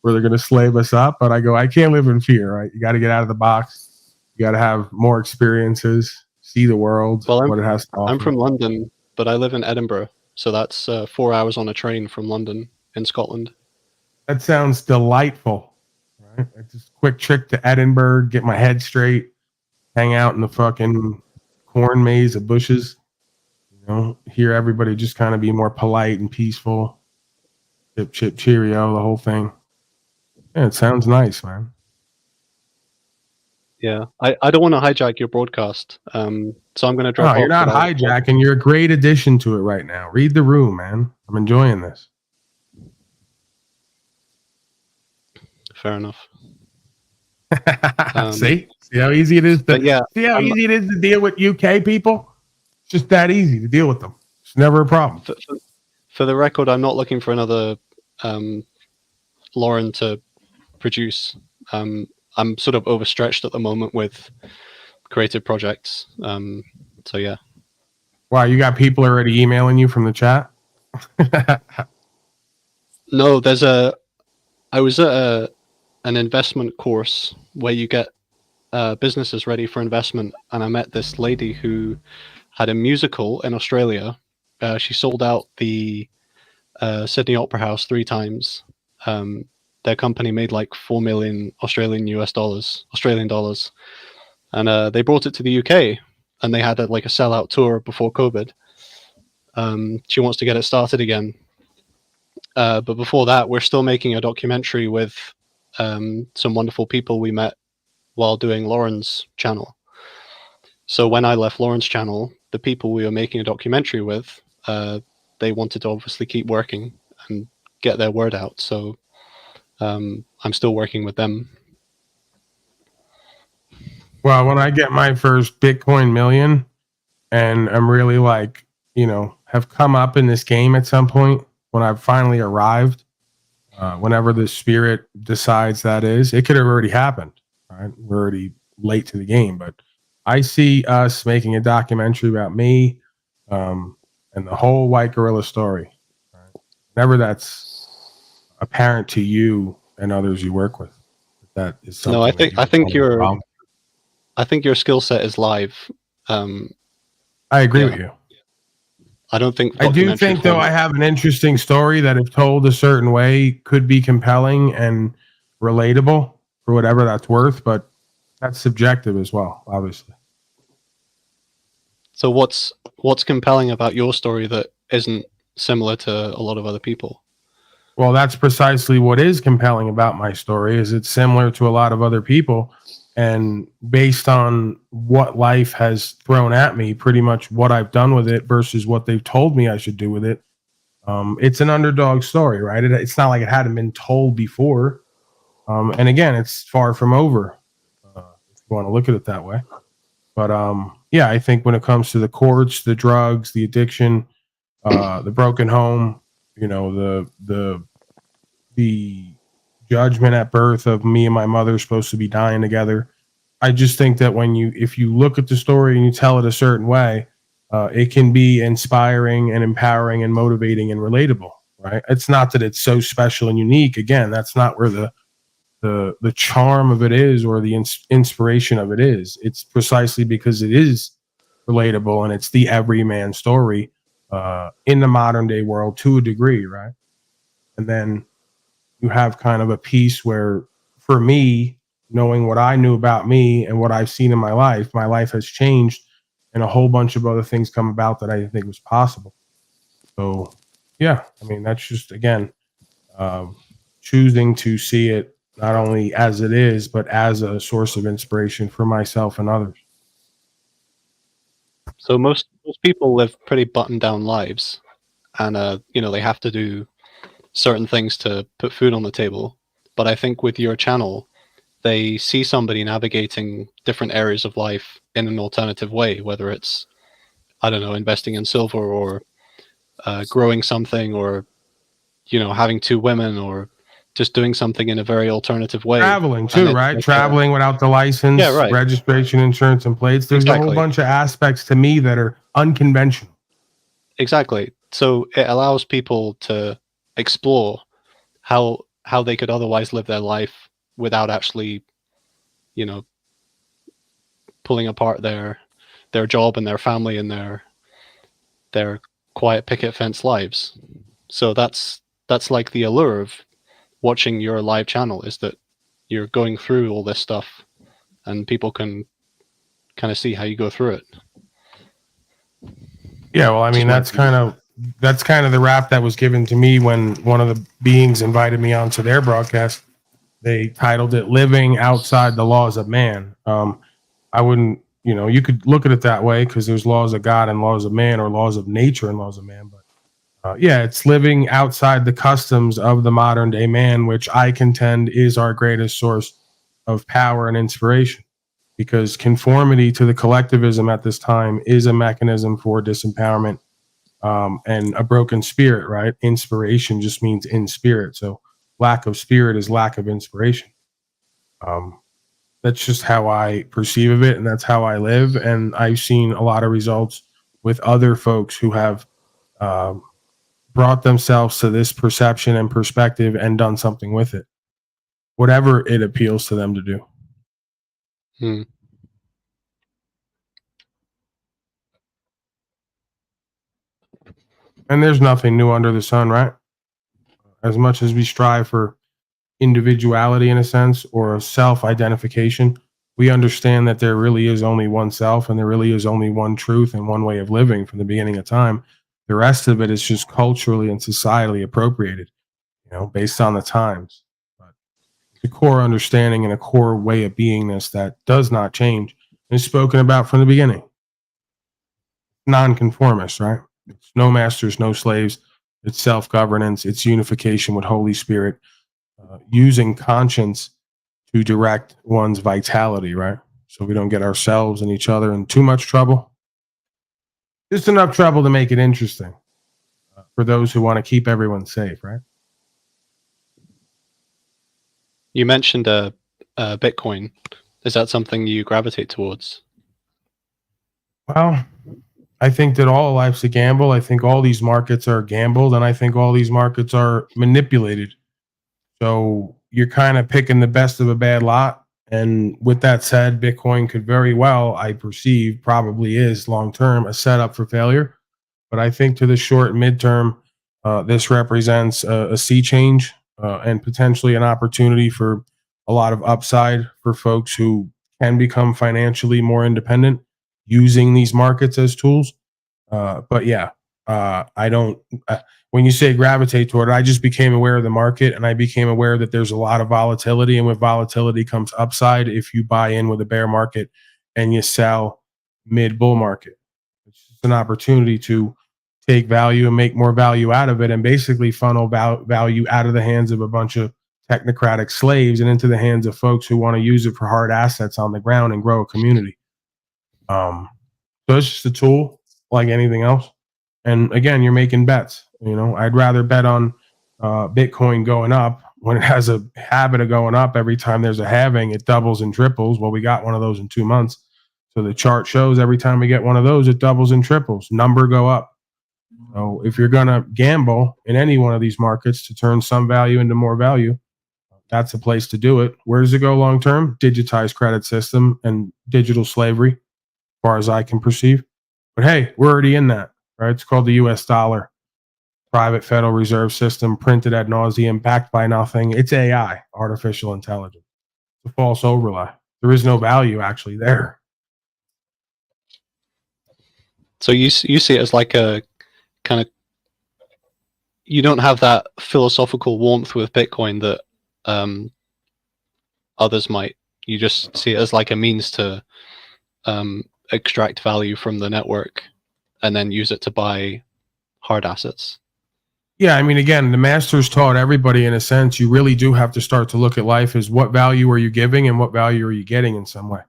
where they're going to slave us up. But I can't live in fear, right? You got to get out of the box. You got to have more experiences, see the world, Well, what it has to offer. I'm from London, but I live in Edinburgh, so that's 4 hours on a train from London in Scotland. That sounds delightful. Right? Just a quick trip to Edinburgh, get my head straight, hang out in the fucking corn maze of bushes. Hear everybody just kind of be more polite and peaceful. Chip, chip, cheerio, the whole thing. Yeah, it sounds nice, man. Yeah, I don't want to hijack your broadcast, so I'm going to drop off. No, you're not but hijacking. You're a great addition to it right now. Read the room, man. I'm enjoying this. Fair enough. See how easy it is to see how I'm- easy it is to deal with UK people. It's just that easy to deal with them. It's never a problem. For the record, I'm not looking for another Lauren to produce. I'm sort of overstretched at the moment with creative projects. So yeah. Wow, you got people already emailing you from the chat? No, I was at an investment course where you get businesses ready for investment, and I met this lady who had a musical in Australia. She sold out the Sydney Opera House 3 times. Their company made like 4 million Australian dollars, and they brought it to the UK, and they had a sellout tour before COVID. She wants to get it started again, but before that, we're still making a documentary with some wonderful people we met while doing Lauren's channel. So when I left Lauren's channel, the people we were making a documentary with, they wanted to obviously keep working and get their word out. So I'm still working with them. Well, when I get my first Bitcoin million, and I'm really have come up in this game at some point, when I've finally arrived, whenever the spirit decides that is, it could have already happened. Right? We're already late to the game, but I see us making a documentary about me and the whole White Gorilla story. Right? Whenever that's apparent to you and others you work with, that is something. No, I think your skill set is live. I agree with you. I don't think. I do think, though, I have an interesting story that, if told a certain way, could be compelling and relatable for whatever that's worth, but that's subjective as well, obviously. So what's compelling about your story that isn't similar to a lot of other people? Well, that's precisely what is compelling about my story. Is it's similar to a lot of other people, and based on what life has thrown at me, pretty much what I've done with it versus what they've told me I should do with it. It's an underdog story, right? It's not like it hadn't been told before. And again, it's far from over, if you want to look at it that way. But yeah, I think when it comes to the courts, the drugs, the addiction, the broken home, you know, the judgment at birth of me and my mother supposed to be dying together. I just think that if you look at the story and you tell it a certain way, it can be inspiring and empowering and motivating and relatable, right? It's not that it's so special and unique. Again, that's not where the charm of it is, or the inspiration of it is. It's precisely because it is relatable and it's the everyman story in the modern day world to a degree, right? And then you have kind of a piece where, for me, knowing what I knew about me and what I've seen in my life has changed, and a whole bunch of other things come about that I didn't think was possible. So, yeah, I mean, that's just, again, choosing to see it not only as it is, but as a source of inspiration for myself and others. So most people live pretty buttoned down lives, and you know, they have to do certain things to put food on the table. But I think with your channel, they see somebody navigating different areas of life in an alternative way, whether it's, I don't know, investing in silver, or growing something, or, you know, having 2 women, or just doing something in a very alternative way. Traveling too, right? Traveling without the license, Yeah, right. registration, insurance, and plates. There's a whole Exactly. bunch of aspects to me that are unconventional. Exactly. So it allows people to explore how they could otherwise live their life without actually, you know, pulling apart their job and their family and their quiet picket fence lives. So that's like the allure of watching your live channel, is that you're going through all this stuff and people can kind of see how you go through it. Yeah, well, I mean, that's kind of the rap that was given to me when one of the beings invited me onto their broadcast. They titled it "Living Outside the Laws of Man." I wouldn't, you know, you could look at it that way because there's laws of God and laws of man, or laws of nature and laws of man. But yeah, it's living outside the customs of the modern day man, which I contend is our greatest source of power and inspiration. Because conformity to the collectivism at this time is a mechanism for disempowerment, and a broken spirit, right? Inspiration just means in spirit. So lack of spirit is lack of inspiration. That's just how I perceive of it, and that's how I live. And I've seen a lot of results with other folks who have brought themselves to this perception and perspective and done something with it, whatever it appeals to them to do. And there's nothing new under the sun, right? As much as we strive for individuality in a sense, or self-identification, we understand that there really is only one self, and there really is only one truth and one way of living from the beginning of time. The rest of it is just culturally and societally appropriated, you know, based on the times. But the core understanding and a core way of beingness that does not change is spoken about from the beginning. Nonconformist, right? It's no masters, no slaves. It's self-governance. It's unification with Holy Spirit, using conscience to direct one's vitality, right? So we don't get ourselves and each other in too much trouble. Just enough trouble to make it interesting for those who want to keep everyone safe, right? You mentioned Bitcoin. Is that something you gravitate towards? Well, I think that all life's a gamble. I think all these markets are gambled, and I think all these markets are manipulated. So you're kind of picking the best of a bad lot. And with that said, Bitcoin could very well, I perceive, probably is long term a setup for failure. But I think to the short and midterm, this represents a sea change, and potentially an opportunity for a lot of upside for folks who can become financially more independent using these markets as tools. But yeah, I don't. When you say gravitate toward it, I just became aware of the market, and I became aware that there's a lot of volatility, and with volatility comes upside if you buy in with a bear market and you sell mid bull market. It's just an opportunity to take value and make more value out of it, and basically funnel value out of the hands of a bunch of technocratic slaves and into the hands of folks who want to use it for hard assets on the ground and grow a community. So it's just a tool like anything else. And again, you're making bets. I'd rather bet on Bitcoin going up when it has a habit of going up. Every time there's a halving, it doubles and triples. Well, we got one of those in 2 months. So the chart shows every time we get one of those, it doubles and triples. Number go up. So if you're going to gamble in any one of these markets to turn some value into more value, that's a place to do it. Where does it go long term? Digitized credit system and digital slavery, as far as I can perceive. But hey, we're already in that, right? It's called the US dollar, private Federal Reserve System, printed ad nauseum, backed by nothing. It's AI, artificial intelligence. It's a false overlay. There is no value actually there. So you see it as like a kind of, you don't have that philosophical warmth with Bitcoin that others might. You just see it as like a means to extract value from the network and then use it to buy hard assets. Yeah, I mean, again, the masters taught everybody, in a sense, you really do have to start to look at life as what value are you giving and what value are you getting in some way.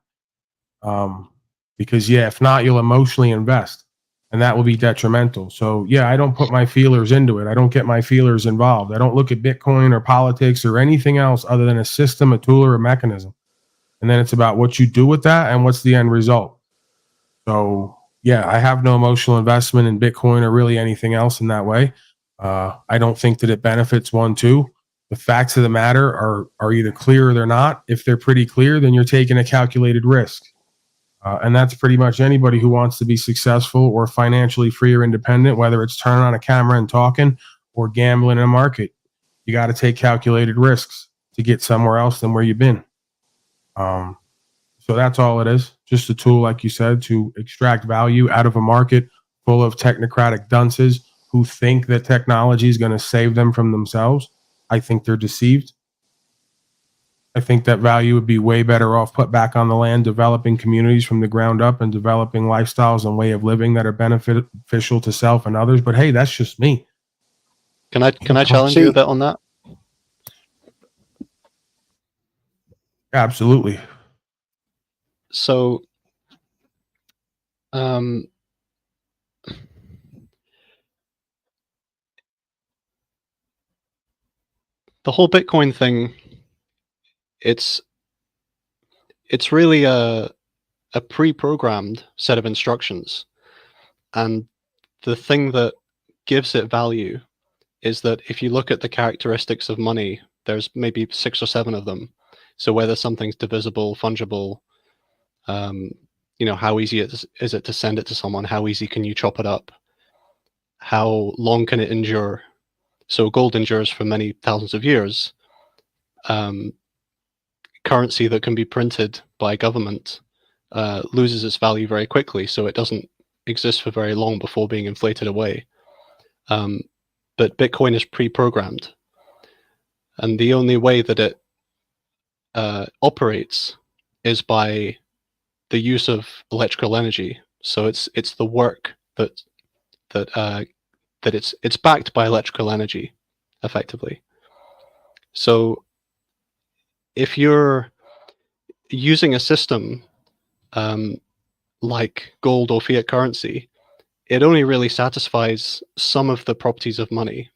Because, yeah, if not, you'll emotionally invest, and that will be detrimental. So, yeah, I don't put my feelers into it. I don't get my feelers involved. I don't look at Bitcoin or politics or anything else other than a system, a tool, or a mechanism. And then it's about what you do with that and what's the end result. So, yeah, I have no emotional investment in Bitcoin or really anything else in that way. I don't think that it benefits one, too. The facts of the matter are either clear or they're not. If they're pretty clear, then you're taking a calculated risk. And that's pretty much anybody who wants to be successful or financially free or independent, whether it's turning on a camera and talking or gambling in a market. You got to take calculated risks to get somewhere else than where you've been. So that's all it is. Just a tool, like you said, to extract value out of a market full of technocratic dunces who think that technology is going to save them from themselves. I think they're deceived. I think that value would be way better off put back on the land, developing communities from the ground up and developing lifestyles and way of living that are beneficial to self and others. But hey, that's just me. Can I challenge you a bit on that? Absolutely. So, the whole Bitcoin thing, it's really a pre-programmed set of instructions, and the thing that gives it value is that if you look at the characteristics of money, there's maybe 6 or 7 of them. So whether something's divisible, fungible, how easy is it to send it to someone? How easy can you chop it up? How long can it endure? So gold endures for many thousands of years. Currency that can be printed by government loses its value very quickly, so it doesn't exist for very long before being inflated away. But Bitcoin is pre-programmed, and the only way that it operates is by the use of electrical energy. So it's the work that it's backed by electrical energy, effectively. So if you're using a system like gold or fiat currency, it only really satisfies some of the properties of money.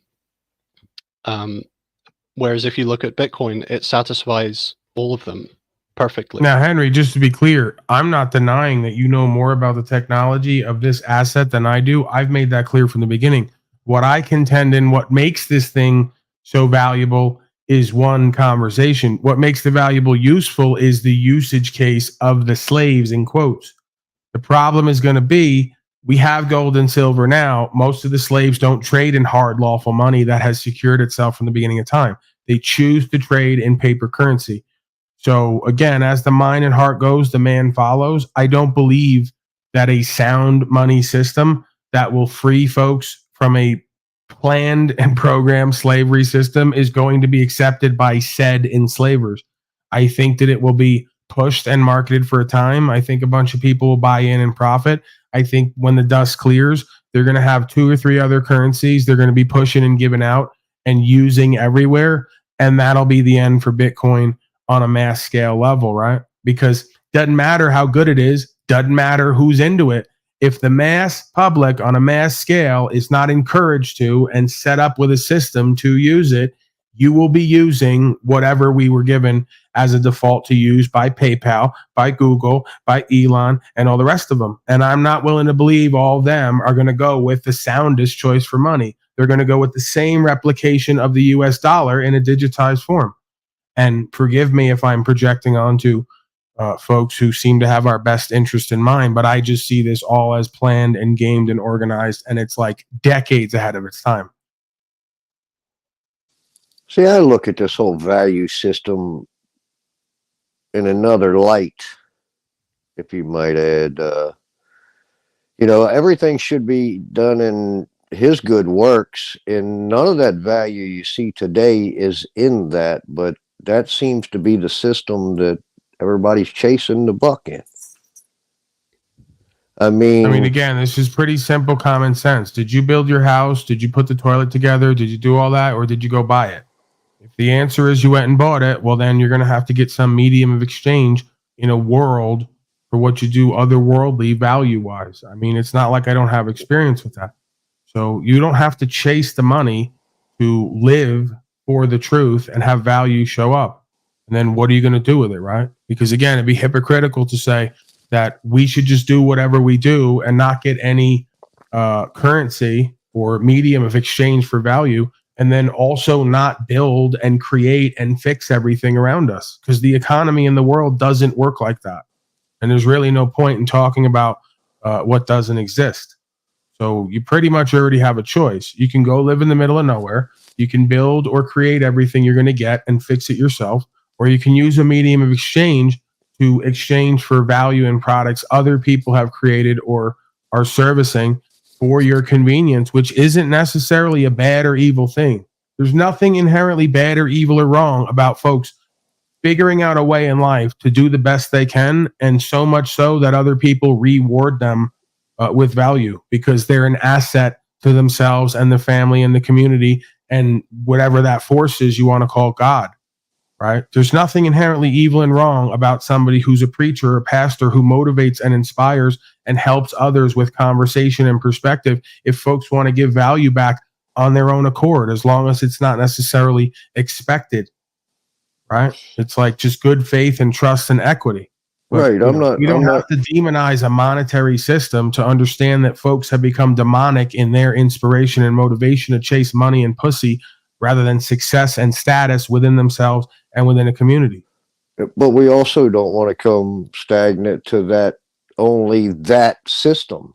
Whereas if you look at Bitcoin, it satisfies all of them perfectly. Now, Henry, just to be clear, I'm not denying that you know more about the technology of this asset than I do. I've made that clear from the beginning. What I contend and what makes this thing so valuable is one conversation. What makes the valuable useful is the usage case of the slaves, in quotes. The problem is going to be, we have gold and silver now. Most of the slaves don't trade in hard, lawful money that has secured itself from the beginning of time. They choose to trade in paper currency. So again, as the mind and heart goes, the man follows. I don't believe that a sound money system that will free folks from a planned and programmed slavery system is going to be accepted by said enslavers. I think that it will be pushed and marketed for a time. I think a bunch of people will buy in and profit. I think when the dust clears, they're going to have 2 or 3 other currencies they're going to be pushing and giving out and using everywhere. And that'll be the end for Bitcoin on a mass scale level, right? Because doesn't matter how good it is, doesn't matter who's into it. If the mass public on a mass scale is not encouraged to and set up with a system to use it, you will be using whatever we were given as a default to use by PayPal, by Google, by Elon, and all the rest of them. And I'm not willing to believe all of them are going to go with the soundest choice for money. They're going to go with the same replication of the US dollar in a digitized form. And forgive me if I'm projecting onto folks who seem to have our best interest in mind, but I just see this all as planned and gamed and organized, and it's like decades ahead of its time. See, I look at this whole value system in another light, if you might add. Everything should be done in his good works, and none of that value you see today is in that, but that seems to be the system that everybody's chasing the buck in. I mean, again, this is pretty simple common sense. Did you build your house? Did you put the toilet together? Did you do all that? Or did you go buy it? If the answer is you went and bought it, well, then you're going to have to get some medium of exchange in a world for what you do otherworldly value-wise. I mean, it's not like I don't have experience with that. So you don't have to chase the money to live for the truth and have value show up. And then what are you going to do with it, right? Because again, it'd be hypocritical to say that we should just do whatever we do and not get any currency or medium of exchange for value, and then also not build and create and fix everything around us. Because the economy in the world doesn't work like that. And there's really no point in talking about what doesn't exist. So you pretty much already have a choice. You can go live in the middle of nowhere. You can build or create everything you're going to get and fix it yourself. Or you can use a medium of exchange to exchange for value and products other people have created or are servicing for your convenience, which isn't necessarily a bad or evil thing. There's nothing inherently bad or evil or wrong about folks figuring out a way in life to do the best they can, and so much so that other people reward them with value because they're an asset to themselves and the family and the community and whatever that force is you want to call God. Right? There's nothing inherently evil and wrong about somebody who's a preacher or pastor who motivates and inspires and helps others with conversation and perspective if folks want to give value back on their own accord, as long as it's not necessarily expected. Right? It's like just good faith and trust and equity. But, right. You don't have to demonize a monetary system to understand that folks have become demonic in their inspiration and motivation to chase money and pussy rather than success and status within themselves and within a community. But we also don't want to come stagnant to only that system.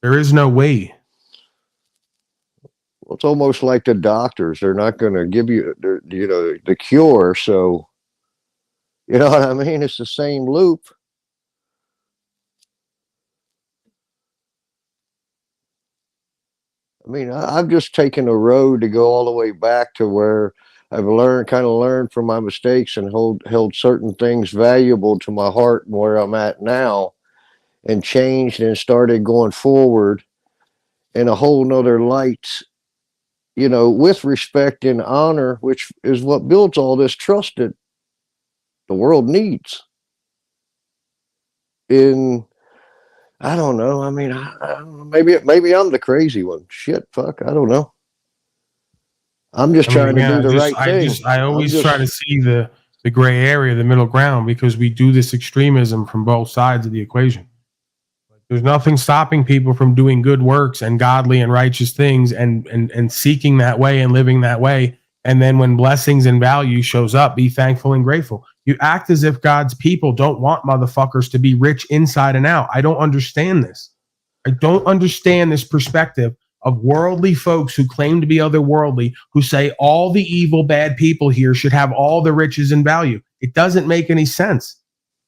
There is no way. Well, it's almost like the doctors. They're not going to give you, the cure. So, you know what I mean? It's the same loop. I mean, I've just taken a road to go all the way back to where I've learned from my mistakes and held certain things valuable to my heart and where I'm at now, and changed and started going forward in a whole nother light, with respect and honor, which is what builds all this trust that the world needs. I don't know. I mean, I don't know. Maybe I'm the crazy one. Shit, fuck. I don't know. I'm just trying to do the right thing. I always try to see the gray area, the middle ground, because we do this extremism from both sides of the equation. There's nothing stopping people from doing good works and godly and righteous things and seeking that way and living that way. And then when blessings and value shows up, be thankful and grateful. You act as if God's people don't want motherfuckers to be rich inside and out. I don't understand this. I don't understand this perspective of worldly folks who claim to be otherworldly, who say all the evil, bad people here should have all the riches and value. It doesn't make any sense.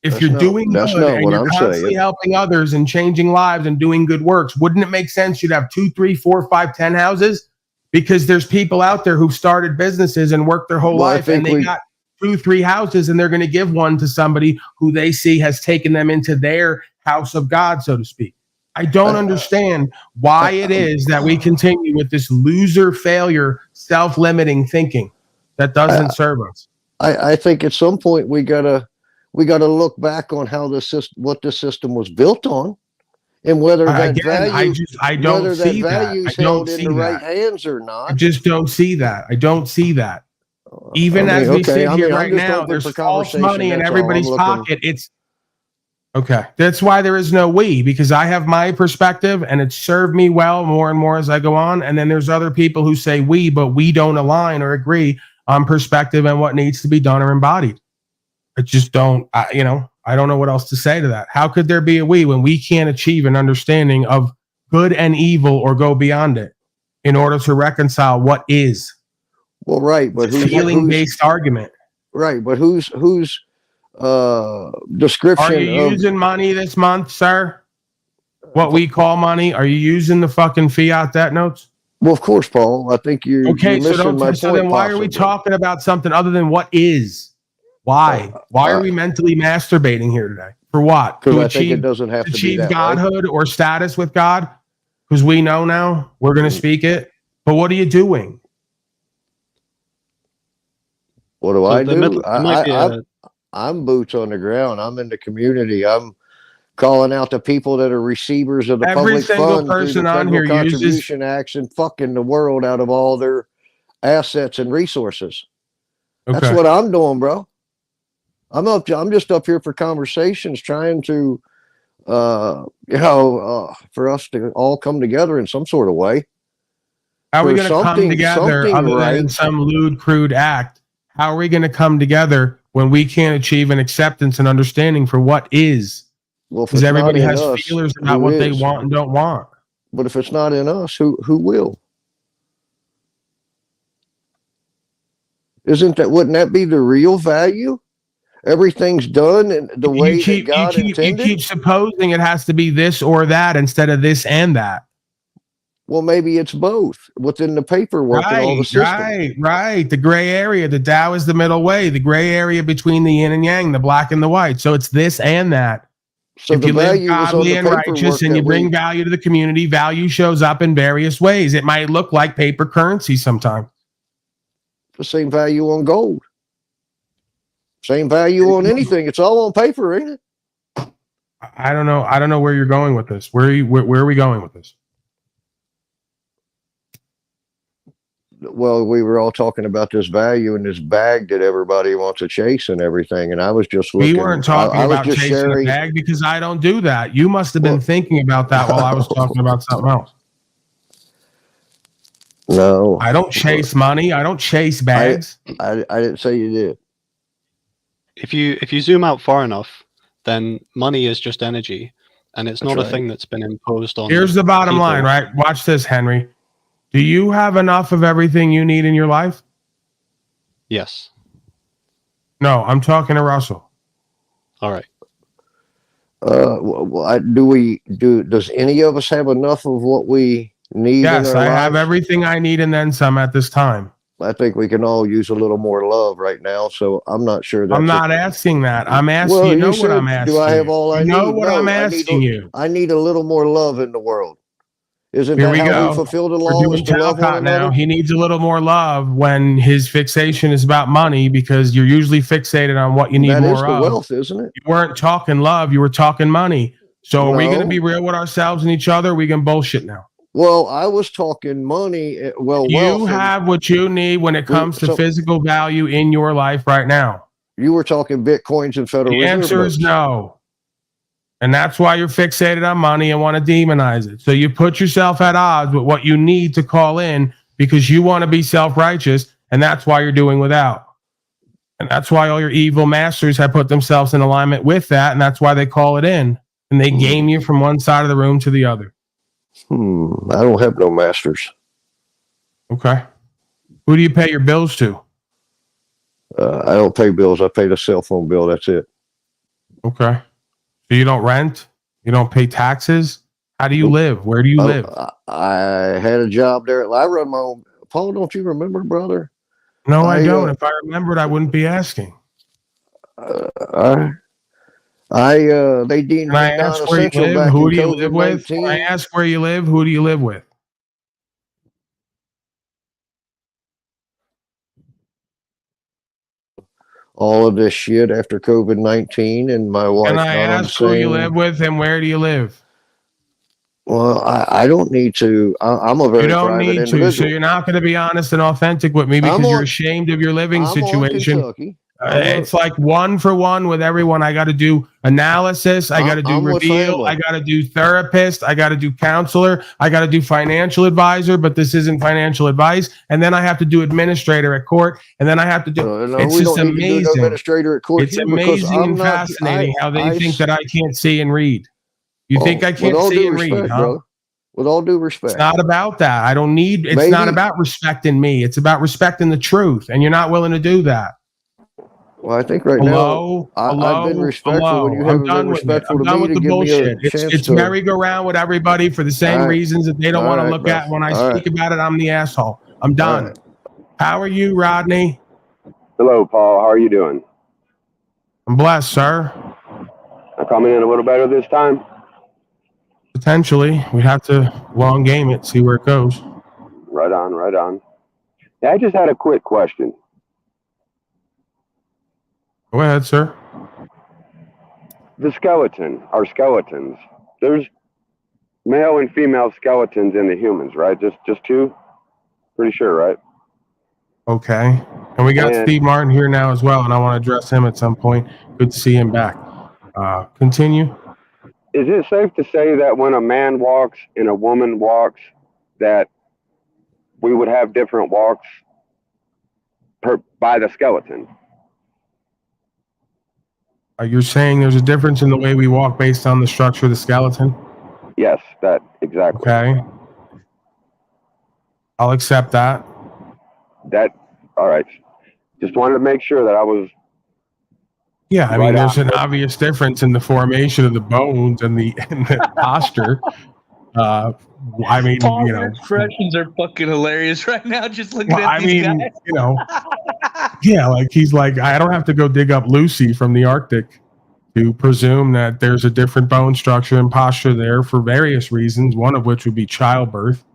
If That's you're not- doing that's good not and what you're I'm constantly saying. helping others and changing lives and doing good works, wouldn't it make sense you'd have 2, 3, 4, 5, 10 houses? Because there's people out there who've started businesses and worked their whole Well, I life, and think they got 2, 3 houses, and they're going to give one to somebody who they see has taken them into their house of God, so to speak. I don't understand why it is that we continue with this loser failure, self-limiting thinking that doesn't serve us. I think at some point we gotta look back on how what the system was built on, and whether that value, I don't whether see that that. value I is don't held in see the right that. hands or I not. just don't see that. I don't see that. Even I mean, as we okay, sit I here mean, I'm right just now, open there's for false conversation, money in that's all. I'm everybody's looking- pocket. It's okay. That's why there is no we, because I have my perspective and it's served me well more and more as I go on. And then there's other people who say we, but we don't align or agree on perspective and what needs to be done or embodied. I just don't, I don't know what else to say to that. How could there be a we when we can't achieve an understanding of good and evil or go beyond it in order to reconcile what is? Well, right, but It's a feeling-based argument. Right, but whose description Are you of using money this month, sir? What we call money? Are you using the fucking fiat debt notes? Well, of course, Paul. I think you're Okay, so missing my point. so then why are we possibly. talking about something other than what is? Why? Why are we mentally masturbating here today? For what? Because I think it doesn't have to be achieve that way. godhood or status with God? Because we know now we're Mm. going to speak it. But what are you doing? What do So I there do? might be I'm boots on the ground. I'm in the community. I'm calling out the people that are receivers of the Every public single fund through the person on federal here uses- contribution acts and fucking the world out of all their assets and resources. That's Okay. what I'm doing, bro. I'm just up here for conversations, trying to, for us to all come together in some sort of way. How are we For going to come something- together something other than in right. some lewd, crude act? How are we going to come together when we can't achieve an acceptance and understanding for what is? Well, if Because it's everybody not in has us, feelers about who what they is? want and don't want. But if it's not in us, who will? Wouldn't that be the real value? Everything's done in the way that God you intended. keep supposing it has to be this or that instead of this and that. Well, maybe it's both within the paperwork and all the system. Right. The gray area. The Tao is the middle way. The gray area between the yin and yang, the black and the white. So it's this and that. So if the you live value was on godly the and righteous paperwork and you that bring we- value to the community, value shows up in various ways. It might look like paper currency sometimes. The same value on gold. Same value on anything. It's all on paper, ain't it? I don't know. I don't know where you're going with this. Where are we going with this? Well, we were all talking about this value and this bag that everybody wants to chase and everything. And I was just looking. We weren't talking I was about just chasing sharing. a bag because I don't do that. You must have been thinking about that while I was talking about something else. No, I don't chase money. I don't chase bags. I didn't say you did. if you zoom out far enough, then money is just energy, and it's not a thing that's been imposed on. Here's the bottom people. line, right? Watch this, Henry. Do you have enough of everything you need in your life? Yes. No, I'm talking to Russell. All right. Does any of us have enough of what we need? Yes, in our I have lives? everything I need and then some at this time. I think we can all use a little more love right now. So I'm not sure that's I'm not asking that. I'm asking Well, you know you what said, I'm asking. do I have you. all I You need? know what No, I'm I asking you. I need a little more love in the world. Isn't Here that we how go. we fulfill the We're law? doing Is to love one Talcott now. another? He needs a little more love when his fixation is about money because you're usually fixated on what you need That more is the of. wealth, isn't it? You weren't talking love. You were talking money. So are we going to No. be real with ourselves and each other? We can bullshit now. Well, I was talking money. Well, You wealth. and have what you need when it comes to so- physical value in your life right now. You were talking bitcoins and Federal The Reserve answer is notes. no. And that's why you're fixated on money and want to demonize it. So you put yourself at odds with what you need to call in because you want to be self-righteous, and that's why you're doing without. And that's why all your evil masters have put themselves in alignment with that, and that's why they call it in. And they game you from one side of the room to the other. I don't have no masters. Okay. Who do you pay your bills to? I don't pay bills. I pay the cell phone bill. That's it. Okay. So you don't rent? You don't pay taxes? How do you live? Where do you live? I had a job there. I run my own. Paul, don't you remember, brother? No, I don't. If I remembered, I wouldn't be asking. They deemed Can I me ask where you non-essential live? back Who in do you live with? Can I COVID-19. ask where you live? Who do you live with? All of this shit after COVID-19, and my wife Can I not on the ask who you same. live with and where do you live? Well, I don't need to. I'm a You very don't private need to. So individual. you're not going to be honest and authentic with me I'm because you're on. ashamed of your living I'm on situation. Kentucky. It's like one for one with everyone. I got to do analysis. I got to do I'm with reveal. family. I got to do therapist. I got to do counselor. I got to do financial advisor, but this isn't financial advice. And then I have to do administrator at court. And then I have to do. No, It's we just don't need to do no amazing. administrator at court It's here because amazing I'm and not. fascinating how they think that I can't see and read. You think I with can't all see due and read, respect, huh? brother. With all due It's respect. not about that. I don't need. It's not Maybe- about respecting me. It's about respecting the truth, and you're not willing to do that. Well, I think right Hello? now I've been Hello? respectful when you I'm haven't been done with it. respectful I'm to done me with to the give me bullshit. a chance It's to. merry-go-round with everybody for the same All right. reasons that they don't All want to right, look bro. at when I All speak about it. I'm the asshole. I'm All done. right. How are you, Rodney? Hello, Paul. How are you doing? I'm blessed, sir. I'm coming in a little better this time. Potentially, we have to long game it, see where it goes. Right on, right on. Yeah, I just had a quick question. Go ahead, sir. The skeleton, our skeletons. There's male and female skeletons in the humans, right? Just two? Pretty sure, right? Okay. And we got And- Steve Martin here now as well, and I want to address him at some point. Good to see him back. Continue. Is it safe to say that when a man walks and a woman walks, that we would have different walks by the skeleton? You're saying there's a difference in the way we walk based on the structure of the skeleton? Yes, that exactly. Okay. I'll accept that. All right. Just wanted to make sure that I was. Yeah, I mean, Right there's on. an obvious difference in the formation of the bones and the posture. I mean, Paul, you your know. expressions are fucking hilarious right now. Just looking Well, at I these mean, guys. you know, yeah, like he's like, I don't have to go dig up Lucy from the Arctic to presume that there's a different bone structure and posture there for various reasons, one of which would be childbirth.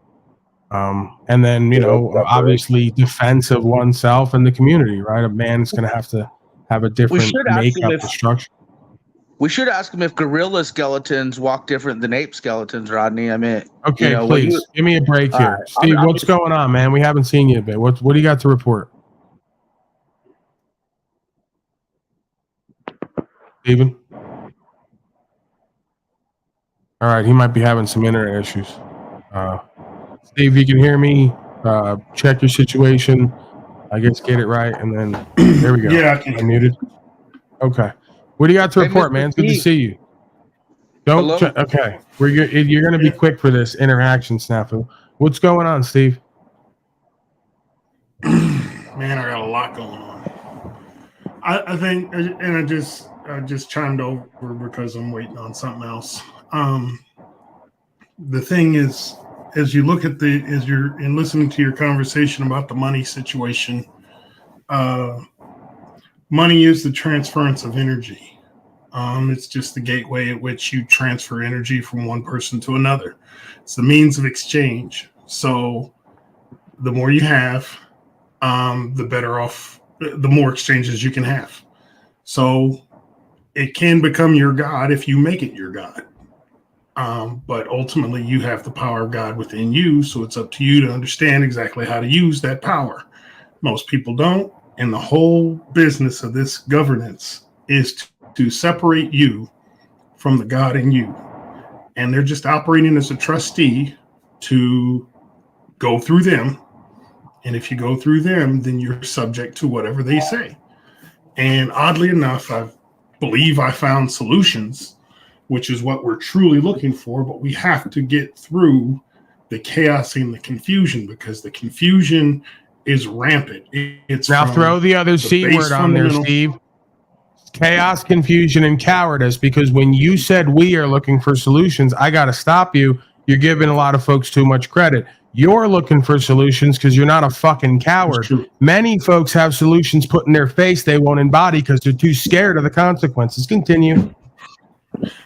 And then, you know, obviously defense of oneself and the community, right? A man's going to have a different should ask him makeup if- and structure. We should ask him if gorilla skeletons walk different than ape skeletons, Rodney. I mean, Okay, you know, when please you- give me a break All here. right, Steve, I'm what's just- going on, man? We haven't seen you a bit. What do you got to report? Steven? All right, he might be having some internet issues. Steve, you can hear me. Check your situation. I guess get it right, and then there we go. Yeah, I can. I'm muted. Okay. What do you got to Hey, report, Mr. man? It's good to Steve. see you. Don't. Hello? Okay. You're going to be quick for this interaction, Snafu. What's going on, Steve? Man, I got a lot going on. I think, and I just chimed over because I'm waiting on something else. The thing is, as you're listening to your conversation about the money situation, money is the transference of energy. It's just the gateway at which you transfer energy from one person to another. It's the means of exchange. So the more you have, the better off, the more exchanges you can have. So it can become your God if you make it your God. But ultimately you have the power of God within you. So it's up to you to understand exactly how to use that power. Most people don't. And the whole business of this governance is to separate you from the God in you. And they're just operating as a trustee to go through them. And if you go through them, then you're subject to whatever they say. And oddly enough, I believe I found solutions, which is what we're truly looking for. But we have to get through the chaos and the confusion, because the confusion is rampant. It's Now from throw the other C base word on there, fundamental- Steve. chaos, confusion, and cowardice. Because when you said we are looking for solutions, I got to stop you. You're giving a lot of folks too much credit. You're looking for solutions because you're not a fucking coward. Many folks have solutions put in their face they won't embody because they're too scared of the consequences. Continue.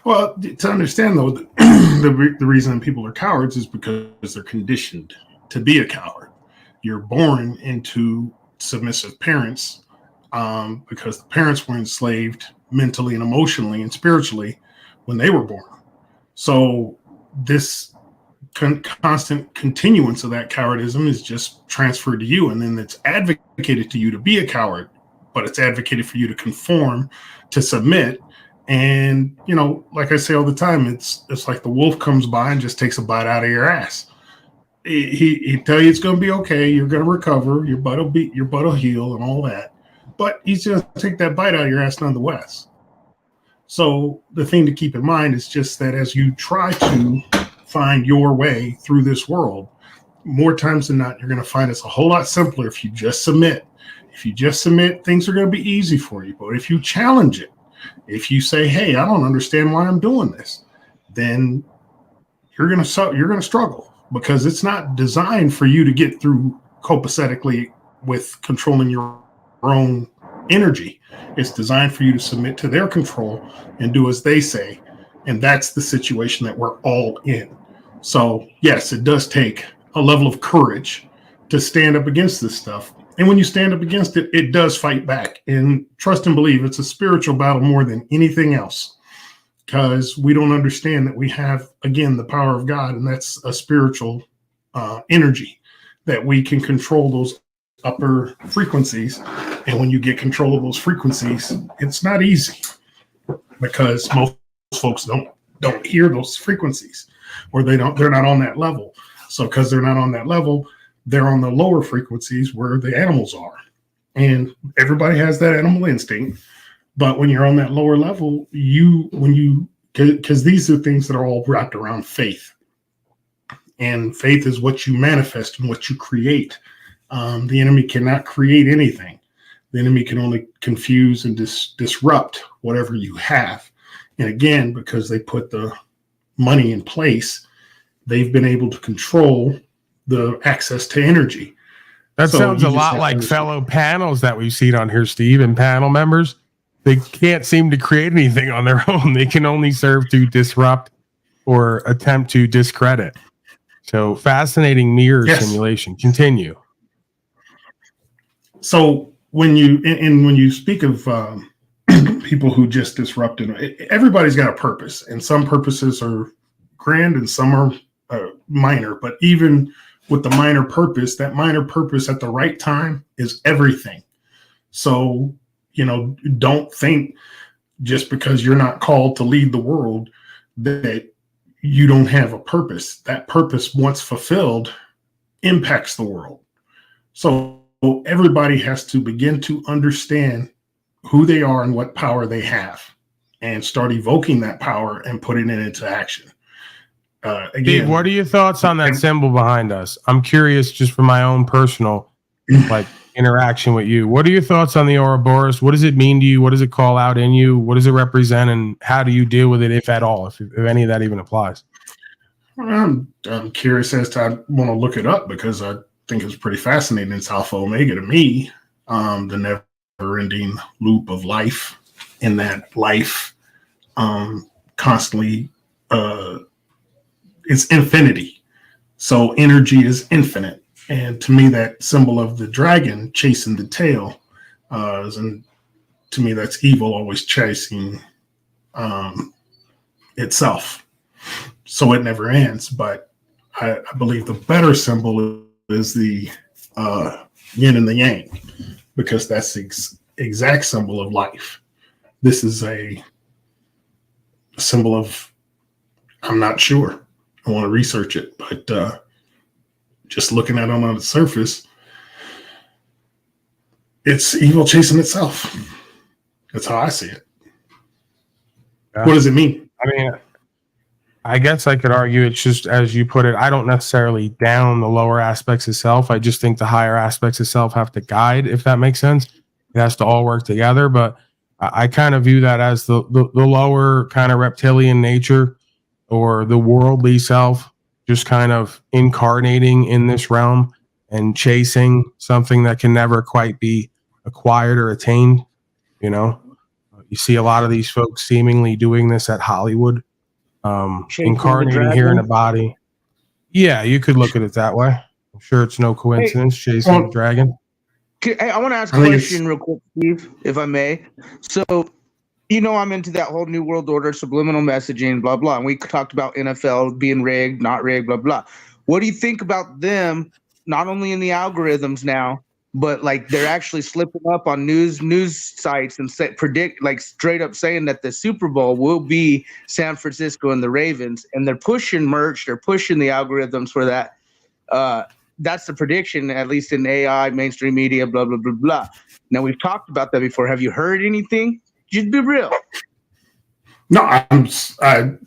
Well, to understand though, the reason people are cowards is because they're conditioned to be a coward. You're born into submissive parents because the parents were enslaved mentally and emotionally and spiritually when they were born. So this constant continuance of that cowardism is just transferred to you, and then it's advocated to you to be a coward, but it's advocated for you to conform, to submit. And you know, like I say all the time, it's like the wolf comes by and just takes a bite out of your ass. He tell you it's going to be okay, you're going to recover, your butt will heal and all that, but he's going to take that bite out of your ass nonetheless. So the thing to keep in mind is just that as you try to find your way through this world, more times than not, you're going to find it's a whole lot simpler if you just submit. If you just submit, things are going to be easy for you. But if you challenge it, if you say, "Hey, I don't understand why I'm doing this," then you're going to struggle, because it's not designed for you to get through copacetically with controlling your own energy. It's designed for you to submit to their control and do as they say. And that's the situation that we're all in. So yes, it does take a level of courage to stand up against this stuff. And when you stand up against it, it does fight back. And trust and believe, it's a spiritual battle more than anything else, because we don't understand that we have, again, the power of God, and that's a spiritual energy, that we can control those upper frequencies. And when you get control of those frequencies, it's not easy, because most folks don't hear those frequencies, or they're not on that level. So because they're not on that level, they're on the lower frequencies where the animals are. And everybody has that animal instinct. But when you're on that lower level, because these are things that are all wrapped around faith. And faith is what you manifest and what you create. The enemy cannot create anything. The enemy can only confuse and disrupt whatever you have. And again, because they put the money in place, they've been able to control the access to energy. That sounds a lot like fellow panels that we've seen on here, Steve, and panel members. They can't seem to create anything on their own. They can only serve to disrupt or attempt to discredit. So fascinating mirror simulation. Continue. So when you speak of people who just disrupted, everybody's got a purpose, and some purposes are grand and some are minor. But even with the minor purpose, that minor purpose at the right time is everything. So, don't think just because you're not called to lead the world that you don't have a purpose. That purpose, once fulfilled, impacts the world. So everybody has to begin to understand who they are and what power they have, and start evoking that power and putting it into action. Again, Steve, what are your thoughts on that symbol behind us? I'm curious, just for my own personal interaction with you. What are your thoughts on the Ouroboros? What does it mean to you? What does it call out in you? What does it represent, and how do you deal with it, if at all, if any of that even applies? I'm curious as to, I want to look it up because I think it's pretty fascinating. It's Alpha Omega to me, the never-ending loop of life, in that life constantly, it's infinity. So energy is infinite. And to me, that symbol of the dragon chasing the tail, and to me, that's evil always chasing itself. So it never ends. But I believe the better symbol is the yin and the yang, because that's the exact symbol of life. This is a symbol of, I'm not sure. I want to research it, but just looking at it on the surface, it's evil chasing itself. That's how I see it. Yeah. What does it mean? I mean, I guess I could argue it's just, as you put it, I don't necessarily down the lower aspects of self. I just think the higher aspects of self have to guide, if that makes sense. It has to all work together. But I kind of view that as the lower kind of reptilian nature or the worldly self just kind of incarnating in this realm and chasing something that can never quite be acquired or attained. You know, you see a lot of these folks seemingly doing this at Hollywood, Chasing the incarnating here in a dragon. body. Yeah, you could look at it that way. I'm sure it's no coincidence chasing the dragon. I want to ask a I think it's- question real quick, Steve, if I may. So, I'm into that whole New World Order, subliminal messaging, blah, blah. And we talked about NFL being rigged, not rigged, blah, blah. What do you think about them, not only in the algorithms now, but like they're actually slipping up on news sites and predict, like straight up saying that the Super Bowl will be San Francisco and the Ravens, and they're pushing merch, they're pushing the algorithms for that. That's the prediction, at least in AI, mainstream media, blah, blah, blah, blah. Now, we've talked about that before. Have you heard anything? Just be real. No, I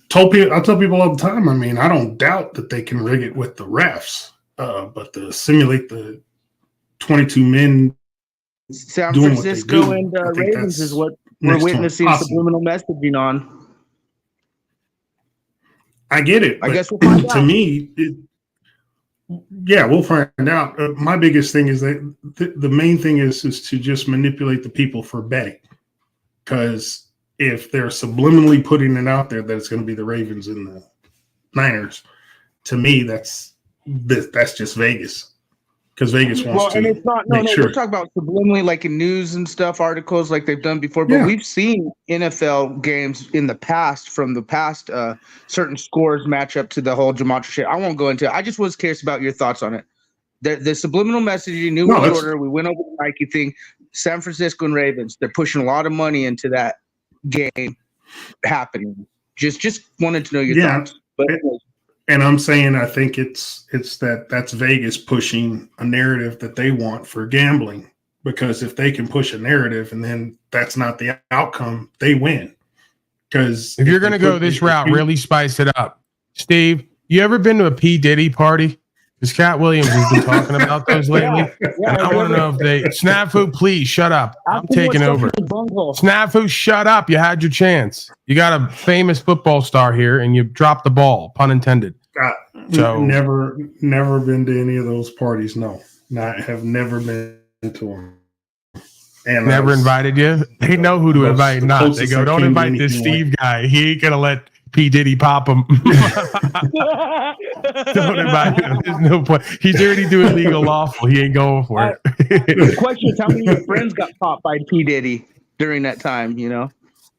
tell people all the time. I mean, I don't doubt that they can rig it with the refs, but to simulate the 22 men San doing Francisco what they do, and I think Ravens that's is what we're next to witnessing impossible. subliminal messaging on. I get it. I but guess we'll find to out. me, yeah, we'll find out. My biggest thing is that the main thing is to just manipulate the people for betting, because if they're subliminally putting it out there that it's going to be the Ravens and the Niners, to me that's just Vegas, because Vegas wants and to it's not. make sure. We're talking about subliminally, like in news and stuff, articles like they've done before. But Yeah. we've seen NFL games in the past, certain scores match up to the whole gematria shit. I won't go into it. I just was curious about your thoughts on it. The subliminal messaging, New No, World that's- Order. We went over the Nike thing. San Francisco and Ravens. They're pushing a lot of money into that game happening. Just wanted to know your thoughts. But And I'm saying I think it's that's Vegas pushing a narrative that they want for gambling, because if they can push a narrative and then that's not the outcome, they win. Because If you're going to go this route, really spice it up. Steve, you ever been to a P. Diddy party? Because Cat Williams has been talking about those lately. Yeah, And I want to know if they... Snafu, please, shut up. I'm taking over. Snafu, shut up. You had your chance. You got a famous football star here, and you dropped the ball, pun intended. So never been to any of those parties. No, I have never been to them. And never invited you? They know who to invite, the not. They closest go, I don't came to invite this anything Steve guy. He ain't going to let P. Diddy pop him. Don't invite him. There's no point. He's already doing legal lawful. He ain't going for it. the question is, how many of your friends got popped by P. Diddy during that time? Did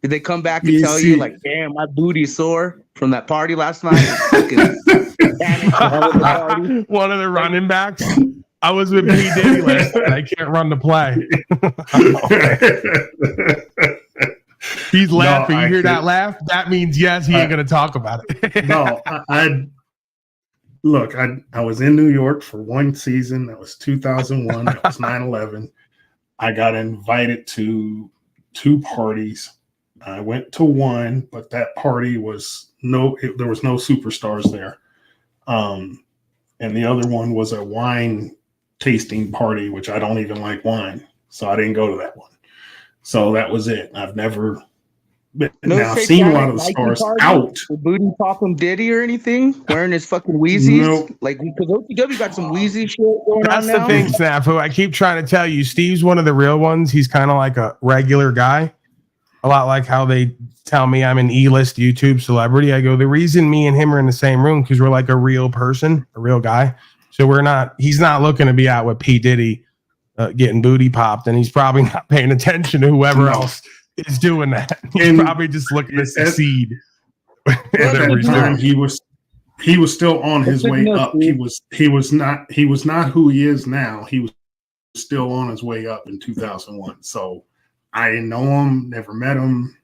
they come back and You tell see- you, like, damn, my booty's sore from that party last night? Fucking vanished the hell of the party. One of the running backs. I was with P. Diddy last night. I can't run the play. He's laughing. You hear that laugh? That means yes, he ain't going to talk about it. No, I was in New York for one season. That was 2001. That was 9/11. I got invited to 2 parties. I went to one, but that party was there was no superstars there. And the other one was a wine tasting party, which I don't even like wine, so I didn't go to that one. So that was it. I've never now I've seen a lot of the stars out. Booty popping Diddy or anything? Wearing his fucking Wheezies? Nope. Like, because OTW got some Wheezy shit going That's on the now. thing, Snafu. I keep trying to tell you, Steve's one of the real ones. He's kind of like a regular guy. A lot like how they tell me I'm an E-list YouTube celebrity. I go, the reason me and him are in the same room because we're like a real person, a real guy. So he's not looking to be out with P. Diddy getting booty popped, and he's probably not paying attention to whoever else is doing that. He's probably just looking to succeed. At that time, he was still on his way up. He was not who he is now. He was still on his way up in 2001. So I didn't know him, never met him,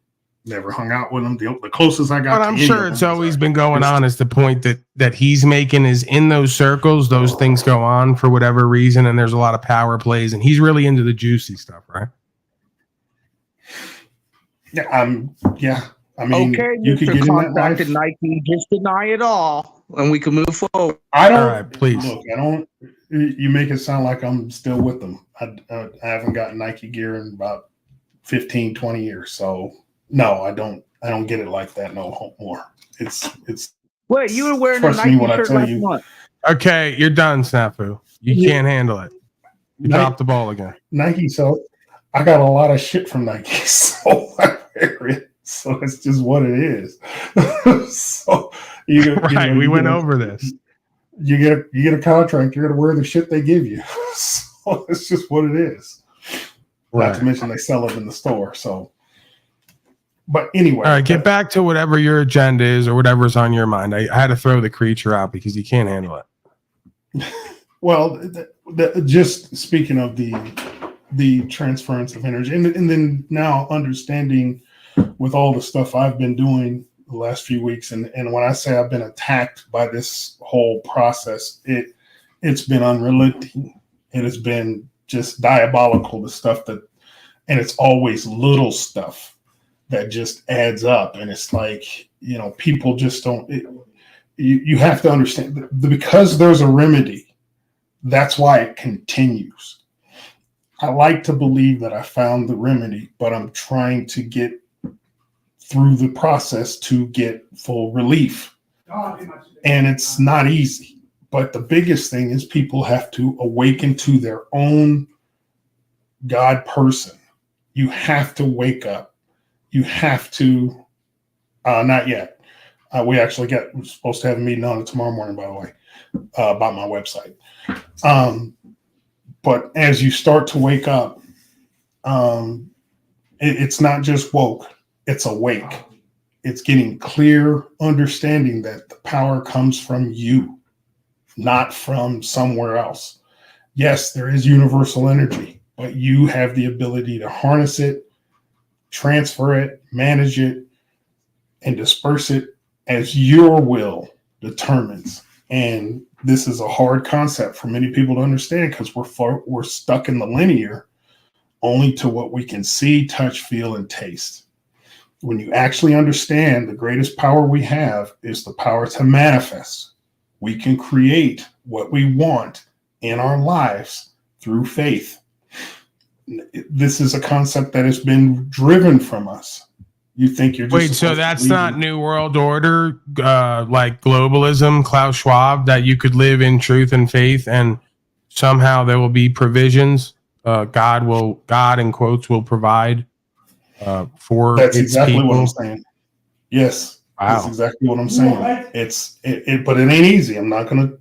never hung out with him. The closest I got. But I'm sure it's always been going on is the point that he's making is in those circles, those things go on for whatever reason, and there's a lot of power plays, and he's really into the juicy stuff, right? Yeah, I mean, okay, you could Mr. get in that Contracted life. Nike, just deny it all, and we can move forward. I don't. All right, please. Look, I don't. You make it sound like I'm still with them. I haven't gotten Nike gear in about 15, 20 years. So no, I don't get it like that no more. It's Wait, you were wearing a trust me Nike when I shirt tell last you. month. Okay, you're done, Snafu. You Yeah. can't handle it. You dropped the ball again. Nike, so I got a lot of shit from Nike, so I wear it. So it's just what it is. So Right, we went over this. You get a contract, you're gonna wear the shit they give you. So it's just what it is. Not to Right. mention they sell it in the store. So, but anyway, All right, get back to whatever your agenda is or whatever's on your mind. I had to throw the creature out because you can't handle it. well, just speaking of the transference of energy, and then now understanding with all the stuff I've been doing the last few weeks, and when I say I've been attacked by this whole process, it's been unrelenting. It has been just diabolical, the stuff that, and it's always little stuff that just adds up. And it's like, people just don't, you have to understand that because there's a remedy, that's why it continues. I like to believe that I found the remedy, but I'm trying to get through the process to get full relief. And it's not easy. But the biggest thing is people have to awaken to their own God person. You have to wake up. You have to, not yet. We're supposed to have a meeting on it tomorrow morning, by the way, about my website. But as you start to wake up, it's not just woke, it's awake. It's getting clear understanding that the power comes from you, not from somewhere else. Yes, there is universal energy, but you have the ability to harness it, transfer it, manage it, and disperse it as your will determines. And this is a hard concept for many people to understand because we're stuck in the linear only to what we can see, touch, feel, and taste. When you actually understand the greatest power we have is the power to manifest. We can create what we want in our lives through faith. This is a concept that has been driven from us. You think you're just Wait, so that's not New World Order, like globalism, Klaus Schwab, that you could live in truth and faith and somehow there will be provisions. God in quotes will provide for That's its exactly people. what I'm saying. Yes, Wow. that's exactly what I'm saying. But it ain't easy. I'm not gonna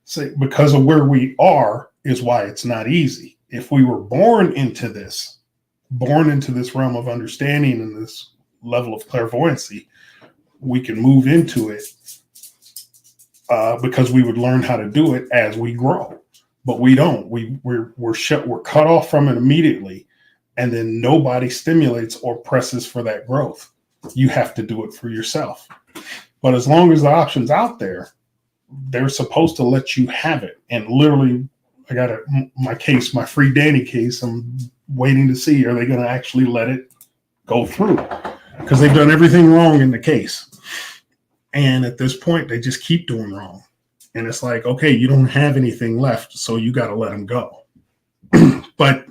say because of where we are is why it's not easy. If we were born into this realm of understanding and this level of clairvoyancy, we can move into it because we would learn how to do it as we grow. But we don't. We're cut off from it immediately, and then nobody stimulates or presses for that growth. You have to do it for yourself. But as long as the option's out there, they're supposed to let you have it. And literally, I got my free Danny case. I'm waiting to see, are they going to actually let it go through? Because they've done everything wrong in the case. And at this point, they just keep doing wrong. And it's like, okay, you don't have anything left, so you got to let them go. But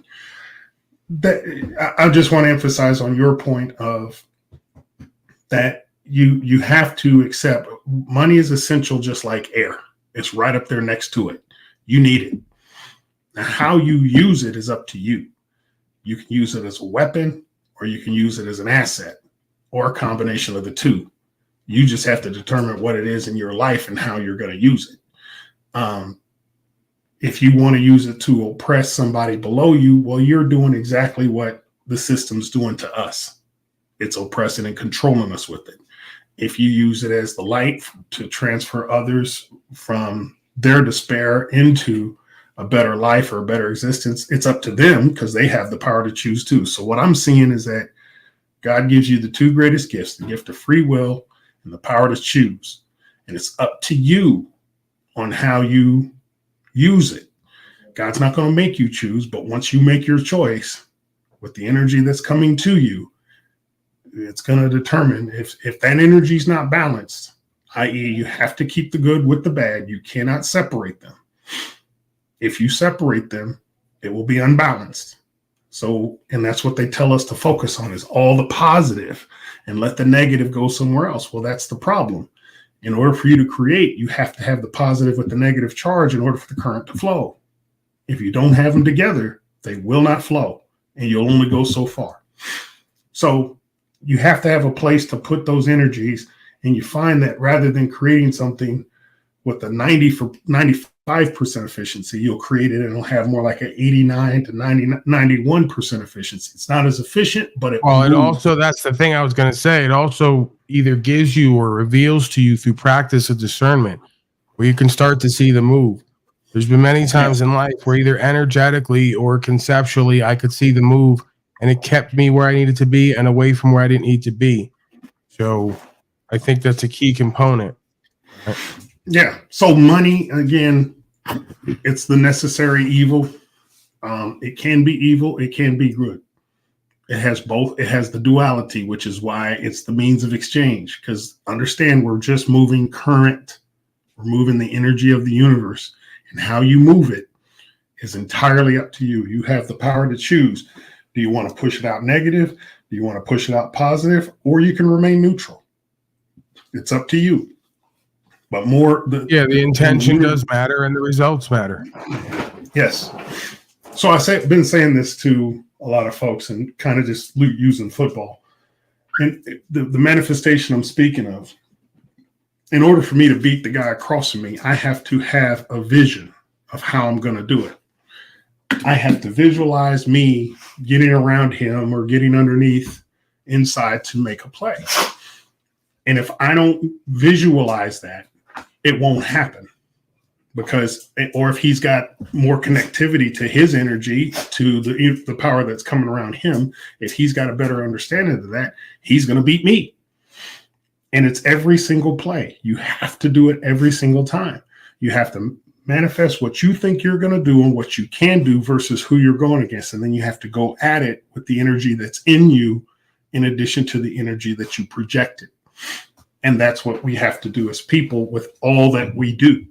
I just want to emphasize on your point of that you have to accept money is essential, just like air. It's right up there next to it. You need it. Now, how you use it is up to you. You can use it as a weapon, or you can use it as an asset, or a combination of the two. You just have to determine what it is in your life and how you're going to use it. If you want to use it to oppress somebody below you, well, you're doing exactly what the system's doing to us. It's oppressing and controlling us with it. If you use it as the light to transfer others from their despair into a better life or a better existence, it's up to them because they have the power to choose too. So what I'm seeing is that God gives you the two greatest gifts, the gift of free will and the power to choose. And it's up to you on how you use it. God's not going to make you choose, but once you make your choice with the energy that's coming to you, it's going to determine if that energy is not balanced, i.e., you have to keep the good with the bad. You cannot separate them. If you separate them, it will be unbalanced. So, and that's what they tell us to focus on is all the positive and let the negative go somewhere else. Well, that's the problem. In order for you to create, you have to have the positive with the negative charge in order for the current to flow. If you don't have them together, they will not flow and you'll only go so far. So you have to have a place to put those energies, and you find that rather than creating something with a 95% efficiency, you'll create it and it'll have more like an 89 to 91% efficiency. It's not as efficient, but it also, that's the thing I was going to say. It also either gives you or reveals to you through practice of discernment where you can start to see the move. There's been many times in life where either energetically or conceptually, I could see the move and it kept me where I needed to be and away from where I didn't need to be. So I think that's a key component. Yeah. So money, again, it's the necessary evil. It can be evil. It can be good. It has both. It has the duality, which is why it's the means of exchange. Because understand, we're just moving current. We're moving the energy of the universe. And how you move it is entirely up to you. You have the power to choose. Do you want to push it out negative? Do you want to push it out positive? Or you can remain neutral. It's up to you. But the intention does matter and the results matter. Yes. So been saying this to a lot of folks and kind of just using football. And the manifestation I'm speaking of, in order for me to beat the guy across from me, I have to have a vision of how I'm going to do it. I have to visualize me getting around him or getting underneath inside to make a play. And if I don't visualize that, it won't happen. Or if he's got more connectivity to his energy, to the power that's coming around him, if he's got a better understanding of that, he's going to beat me. And it's every single play. You have to do it every single time. You have to manifest what you think you're going to do and what you can do versus who you're going against. And then you have to go at it with the energy that's in you, in addition to the energy that you projected. And that's what we have to do as people with all that we do.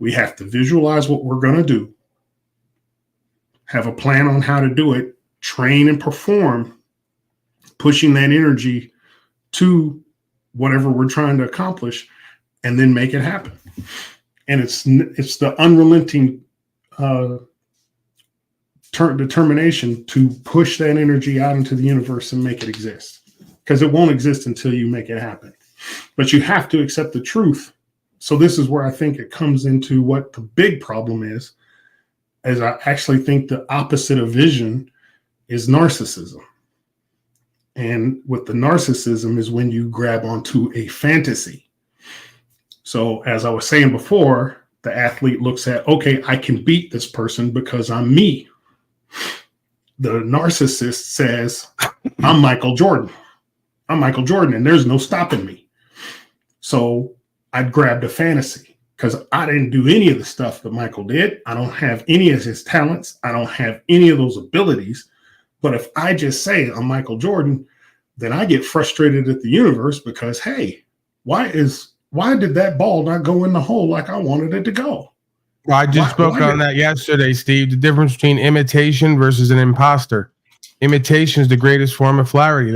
We have to visualize what we're going to do, have a plan on how to do it, train and perform, pushing that energy to whatever we're trying to accomplish, and then make it happen. And it's the unrelenting determination to push that energy out into the universe and make it exist, because it won't exist until you make it happen. But you have to accept the truth. So this is where I think it comes into what the big problem is I actually think the opposite of vision is narcissism. And with the narcissism is when you grab onto a fantasy. So as I was saying before, the athlete looks at, okay, I can beat this person because I'm me. The narcissist says, I'm Michael Jordan. I'm Michael Jordan, and there's no stopping me. So I grabbed a fantasy because I didn't do any of the stuff that Michael did. I don't have any of his talents. I don't have any of those abilities. But if I just say I'm Michael Jordan, then I get frustrated at the universe because, hey, why did that ball not go in the hole like I wanted it to go? Well, I just spoke on that yesterday, Steve. The difference between imitation versus an imposter. Imitation is the greatest form of flattery.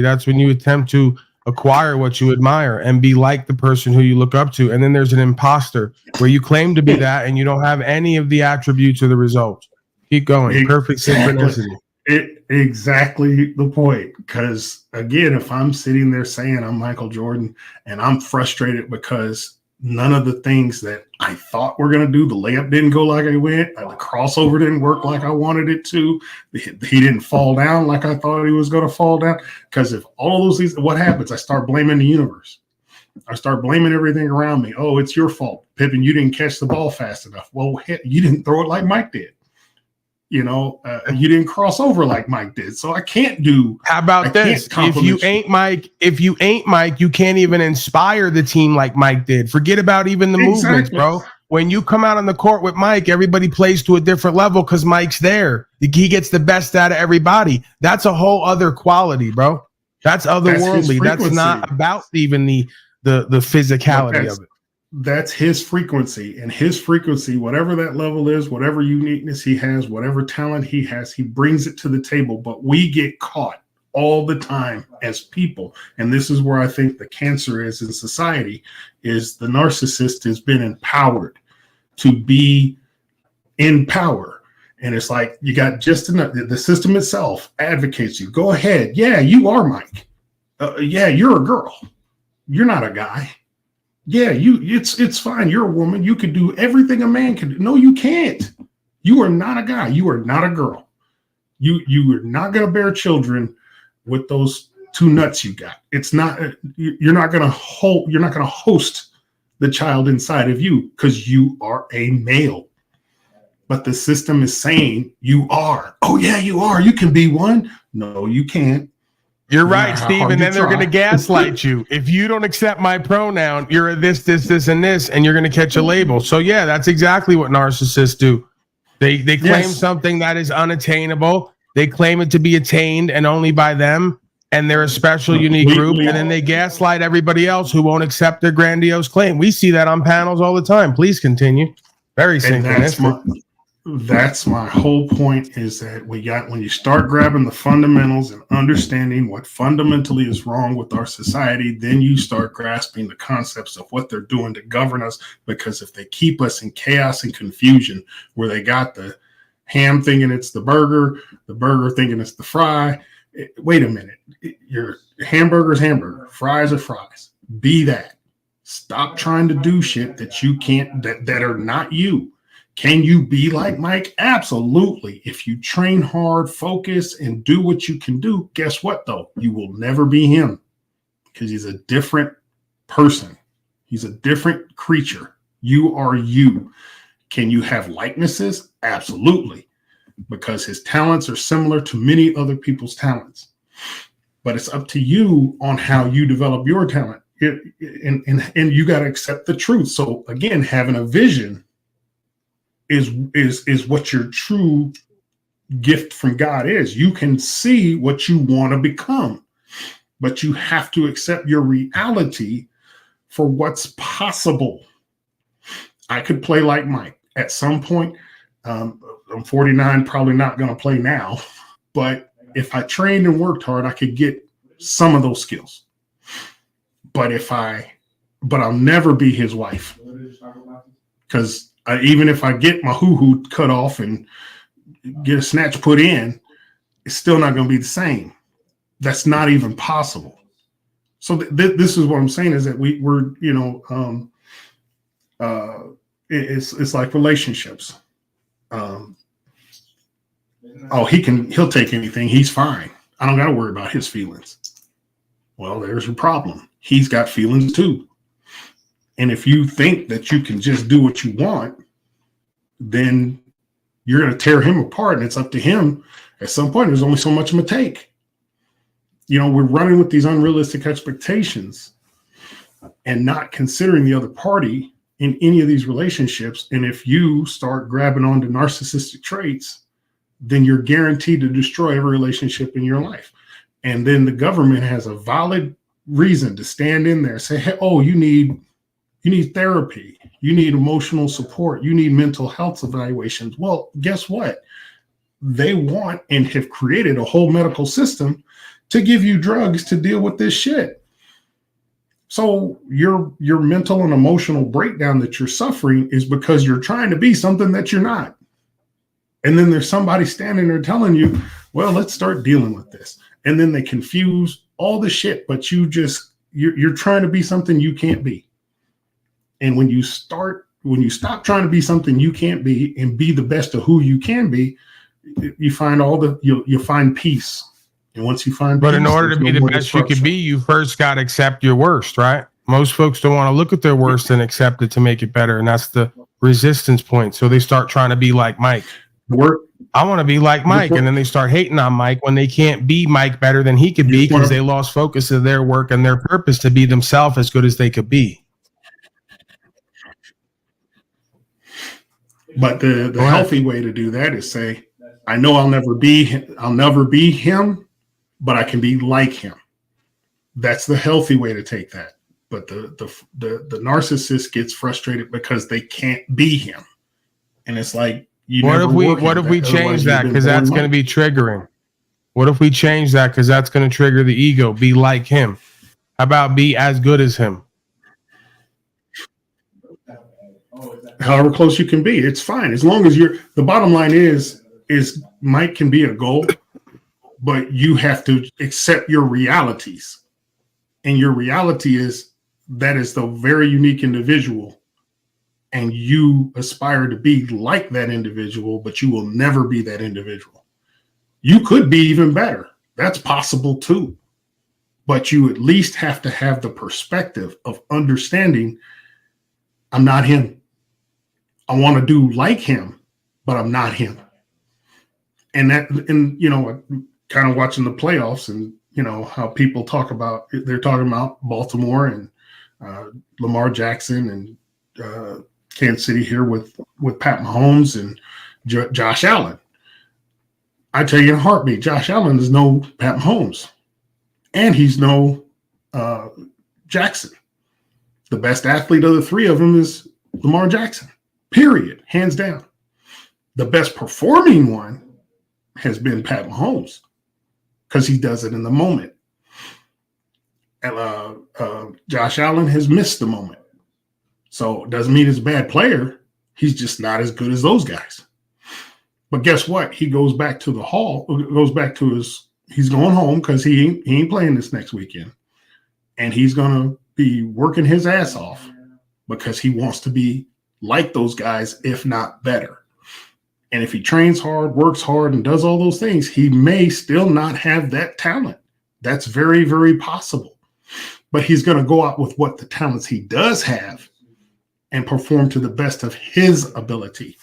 That's when you attempt to acquire what you admire and be like the person who you look up to. And then there's an imposter where you claim to be that and you don't have any of the attributes or the results. Keep going. Perfect synchronicity. Exactly the point. Because again, if I'm sitting there saying I'm Michael Jordan and I'm frustrated because none of the things that I thought were going to do, the layup didn't go like I went, the crossover didn't work like I wanted it to, he didn't fall down like I thought he was going to fall down. Because if all those things, what happens? I start blaming the universe. I start blaming everything around me. Oh, it's your fault, Pippen. You didn't catch the ball fast enough. Well, you didn't throw it like Mike did. You didn't cross over like Mike did. So I can't do. How about this? If you ain't Mike, you can't even inspire the team like Mike did. Forget about even the movements, bro. When you come out on the court with Mike, everybody plays to a different level because Mike's there. He gets the best out of everybody. That's a whole other quality, bro. That's otherworldly. That's not about even the physicality of it. that's his frequency, and his frequency, whatever that level is, whatever uniqueness he has, whatever talent he has, he brings it to the table. But we get caught all the time as people, and this is where I think the cancer is in society, is the narcissist has been empowered to be in power. And it's like, you got just enough. The system itself advocates you. Go ahead. Yeah, you are Mike. Yeah, you're a girl. You're not a guy. Yeah, it's fine. You're a woman. You could do everything a man can do. No, you can't. You are not a guy. You are not a girl. You are not going to bear children with those two nuts you got. It's not. You're not going to hold. You're not going to host the child inside of you because you are a male. But the system is saying you are. Oh yeah, you are. You can be one. No, you can't. You're No right, matter how Steve. hard And you then they're try. going to gaslight you. If you don't accept my pronoun, you're a this, and this, and you're going to catch a label. So yeah, that's exactly what narcissists do. They claim Yes. something that is unattainable. They claim it to be attained and only by them, and they're a special, unique group. And then they gaslight everybody else who won't accept their grandiose claim. We see that on panels all the time. Please continue. Very And synchronistic. that's my whole point, is that when you start grabbing the fundamentals and understanding what fundamentally is wrong with our society, then you start grasping the concepts of what they're doing to govern us. Because if they keep us in chaos and confusion, where they got the ham thinking it's the burger thinking it's the fry. Wait a minute. Your hamburger's hamburger, fries are fries. Be that. Stop trying to do shit that you can't, that are not you. Can you be like Mike? Absolutely. If you train hard, focus, and do what you can do, guess what, though? You will never be him, because he's a different person. He's a different creature. You are you. Can you have likenesses? Absolutely, because his talents are similar to many other people's talents. But it's up to you on how you develop your talent. And you got to accept the truth. So again, having a vision is what your true gift from God is. You can see what you want to become, but you have to accept your reality for what's possible. I could play like Mike at some point. I'm 49, probably not going to play now, but if I trained and worked hard, I could get some of those skills. But I'll never be his wife, because even if I get my hoo-hoo cut off and get a snatch put in, it's still not going to be the same. That's not even possible. So this is what I'm saying, is that we're it's like relationships. He'll take anything. He's fine. I don't got to worry about his feelings. Well, there's a problem. He's got feelings too. And if you think that you can just do what you want, then you're going to tear him apart. And it's up to him. At some point, there's only so much of a take. We're running with these unrealistic expectations and not considering the other party in any of these relationships. And if you start grabbing onto narcissistic traits, then you're guaranteed to destroy every relationship in your life. And then the government has a valid reason to stand in there and say, hey, oh, you need therapy, you need emotional support, you need mental health evaluations. Well, guess what? They want and have created a whole medical system to give you drugs to deal with this shit. So your mental and emotional breakdown that you're suffering is because you're trying to be something that you're not. And then there's somebody standing there telling you, well, let's start dealing with this. And then they confuse all the shit, but you're trying to be something you can't be. And when you stop trying to be something you can't be and be the best of who you can be, you find you'll find peace. And once you find But peace, in order to there's be no the more best you could disruption. be, you first got to accept your worst, right? Most folks don't want to look at their worst and accept it to make it better. And that's the resistance point. So they start trying to be like Mike. I want to be like Mike. And then they start hating on Mike when they can't be Mike better than he could be, because they lost focus of their work and their purpose to be themselves as good as they could be. But the healthy way to do that is say, I know I'll never be him, but I can be like him. That's the healthy way to take that. but the narcissist gets frustrated because they can't be him, and it's like What if we change that because that's going to be triggering? What if we change that because that's going to trigger the ego? Be like him. How about be as good as him? However close you can be, it's fine as long as the bottom line is Mike can be a goal, but you have to accept your realities, and your reality is that is the very unique individual, and you aspire to be like that individual, but you will never be that individual. You could be even better. That's possible too, but you at least have to have the perspective of understanding I'm not him. I want to do like him, but I'm not him. And kind of watching the playoffs and, how people they're talking about Baltimore and Lamar Jackson and Kansas City here with Pat Mahomes and Josh Allen. I tell you in a heartbeat, Josh Allen is no Pat Mahomes, and he's no Jackson. The best athlete of the three of them is Lamar Jackson. Period. Hands down. The best performing one has been Pat Mahomes because he does it in the moment. And Josh Allen has missed the moment. So it doesn't mean he's a bad player. He's just not as good as those guys. But guess what? He goes back to he's going home because he ain't playing this next weekend. And he's going to be working his ass off because he wants to be like those guys, if not better. And if he trains hard, works hard, and does all those things, he may still not have that talent. That's very, very possible. But he's going to go out with what the talents he does have and perform to the best of his ability,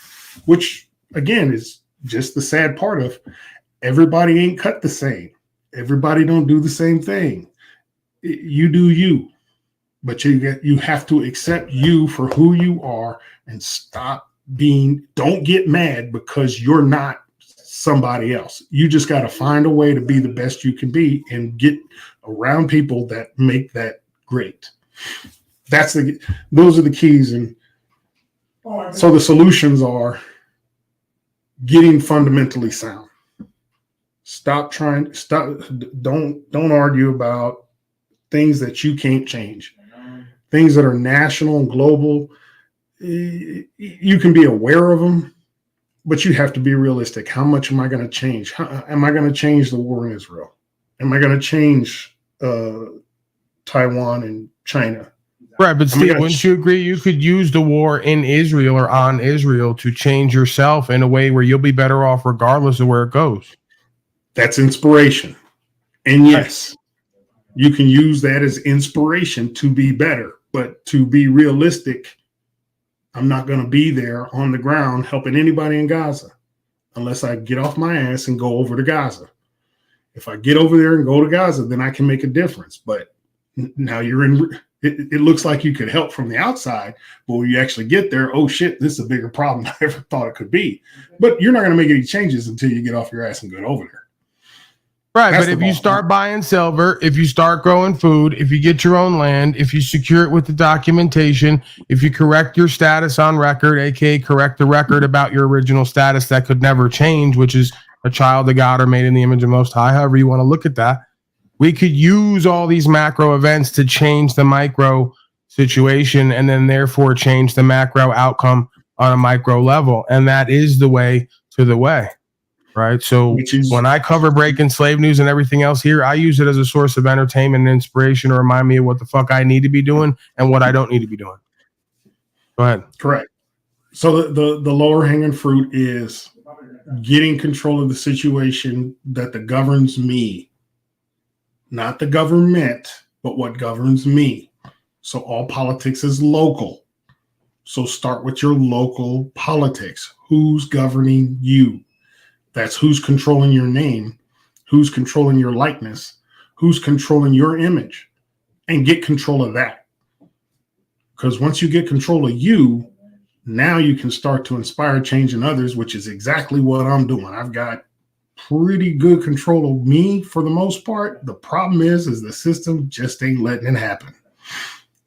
which, again, is just the sad part of everybody ain't cut the same. Everybody don't do the same thing. You do you. But you have to accept you for who you are and don't get mad because you're not somebody else. You just got to find a way to be the best you can be and get around people that make that great. Those are the keys. And so the solutions are getting fundamentally sound. Don't argue about things that you can't change. Things that are national and global, you can be aware of them, but you have to be realistic. How much am I going to change? Am I going to change the war in Israel? Am I going to change Taiwan and China? Right, but Steve, wouldn't you agree you could use the war in Israel or on Israel to change yourself in a way where you'll be better off regardless of where it goes? That's inspiration. And yes, you can use that as inspiration to be better. But to be realistic, I'm not going to be there on the ground helping anybody in Gaza unless I get off my ass and go over to Gaza. If I get over there and go to Gaza, then I can make a difference. But now it looks like you could help from the outside, but when you actually get there, oh shit, this is a bigger problem than I ever thought it could be. But you're not going to make any changes until you get off your ass and get over there. Right, but if you start buying silver, if you start growing food, if you get your own land, if you secure it with the documentation, if you correct your status on record, aka correct the record about your original status that could never change, which is a child of God or made in the image of Most High, however you want to look at that, we could use all these macro events to change the micro situation and then therefore change the macro outcome on a micro level. And that is the way to the way. Right. So when I cover breaking slave news and everything else here, I use it as a source of entertainment and inspiration to remind me of what the fuck I need to be doing and what I don't need to be doing. Go ahead. Correct. So the lower hanging fruit is getting control of the situation that governs me, not the government, but what governs me. So all politics is local. So start with your local politics. Who's governing you? That's who's controlling your name, who's controlling your likeness, who's controlling your image, and get control of that. Because once you get control of you, now you can start to inspire change in others, which is exactly what I'm doing. I've got pretty good control of me for the most part. The problem is the system just ain't letting it happen.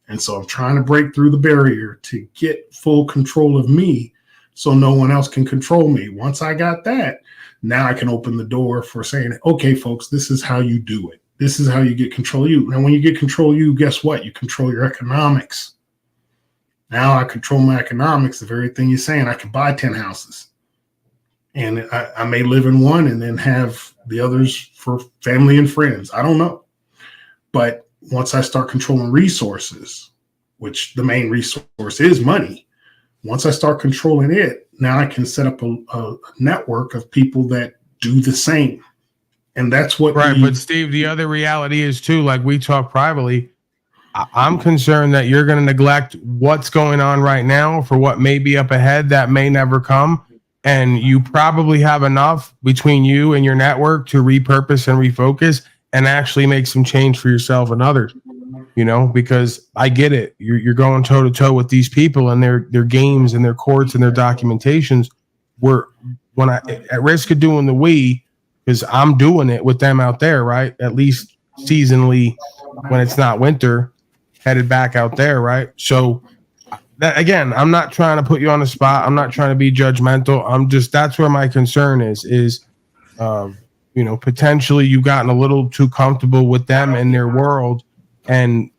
And so I'm trying to break through the barrier to get full control of me so no one else can control me. Once I got that, now I can open the door for saying, okay, folks, this is how you do it. This is how you get control of you. Now, when you get control of you, guess what? You control your economics. Now I control my economics. The very thing you're saying, I can buy 10 houses. And I may live in one and then have the others for family and friends. I don't know. But once I start controlling resources, which the main resource is money, once I start controlling it, now I can set up a network of people that do the same. And that's what But Steve, the other reality is too, like we talk privately, I'm concerned that you're going to neglect what's going on right now for what may be up ahead that may never come. And you probably have enough between you and your network to repurpose and refocus and actually make some change for yourself and others, you know, because I get it. You're going toe to toe with these people and their games and their courts and their documentations. When I at risk of doing the we, because I'm doing it with them out there, right? At least seasonally when it's not winter, headed back out there, right? So that, again, I'm not trying to put you on the spot. I'm not trying to be judgmental. That's where my concern is, you know, potentially you've gotten a little too comfortable with them and their world. And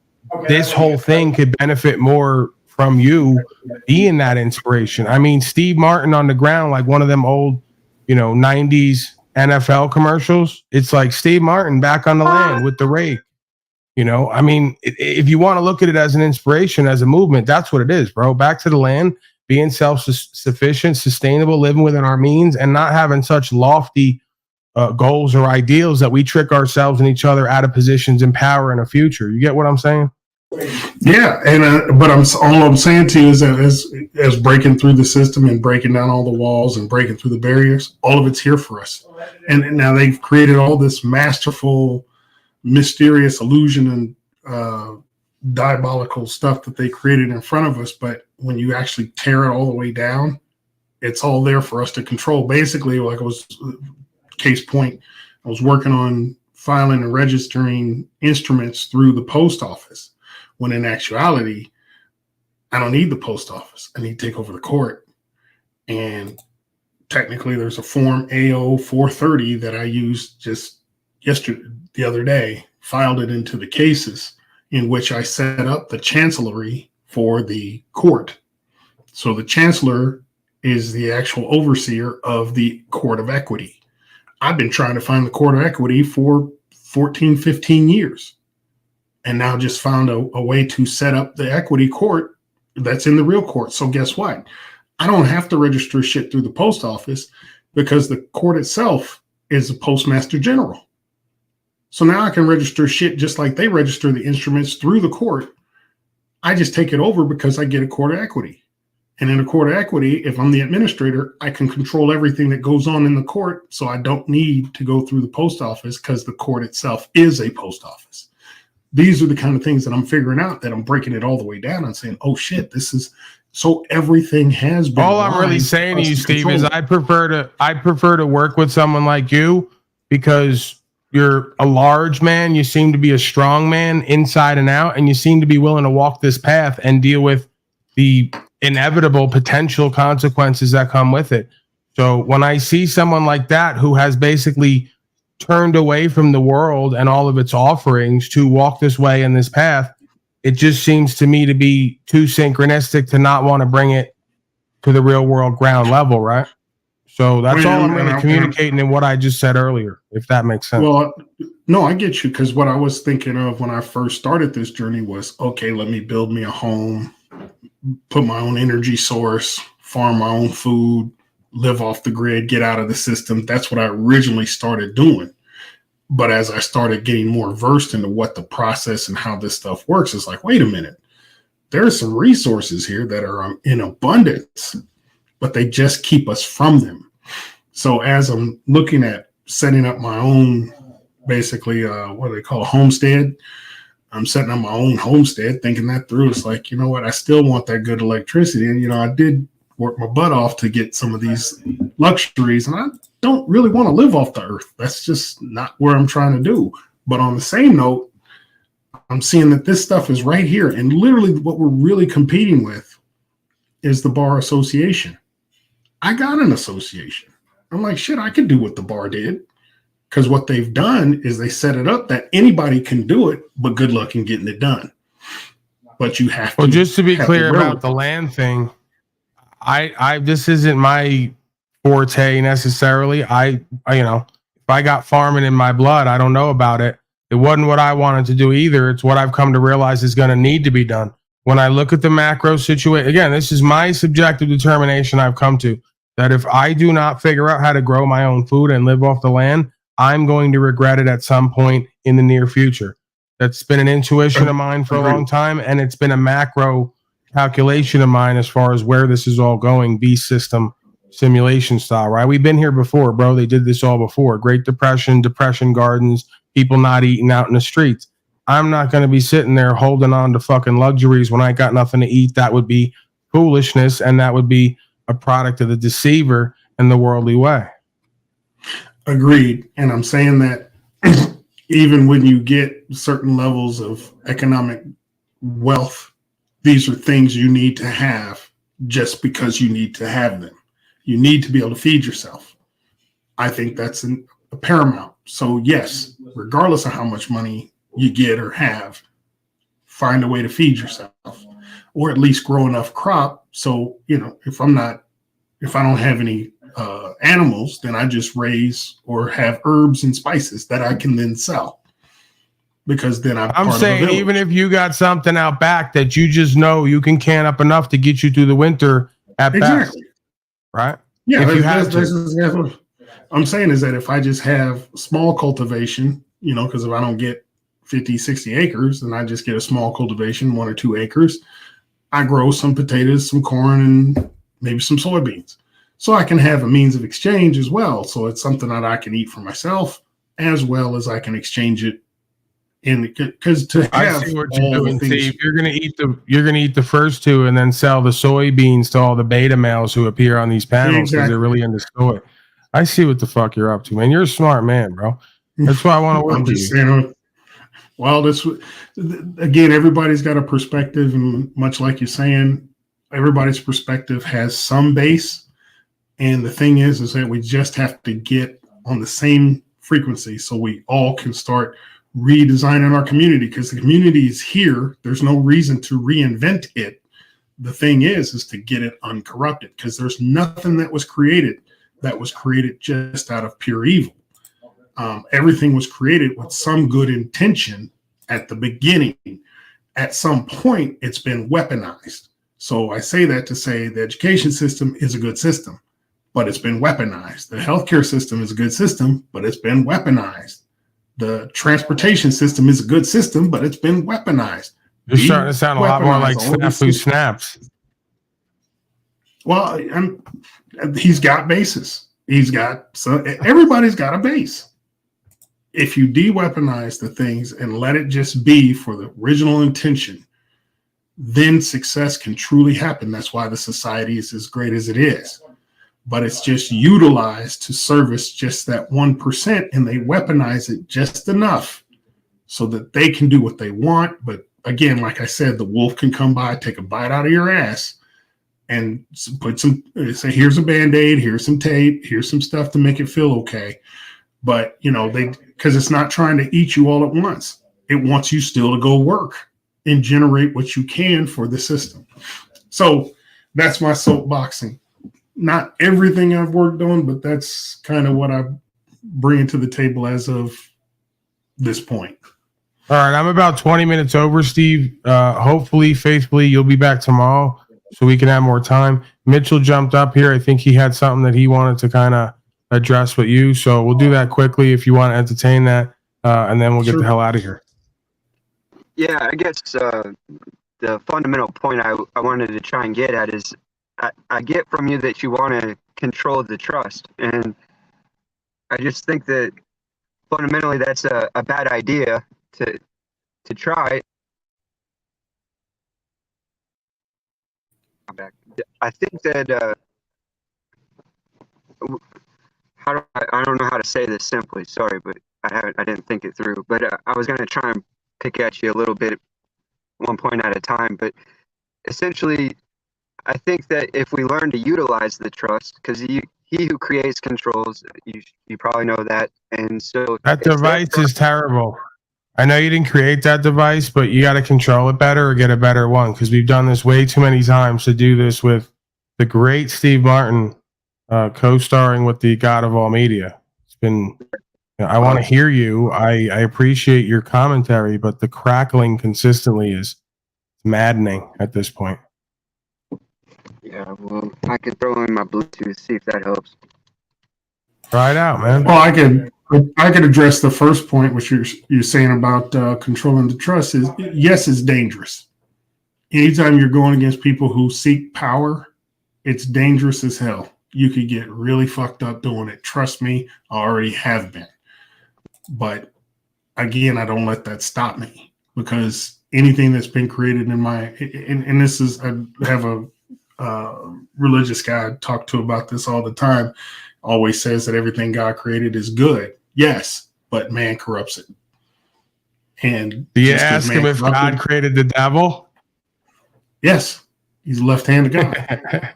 this whole thing could benefit more from you being that inspiration. I mean, Steve Martin on the ground, like one of them old, you know, 90s NFL commercials. It's like Steve Martin back on the land with the rake. You know, I mean, if you want to look at it as an inspiration, as a movement, that's what it is, bro. Back to the land, being self-sufficient, sustainable, living within our means, and not having such lofty goals or ideals that we trick ourselves and each other out of positions in power in a future. You get what I'm saying? Yeah, and but all I'm saying to you is that as breaking through the system and breaking down all the walls and breaking through the barriers, all of it's here for us. And now they've created all this masterful, mysterious illusion and diabolical stuff that they created in front of us. But when you actually tear it all the way down, it's all there for us to control. Basically, like I was, case point, I was working on filing and registering instruments through the post office, when in actuality, I don't need the post office. I need to take over the court. And technically there's a form AO 430 that I used just the other day, filed it into the cases in which I set up the chancellery for the court. So the chancellor is the actual overseer of the court of equity. I've been trying to find the court of equity for 14, 15 years. And now just found a way to set up the equity court that's in the real court. So guess what? I don't have to register shit through the post office because the court itself is a postmaster general. So now I can register shit just like they register the instruments through the court. I just take it over because I get a court of equity. And in a court of equity, if I'm the administrator, I can control everything that goes on in the court. So I don't need to go through the post office because the court itself is a post office. These are the kind of things that I'm figuring out, that I'm breaking it all the way down and saying, oh shit, this is, so everything has been. All I'm really saying to you, Steve, is I prefer to work with someone like you because you're a large man. You seem to be a strong man inside and out, and you seem to be willing to walk this path and deal with the inevitable potential consequences that come with it. So when I see someone like that who has basically turned away from the world and all of its offerings to walk this way in this path, it just seems to me to be too synchronistic to not want to bring it to the real world ground level, right? So that's all I'm really communicating in what I just said earlier, if that makes sense. Well, no, I get you, because what I was thinking of when I first started this journey was, okay, let me build me a home, put my own energy source, farm my own food, live off the grid, get out of the system. That's what I originally started doing. But as I started getting more versed into what the process and how this stuff works, it's like, wait a minute, there are some resources here that are in abundance, but they just keep us from them. So as I'm looking at setting up my own, basically, what do they call a homestead? I'm setting up my own homestead, thinking that through. It's like, you know what? I still want that good electricity. And, you know, I did work my butt off to get some of these luxuries, and I don't really want to live off the earth. That's just not where I'm trying to do. But on the same note, I'm seeing that this stuff is right here. And literally what we're really competing with is the bar association. I got an association. I'm like, shit, I could do what the bar did. Because what they've done is they set it up that anybody can do it, but good luck in getting it done. But you have to. Well, just to be have clear the about the land thing, this isn't my forte necessarily. I if I got farming in my blood, I don't know about it. It wasn't what I wanted to do either. It's what I've come to realize is going to need to be done. When I look at the macro situation, again, this is my subjective determination I've come to, that if I do not figure out how to grow my own food and live off the land, I'm going to regret it at some point in the near future. That's been an intuition of mine for a long time, and it's been a macro calculation of mine as far as where this is all going, beast system simulation style, right? We've been here before, bro. They did this all before. Great Depression, Depression Gardens, people not eating out in the streets. I'm not going to be sitting there holding on to fucking luxuries when I got nothing to eat. That would be foolishness, and that would be a product of the deceiver and the worldly way. Agreed. And I'm saying that even when you get certain levels of economic wealth, these are things you need to have just because you need to have them. You need to be able to feed yourself. I think that's a paramount. So yes, regardless of how much money you get or have, find a way to feed yourself, or at least grow enough crop. So, if I don't have any animals, then I just raise or have herbs and spices that I can then sell. Because then I'm saying, even if you got something out back that you just know you can can up enough to get you through the winter at best, right? Yeah, if you had what I'm saying is that if I just have small cultivation, because if I don't get 50, 60 acres, then I just get a small cultivation, 1 or 2 acres. I grow some potatoes, some corn, and maybe some soybeans. So I can have a means of exchange as well. So it's something that I can eat for myself, as well as I can exchange it. Because to have I see what you're all doing, the things, Steve. You're gonna eat the first 2 and then sell the soybeans to all the beta males who appear on these panels because they're really into soy. I see what the fuck you're up to, man. You're a smart man, bro. That's why I want to work I'm with just you. saying. Well, again, everybody's got a perspective, and much like you're saying, everybody's perspective has some base. And the thing is that we just have to get on the same frequency so we all can start redesigning our community, because the community is here. There's no reason to reinvent it. The thing is to get it uncorrupted, because there's nothing that was created just out of pure evil. Everything was created with some good intention at the beginning. At some point, it's been weaponized. So I say that to say the education system is a good system, but it's been weaponized. The healthcare system is a good system, but it's been weaponized. The transportation system is a good system, but it's been weaponized. You're starting to sound a lot more like Snafu Snaps. Well, he's got bases. Everybody's got a base. If you de-weaponize the things and let it just be for the original intention, then success can truly happen. That's why the society is as great as it is. But it's just utilized to service just that 1%, and they weaponize it just enough so that they can do what they want. But again, like I said, the wolf can come by, take a bite out of your ass, and say, here's a Band-Aid, here's some tape, here's some stuff to make it feel okay. But, because it's not trying to eat you all at once. It wants you still to go work and generate what you can for the system. So that's my soapboxing. Not everything I've worked on, but that's kind of what I bring to the table as of this point. All right, I'm about 20 minutes over, Steve. Hopefully, faithfully, you'll be back tomorrow so we can have more time. Mitchell jumped up here. I think he had something that he wanted to kind of address with you. So we'll do that quickly if you want to entertain that, and then we'll get the hell out of here. Yeah, I guess the fundamental point I wanted to try and get at is I get from you that you want to control the trust. And I just think that fundamentally that's a bad idea to try. I think that I don't know how to say this simply. Sorry, but I didn't think it through. But I was going to try and pick at you a little bit, one point at a time. But essentially, I think that if we learn to utilize the trust, because he who creates controls, you probably know that, and so That it's their device is terrible. I know you didn't create that device, but you got to control it better or get a better one, because we've done this way too many times to do this with the great Steve Martin co-starring with the God of all media. It's been, I want to hear you. I appreciate your commentary, but the crackling consistently is maddening at this point. Yeah, well, I could throw in my Bluetooth, see if that helps. Try it out, man. Well, I could address the first point, which you're saying about controlling the trust. Is yes, it's dangerous. Anytime you're going against people who seek power, it's dangerous as hell. You could get really fucked up doing it. Trust me, I already have been. But again, I don't let that stop me, because anything that's been created in my and this is, I have a religious guy I talk to about this all the time, always says that everything God created is good. Yes, but man corrupts it. And do you ask him if God created the devil? Yes, he's a left-handed God.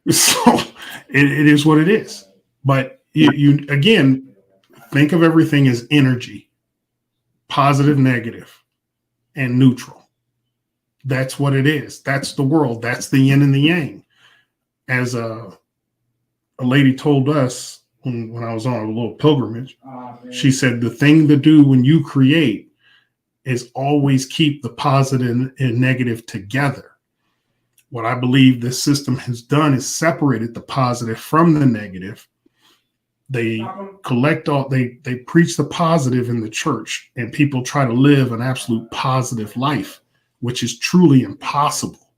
So it is what it is. But you again, think of everything as energy, positive, negative, and neutral. That's what it is. That's the world. That's the yin and the yang. As a lady told us when I was on a little pilgrimage, she said the thing to do when you create is always keep the positive and negative together. What I believe this system has done is separated the positive from the negative. They they preach the positive in the church, and people try to live an absolute positive life, which is truly impossible.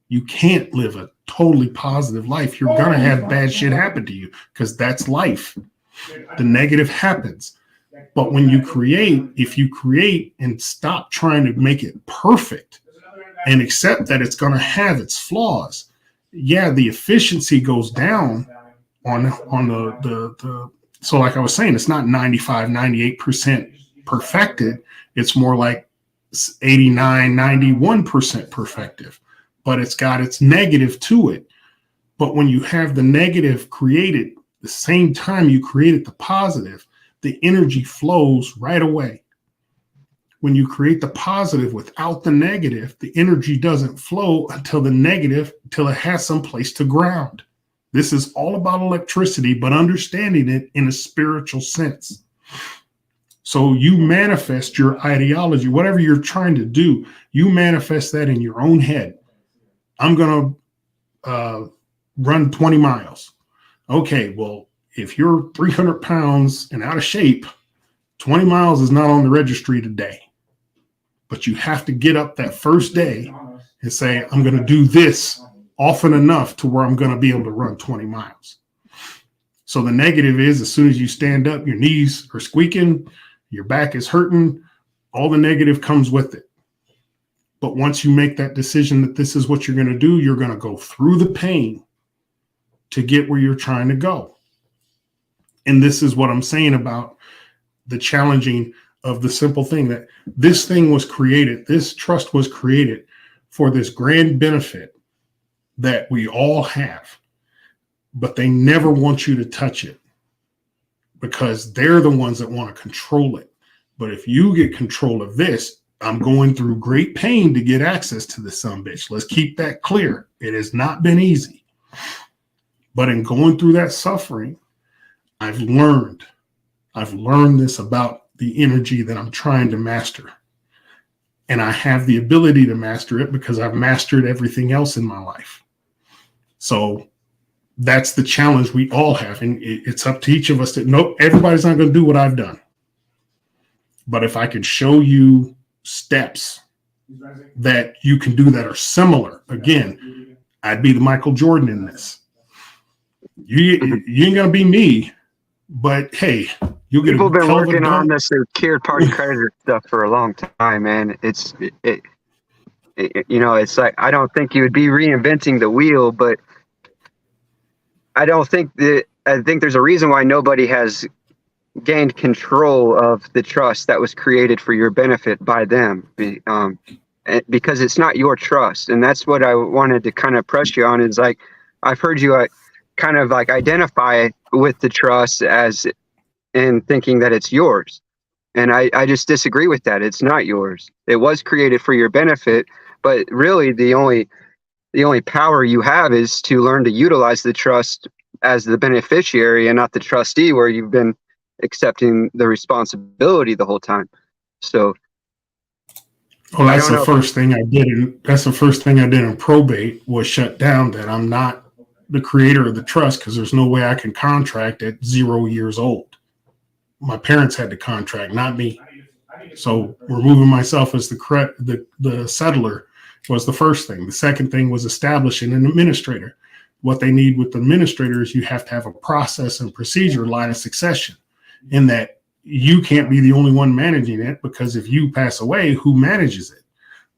You can't live a totally positive life. You're going to have bad shit happen to you, because that's life. The negative happens. But when you create, if you create and stop trying to make it perfect and accept that it's going to have its flaws, yeah, the efficiency goes down on the so like I was saying, it's not 95, 98% perfected. It's more like 89, 91% perfective, but it's got its negative to it. But when you have the negative created, the same time you created the positive, the energy flows right away. When you create the positive without the negative, the energy doesn't flow until it has some place to ground. This is all about electricity, but understanding it in a spiritual sense. So you manifest your ideology, whatever you're trying to do, you manifest that in your own head. I'm going to run 20 miles. Okay, well, if you're 300 pounds and out of shape, 20 miles is not on the registry today. But you have to get up that first day and say, I'm going to do this often enough to where I'm going to be able to run 20 miles. So the negative is, as soon as you stand up, your knees are squeaking, your back is hurting, all the negative comes with it. But once you make that decision that this is what you're going to do, you're going to go through the pain to get where you're trying to go. And this is what I'm saying about the challenging of the simple thing, that this thing was created, this trust was created for this grand benefit that we all have, but they never want you to touch it because they're the ones that want to control it. But if you get control of this, I'm going through great pain to get access to the sumbitch. Let's keep that clear. It has not been easy. But in going through that suffering, I've learned this about the energy that I'm trying to master. And I have the ability to master it because I've mastered everything else in my life. So that's the challenge we all have. And it's up to each of us to nope, everybody's not going to do what I've done. But if I could show you steps that you can do that are similar, again, I'd be the Michael Jordan in this. You ain't going to be me, but hey, you'll get People have been hell of a working on dunk. this secured party creditor stuff for a long time, man. It's like, I don't think you would be reinventing the wheel, but I think there's a reason why nobody has gained control of the trust that was created for your benefit by them, because it's not your trust. And that's what I wanted to kind of press you on, is like, I've heard you kind of like identify with the trust as in thinking that it's yours. And I just disagree with that. It's not yours. It was created for your benefit, but really the only power you have is to learn to utilize the trust as the beneficiary and not the trustee, where you've been accepting the responsibility the whole time. So, well, that's the first thing I did. That's the first thing I did in probate, was shut down that I'm not the creator of the trust, because there's no way I can contract at 0 years old. My parents had the contract, not me. So removing myself as the settler was the first thing. The second thing was establishing an administrator. What they need with the administrator is you have to have a process and procedure, line of succession, in that you can't be the only one managing it, because if you pass away, who manages it?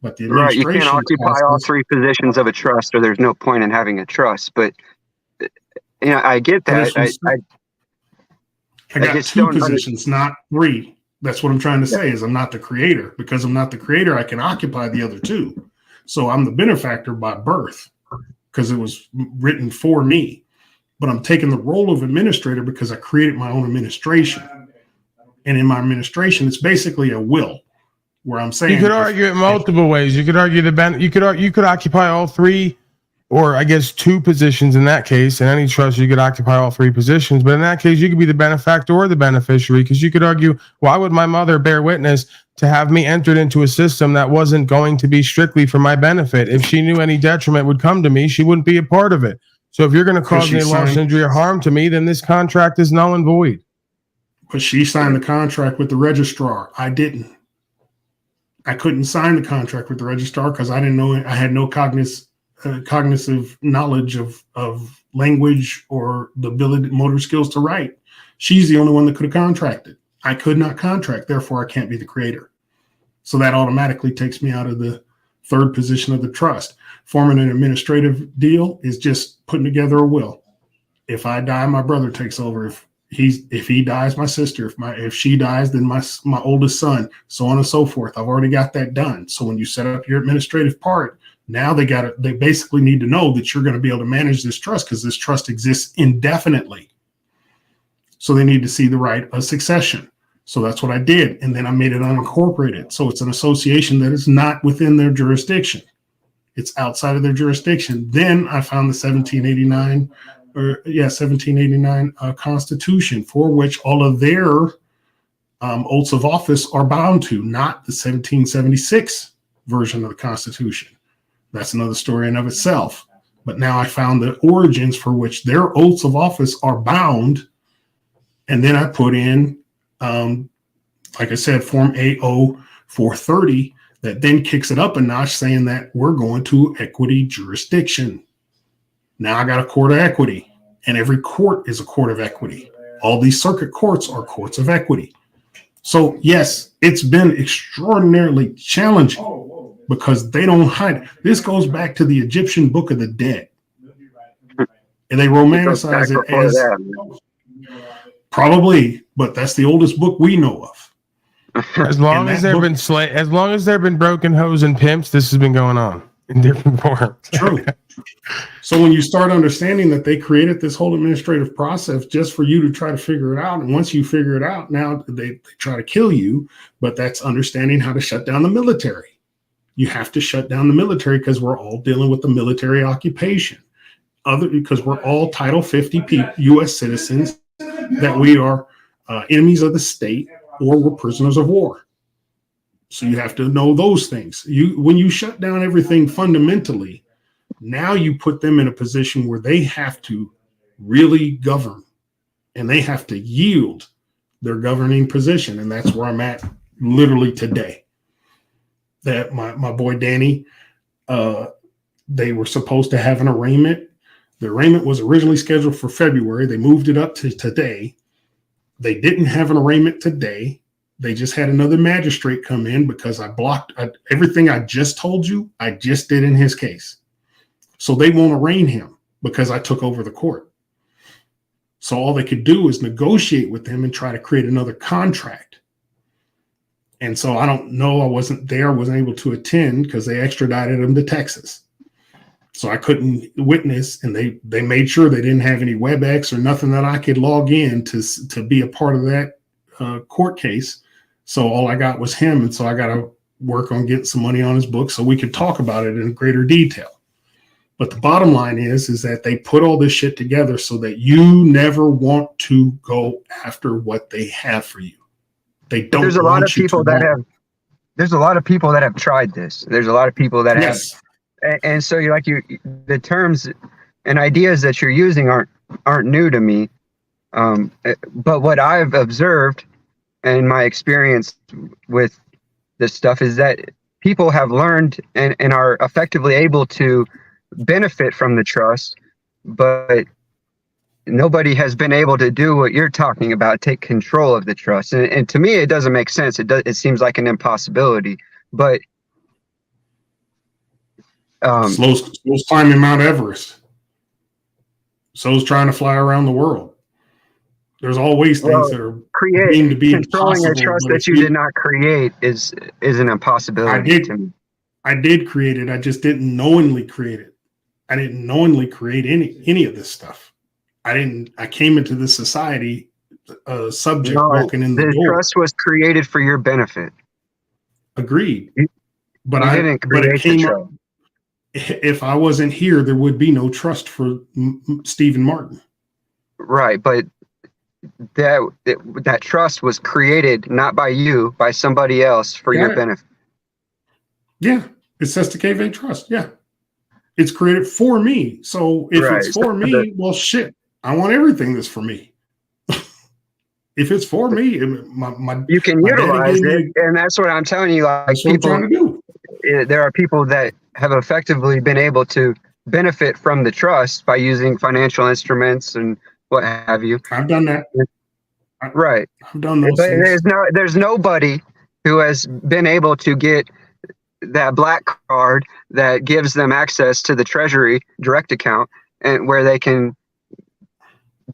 But the right, you administration can't occupy all three positions of a trust, or there's no point in having a trust. But you know, I get that. I got two positions, not three. That's what I'm trying to say, is I'm not the creator. Because I'm not the creator, I can occupy the other two. So I'm the benefactor by birth, because it was written for me. But I'm taking the role of administrator because I created my own administration. And in my administration, it's basically a will, where I'm saying you could argue it multiple ways. You could argue you could occupy all three, or I guess two positions in that case. In any trust, you could occupy all three positions. But in that case, you could be the benefactor or the beneficiary, because you could argue, why would my mother bear witness to have me entered into a system that wasn't going to be strictly for my benefit? If she knew any detriment would come to me, she wouldn't be a part of it. So if you're going to cause me loss, injury, or harm to me, then this contract is null and void. But she signed the contract with the registrar. I didn't. I couldn't sign the contract with the registrar because I didn't know. I had no cognitive knowledge of language or the ability, motor skills to write. She's the only one that could have contracted. I could not contract, therefore I can't be the creator. So that automatically takes me out of the third position of the trust. Forming an administrative deal is just putting together a will. If I die, my brother takes over. If he dies, my sister. If she dies, then my oldest son, so on and so forth. I've already got that done. So when you set up your administrative part, now they basically need to know that you're going to be able to manage this trust, because this trust exists indefinitely. So they need to see the right of succession. So that's what I did. And then I made it unincorporated. So it's an association that is not within their jurisdiction. It's outside of their jurisdiction. Then I found the 1789 Constitution, for which all of their oaths of office are bound to, not the 1776 version of the Constitution. That's another story in of itself. But now I found the origins for which their oaths of office are bound. And then I put in, like I said, Form AO 430, that then kicks it up a notch, saying that we're going to equity jurisdiction. Now I got a court of equity, and every court is a court of equity. All these circuit courts are courts of equity. So yes, it's been extraordinarily challenging, because they don't hide. This goes back to the Egyptian Book of the Dead. And they romanticize it as probably, but that's the oldest book we know of. As long as there have been broken hoes and pimps, this has been going on in different forms. True. So when you start understanding that they created this whole administrative process just for you to try to figure it out, and once you figure it out, now they try to kill you, but that's understanding how to shut down the military. You have to shut down the military, because we're all dealing with the military occupation. Because we're all Title 50 U.S. citizens, that we are enemies of the state, or we're prisoners of war. So you have to know those things. When you shut down everything fundamentally, now you put them in a position where they have to really govern, and they have to yield their governing position. And that's where I'm at literally today. That my boy Danny, they were supposed to have an arraignment. The arraignment was originally scheduled for February. They moved it up to today. They didn't have an arraignment today. They just had another magistrate come in, because I blocked everything I just told you. I just did in his case. So they won't arraign him, because I took over the court. So all they could do is negotiate with him and try to create another contract. And so I don't know. I wasn't there. I wasn't able to attend because they extradited him to Texas. So I couldn't witness, and they made sure they didn't have any WebEx or nothing that I could log in to be a part of that court case. So all I got was him, and so I got to work on getting some money on his book so we could talk about it in greater detail. But the bottom line is that they put all this shit together so that you never want to go after what they have for you. They don't. There's a lot of people that have. There's a lot of people that have tried this. There's a lot of people that have. And so the terms and ideas that you're using aren't new to me. But what I've observed and my experience with this stuff is that people have learned and are effectively able to benefit from the trust, but nobody has been able to do what you're talking about, take control of the trust. And to me, it doesn't make sense. It seems like an impossibility, but Slo's climbing Mount Everest. So's trying to fly around the world. There's always things that are deemed to be controlling a impossible, trust but that you did not create is an impossibility to me. I did create it. I just didn't knowingly create it. I didn't knowingly create any of this stuff. I came into this society subject walking in the door. The trust was created for your benefit. Agreed. But you I didn't but it create the came trust. up. If I wasn't here, there would be no trust for Stephen Martin. Right, but that trust was created not by you, by somebody else for your benefit. Yeah, it says to KV Trust. Yeah, it's created for me. So if it's for me, well, shit, I want everything that's for me. If it's for me, you can utilize it, and that's what I'm telling you. Like that's what I'm trying to do. There are people that have effectively been able to benefit from the trust by using financial instruments and what have you. I've done that. Right. I've done those but things. There's nobody who has been able to get that black card that gives them access to the Treasury direct account and where they can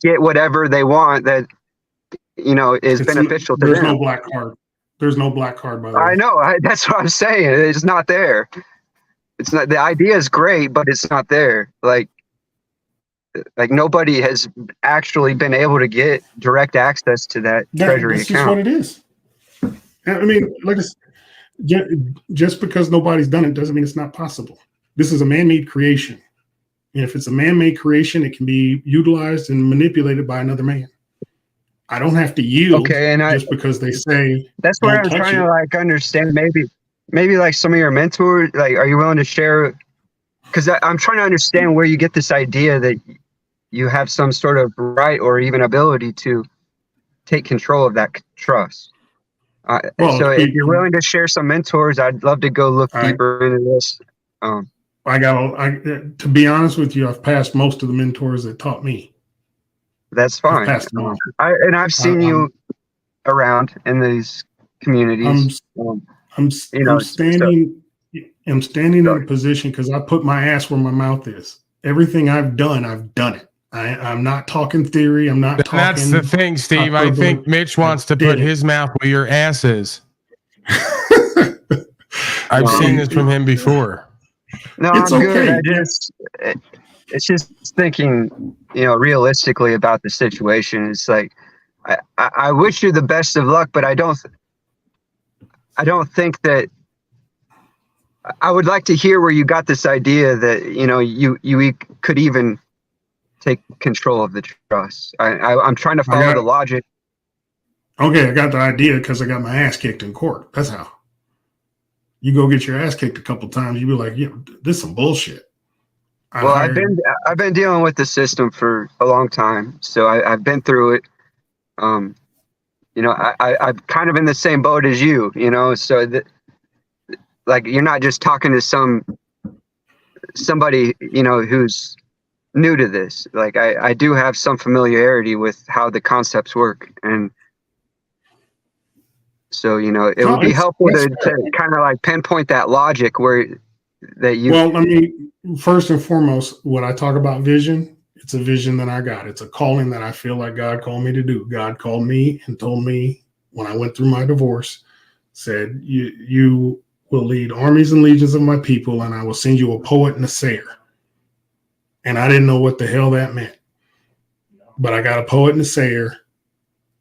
get whatever they want that is beneficial to them. There's no black card. There's no black card, by the way. I know. That's what I'm saying. It's not there. It's not. The idea is great, but it's not there. Like nobody has actually been able to get direct access to that Treasury that's account. Just what it is. I mean, just because nobody's done it doesn't mean it's not possible. This is a man-made creation. And if it's a man-made creation, it can be utilized and manipulated by another man. I don't have to yield just because they say. That's what I'm trying to understand. Maybe like some of your mentors, are you willing to share? Because I'm trying to understand where you get this idea that you have some sort of right or even ability to take control of that trust. So if you're willing to share some mentors, I'd love to go look deeper into this. To be honest with you, I've passed most of the mentors that taught me. That's fine. I've seen you around in these communities. I'm standing in a position because I put my ass where my mouth is. Everything I've done it. I'm not talking theory. I'm not talking. That's the thing, Steve. I think Mitch wants to put his mouth where your ass is. I've seen this from him before. No, it's I'm good. It's just thinking, realistically about the situation. It's like, I wish you the best of luck, but I don't think that. I would like to hear where you got this idea that you could even take control of the trust. I'm trying to follow the logic. Okay, I got the idea because I got my ass kicked in court. That's how. You go get your ass kicked a couple times, you be like, this is some bullshit. Well, I've been dealing with the system for a long time, so I've been through it. I'm kind of in the same boat as you. So that, you're not just talking to somebody who's new to this. I do have some familiarity with how the concepts work, and so it would be helpful to kind of pinpoint that logic where that you. Well, I mean, first and foremost, when I talk about vision, It's a vision that I got. It's a calling that I feel like God called me to do. God called me and told me when I went through my divorce, said, you will lead armies and legions of my people, and I will send you a poet and a sayer. And I didn't know what the hell that meant. But I got a poet and a sayer,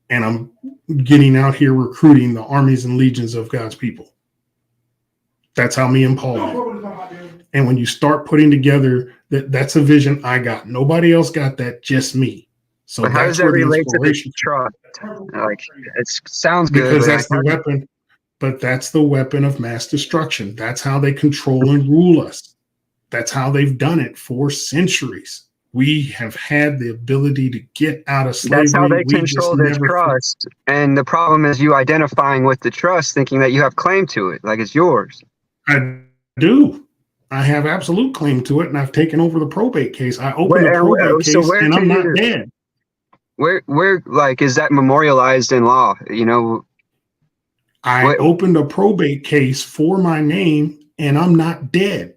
and I'm getting out here recruiting the armies and legions of God's people. That's how me and Paul met. And when you start putting together that's a vision I got. Nobody else got that, just me. So but how does that's that where the relate to the inspiration trust? Like, it sounds good. because but that's the weapon, but that's the weapon of mass destruction. That's how they control and rule us. That's how they've done it for centuries. We have had the ability to get out of slavery. That's how they We just control the never trust. And the problem is you identifying with the trust, thinking that you have claim to it, like it's yours. I do. I have absolute claim to it, and I've taken over the probate case. I opened the probate So case, where and can I'm not you, dead. where, like, is that memorialized in law? You know, I opened a probate case for my name, and I'm not dead.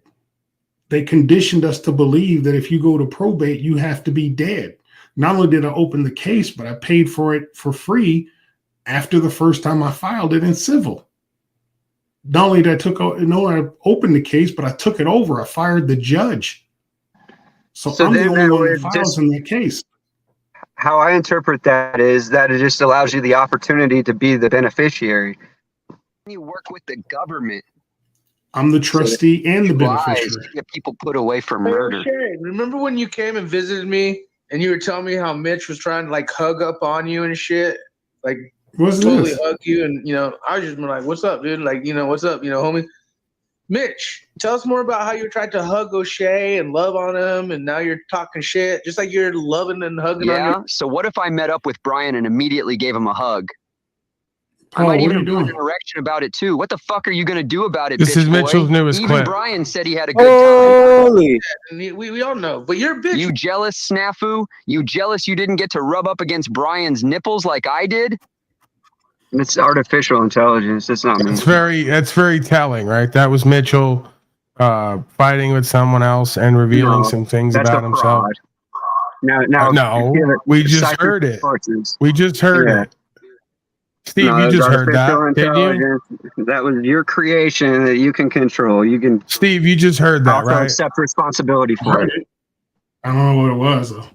They conditioned us to believe that if you go to probate, you have to be dead. Not only did I open the case, but I paid for it for free after the first time I filed it in civil. Not only did I opened the case, but I took it over. I fired the judge. So I'm the only one that files in that case. how I interpret that is that it just allows you the opportunity to be the beneficiary. You work with the government. I'm the trustee and the Lies beneficiary. to get people put away for murder. Okay, remember when you came and visited me and you were telling me how Mitch was trying to like hug up on you and shit? Like What's totally this? hug you, and I was just been like, what's up, dude? Like, what's up, homie? Mitch, tell us more about how you tried to hug O'Shea and love on him, and now you're talking shit, just like you're loving and hugging on Yeah. your. So what if I met up with Brian and immediately gave him a hug? I Paul, might what even are you have an doing? erection about it too. What the fuck are you gonna do about it, This bitch is Mitchell's boy? newest Even clip. Brian said he had a good time. And we all know, but you're a bitch. You jealous, Snafu? You jealous you didn't get to rub up against Brian's nipples like I did? It's artificial intelligence. It's not me. That's very telling, right? That was Mitchell fighting with someone else and revealing No, some things that's about a himself. fraud. No, No, we just heard it. We just heard Yeah. it. Steve, No, you that's just heard artificial that, didn't you? intelligence. That was your creation that you can control. You can. Steve, you just heard that, also right? accept responsibility for it. I don't know what it was though.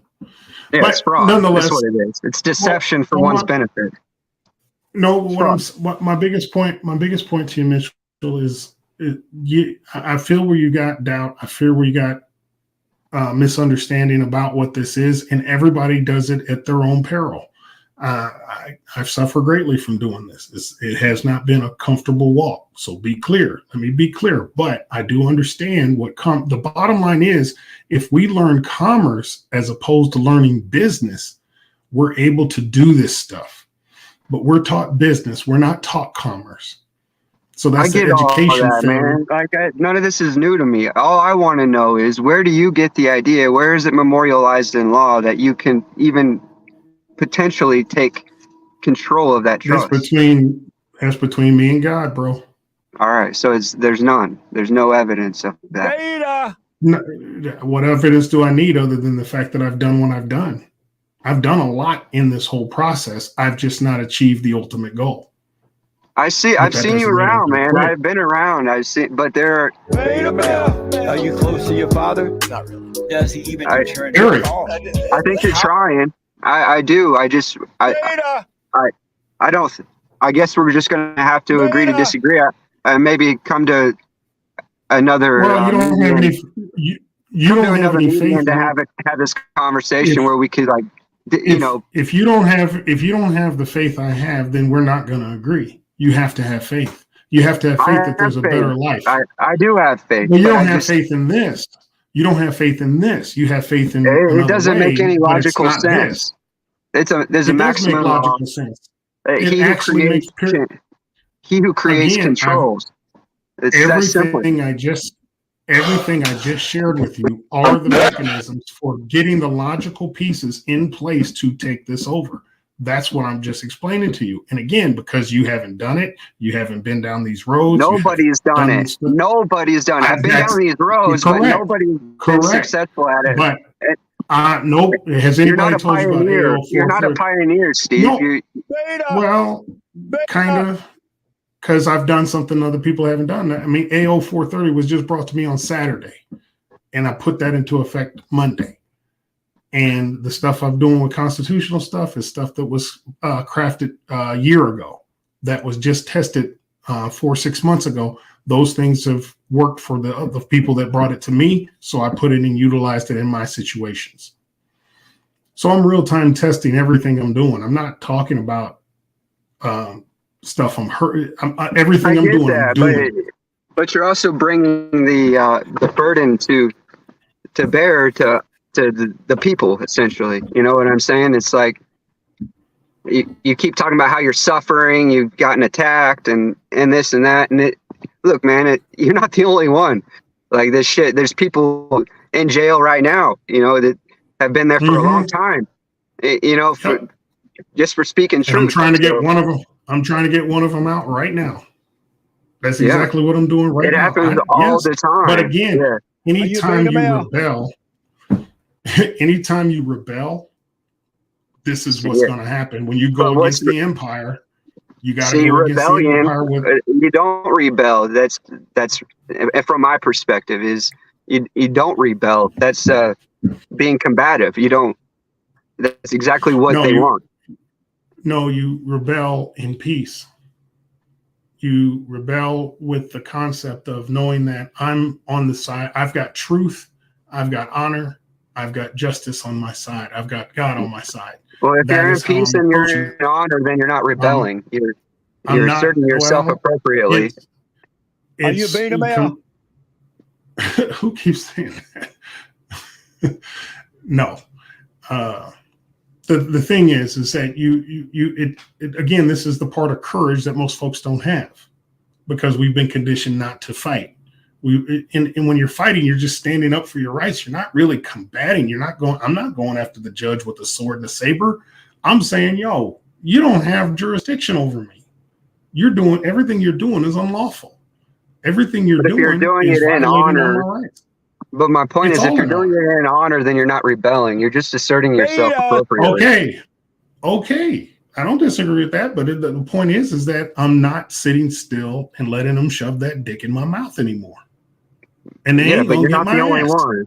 Yeah, But it's fraud. nonetheless, That's what it is. It's deception for well, one's benefit. No, what my biggest point to you, Mitchell, is I feel where you got doubt. I feel where you got misunderstanding about what this is, and everybody does it at their own peril. I've suffered greatly from doing this. It has not been a comfortable walk. So be clear. Let me be clear. But I do understand the bottom line is, if we learn commerce as opposed to learning business, we're able to do this stuff. But we're taught business. We're not taught commerce. So that's the education that, failure. man. Like, none of this is new to me. All I want to know is, where do you get the idea? Where is it memorialized in law that you can even potentially take control of that trust? That's between me and God, bro. All right, so there's none. There's no evidence of that. No, what evidence do I need other than the fact that I've done what I've done? I've done a lot in this whole process. I've just not achieved the ultimate goal. I've seen you around, man. I've been around. But there are. Are you close to your father? Not really. Does he even return Eric, I think you're trying. I do. I don't. I guess we're just gonna have to agree to disagree. And maybe come to another. Well, you don't have any. You don't have any faith to have this conversation where we could, like, If you don't have the faith I have, then we're not going to agree. You have to have faith. You have to have faith that there's a better life. I do have faith. But you don't have faith in this. You don't have faith in this. You have faith in. It doesn't make any logical sense. There's a maximum. Make logical sense. He who creates controls. It's that simple. Everything I just shared with you are the mechanisms for getting the logical pieces in place to take this over. That's what I'm just explaining to you. And again, because you haven't done it, you haven't been down these roads. Nobody's done it. Nobody's done it. I've been down these roads, but nobody's been successful at it. Nope. Has You're not anybody a told you about pioneer. AO You're not a 430? pioneer, Steve. No. Well, kind of, because I've done something other people haven't done. I mean, AO 430 was just brought to me on Saturday, and I put that into effect Monday. And the stuff I'm doing with constitutional stuff is stuff that was crafted a year ago, that was just tested 4 or 6 months ago. Those things have worked for the people that brought it to me, so I put it and utilized it in my situations. So I'm real-time testing everything I'm doing. I'm not talking about stuff everything I'm doing. I'm doing. But you're also bringing the burden to bear to the people, essentially. You know what I'm saying? It's like you keep talking about how you're suffering, you've gotten attacked, and this and that. And look, man, you're not the only one. Like this shit, there's people in jail right now, you know, that have been there for a long time. You know, just for speaking truth. And I'm trying to get one of them. I'm trying to get one of them out right now. That's exactly what I'm doing right now. It happens all the time. But again, anytime you rebel, this is what's going to happen. When you go against the empire, you got to go against the empire with. You don't rebel. That's from my perspective is you don't rebel. That's being combative. You don't. That's exactly what they want. No, you rebel in peace. You rebel with the concept of knowing that I'm on the side. I've got truth. I've got honor. I've got justice on my side. I've got God on my side. Well, if you're in peace and you're in honor, then you're not rebelling. You're asserting yourself appropriately. Are you being a male? Who keeps saying that? No. The thing is that again, this is the part of courage that most folks don't have, because we've been conditioned not to fight. And when you're fighting, you're just standing up for your rights. You're not really combating. I'm not going after the judge with a sword and a saber. I'm saying, yo, you don't have jurisdiction over me. Everything you're doing is unlawful. Everything you're doing is it in honor. My rights. But my point is, if you're doing it in honor, then you're not rebelling. You're just asserting yourself appropriately. Okay. I don't disagree with that, but the point is that I'm not sitting still and letting them shove that dick in my mouth anymore. And they ain't but you're gonna not get the my only ass. one.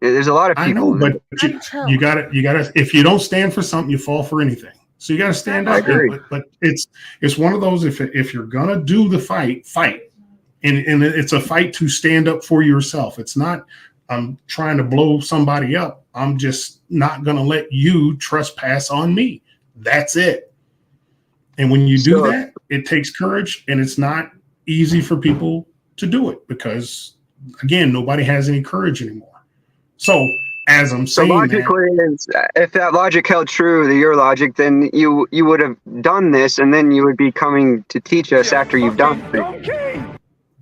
There's a lot of people. I know, but you gotta. If you don't stand for something, you fall for anything. So you gotta stand up. But it's one of those. If you're gonna do the fight. And it's a fight to stand up for yourself. It's not, I'm trying to blow somebody up. I'm just not going to let you trespass on me. That's it. And when you do that, it takes courage, and it's not easy for people to do it because, again, nobody has any courage anymore. So as I'm saying, logically, if that logic held true to your logic, then you would have done this, and then you would be coming to teach us after you've done it.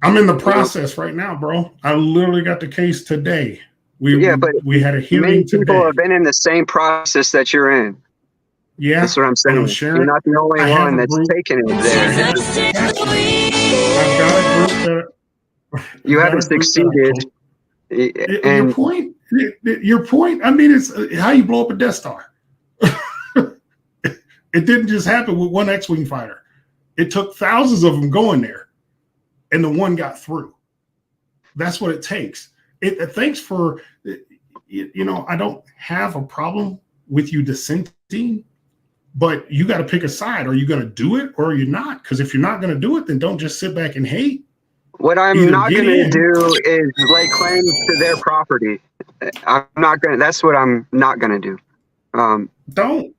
I'm in the process right now, bro. I literally got the case today. We had a hearing many today. people have been in the same process that you're in. Yeah, that's what I'm saying. You're not the only one that's taking it there. I've got a group that you haven't succeeded. Your point. I mean, it's how you blow up a Death Star. It didn't just happen with one X-wing fighter. It took thousands of them going there, and the one got through. That's what it takes. Thanks for, I don't have a problem with you dissenting, but you got to pick a side. Are you going to do it or are you not? Because if you're not going to do it, then don't just sit back and hate. What I'm not going to do is lay claim to their property. I'm not going to. That's what I'm not going to do. Don't.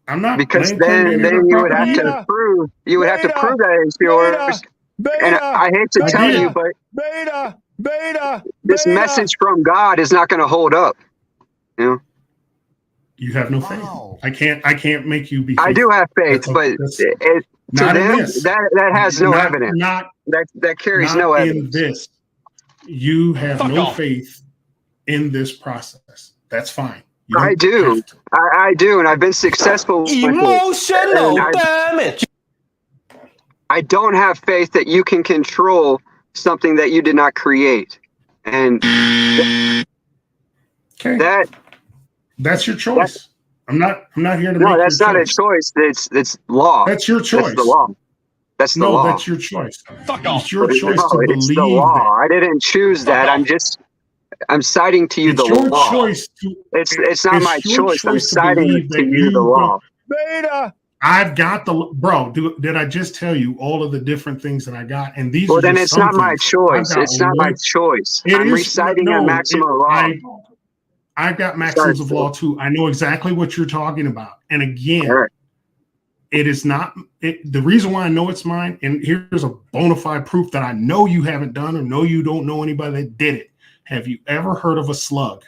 I'm not, because then you would have to prove that it's yours. And I hate to tell you, but this message from God is not going to hold up. You have no faith. I can't make you be. I do have faith, but to them that has no evidence. That carries no evidence. In this, you have no faith in this process. That's fine. I do. I do, and I've been successful. Emotional damage. I don't have faith that you can control something that you did not create, and that That's your choice. I'm not here to No, make that's your not a choice. choice. It's law. That's your choice. That's the law. That's the No, law. that's your choice. It's your choice No, to it's the believe law. that. I didn't choose that. I'm citing to you It's the your law. choice to. It's not my It's your choice. I'm choice to citing believe to that you the you law. Beta. I've got the bro. Did I just tell you all of the different things that I got? And these Well, are then just it's some not my things. choice. I've got It's not my choice. It I'm is reciting a maximum law. I've got maxims of law too. I know exactly what you're talking about. And again, it is not the reason why I know it's mine. And here's a bona fide proof that I know you haven't done or know you don't know anybody that did it. Have you ever heard of a slug?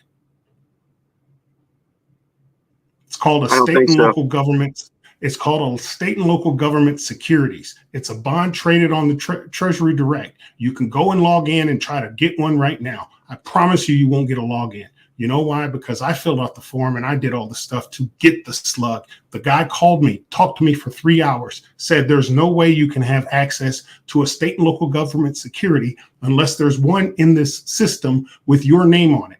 It's called a state and local government. It's called a state and local government securities. It's a bond traded on the Treasury Direct. You can go and log in and try to get one right now. I promise you won't get a login. You know why? Because I filled out the form and I did all the stuff to get the slug. The guy called me, talked to me for 3 hours, said there's no way you can have access to a state and local government security unless there's one in this system with your name on it.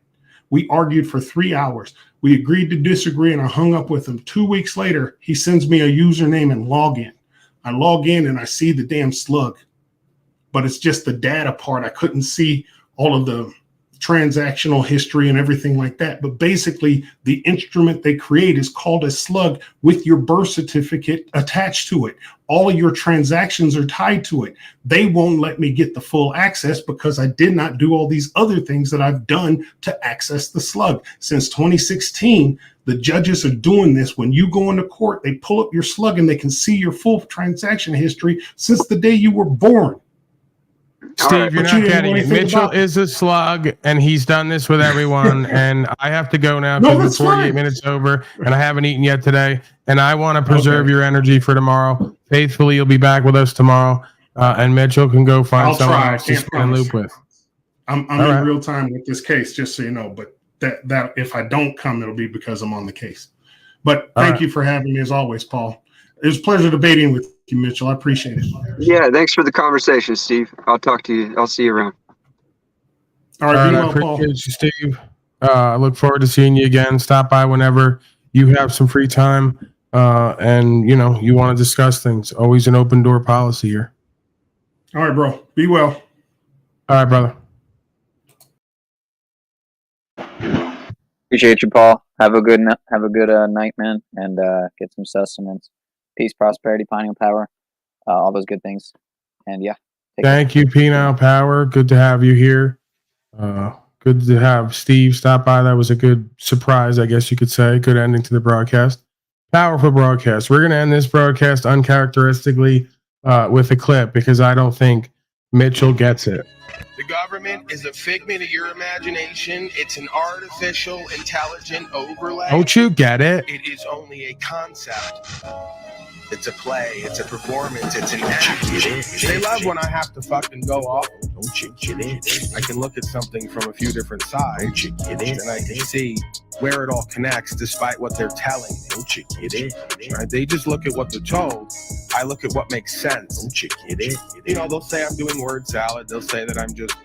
We argued for 3 hours. We agreed to disagree and I hung up with him. 2 weeks later, he sends me a username and login. I log in and I see the damn slug, but it's just the data part. I couldn't see all of the transactional history and everything like that. But basically, the instrument they create is called a slug with your birth certificate attached to it. All of your transactions are tied to it. They won't let me get the full access because I did not do all these other things that I've done to access the slug. Since 2016, the judges are doing this. When you go into court, they pull up your slug and they can see your full transaction history since the day you were born. Steve, you're But not you didn't know getting it. anything Mitchell about it. is a slug, and he's done this with everyone. And I have to go now No, because that's the 48 fine. minutes over, and I haven't eaten yet today. And I want to preserve your energy for tomorrow. Faithfully, you'll be back with us tomorrow, and Mitchell can go find I'll someone try. I else to can't spin and promise. loop with. I'm All in right. real time with this case, just so you know. But that if I don't come, it'll be because I'm on the case. But thank you for having me as always, Paul. It was a pleasure debating with you, Mitchell. I appreciate it. Yeah, thanks for the conversation, Steve. I'll talk to you. I'll see you around. All right, be I well, Paul. appreciate you, Steve. I look forward to seeing you again. Stop by whenever you have some free time, and you want to discuss things. Always an open door policy here. All right, bro. Be well. All right, brother. Appreciate you, Paul. Have a good night, man, and get some sustenance, peace, prosperity, pineal power, all those good things. And yeah, Thank you, Penal Power. Good to have you here. Good to have Steve stop by. That was a good surprise, I guess you could say. Good ending to the broadcast. Powerful broadcast. We're going to end this broadcast uncharacteristically with a clip because I don't think Mitchell gets it. The government is a figment of your imagination. It's an artificial, intelligent overlay. Don't you get it? It is only a concept. It's a play. It's a performance. It's an act. They love when I have to fucking go off. I can look at something from a few different sides, and I can see where it all connects, despite what they're telling me. Right? They just look at what they're told. I look at what makes sense. They'll say I'm doing word salad. They'll say that I'm just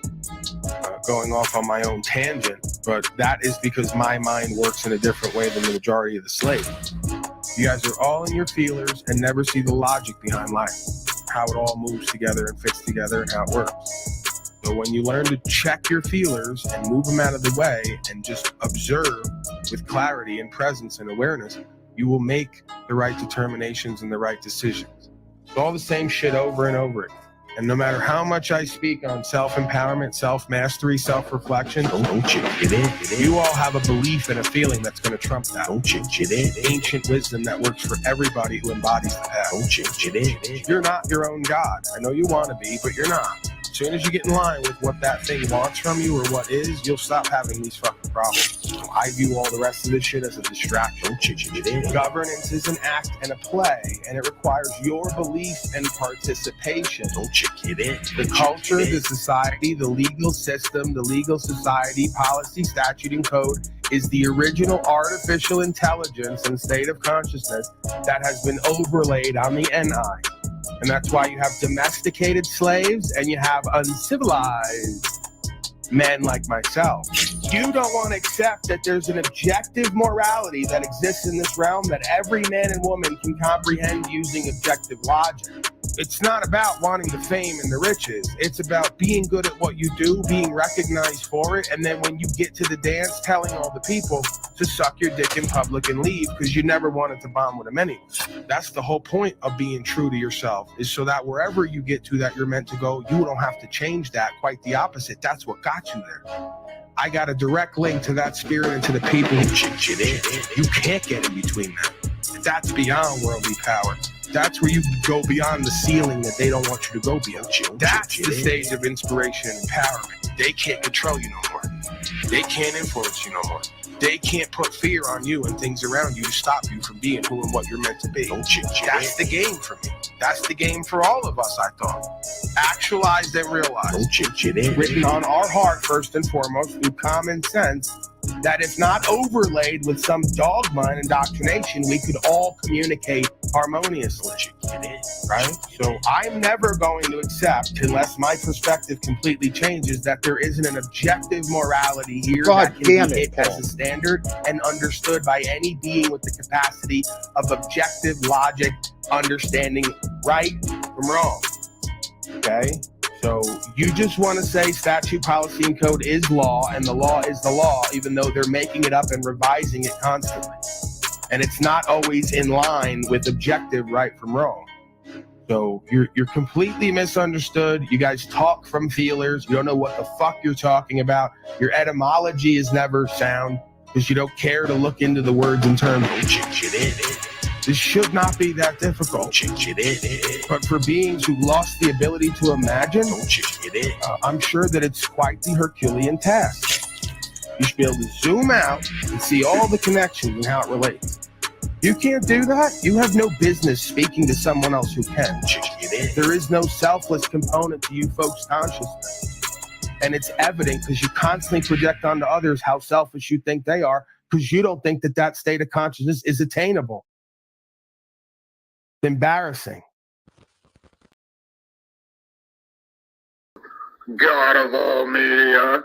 going off on my own tangent, but that is because my mind works in a different way than the majority of the slaves. You guys are all in your feelers and never see the logic behind life, how it all moves together and fits together and how it works. So when you learn to check your feelers and move them out of the way and just observe with clarity and presence and awareness, you will make the right determinations and the right decisions. It's all the same shit over and over again. And no matter how much I speak on self-empowerment, self-mastery, self-reflection, you all have a belief and a feeling that's going to trump that. Ancient wisdom that works for everybody who embodies the path. You're not your own God. I know you want to be, but you're not. As soon as you get in line with what that thing wants from you or what is, you'll stop having these fucking problems. I view all the rest of this shit as a distraction. Governance is an act and a play, and it requires your belief and participation. The culture, the society, the legal system, the legal society, policy, statute, and code is the original artificial intelligence and state of consciousness that has been overlaid on the NI. And that's why you have domesticated slaves and you have uncivilized men like myself. You don't want to accept that there's an objective morality that exists in this realm that every man and woman can comprehend using objective logic. It's not about wanting the fame and the riches. It's about being good at what you do, being recognized for it, and then when you get to the dance, telling all the people to suck your dick in public and leave because you never wanted to bond with them anyway. That's the whole point of being true to yourself, is so that wherever you get to that you're meant to go, you don't have to change that. Quite the opposite. That's what got you there. I got a direct link to that spirit and to the people who chick it in. You can't get in between them. That's beyond worldly power. That's where you go beyond the ceiling that they don't want you to go beyond. That's the stage of inspiration and empowerment. They can't control you no more. They can't influence you no more. They can't put fear on you and things around you to stop you from being who and what you're meant to be. That's the game for me. That's the game for all of us, I thought. Actualized and realized. Written on our heart, first and foremost, through common sense, that if not overlaid with some dogma and indoctrination, we could all communicate harmoniously. Right? So I'm never going to accept, unless my perspective completely changes, that there isn't an objective morality here that can be hit as a standard and understood by any being with the capacity of objective logic, understanding right from wrong. Okay? So you just want to say statute, policy, and code is law, and the law is the law, even though they're making it up and revising it constantly. And it's not always in line with objective right from wrong. So you're completely misunderstood. You guys talk from feelers. You don't know what the fuck you're talking about. Your etymology is never sound because you don't care to look into the words and terms. This should not be that difficult. But for beings who lost the ability to imagine, I'm sure that it's quite the Herculean task. You should be able to zoom out and see all the connections and how it relates. You can't do that. You have no business speaking to someone else who can. There is no selfless component to you folks' consciousness. And it's evident because you constantly project onto others how selfish you think they are, because you don't think that that state of consciousness is attainable. Embarrassing. God of all media.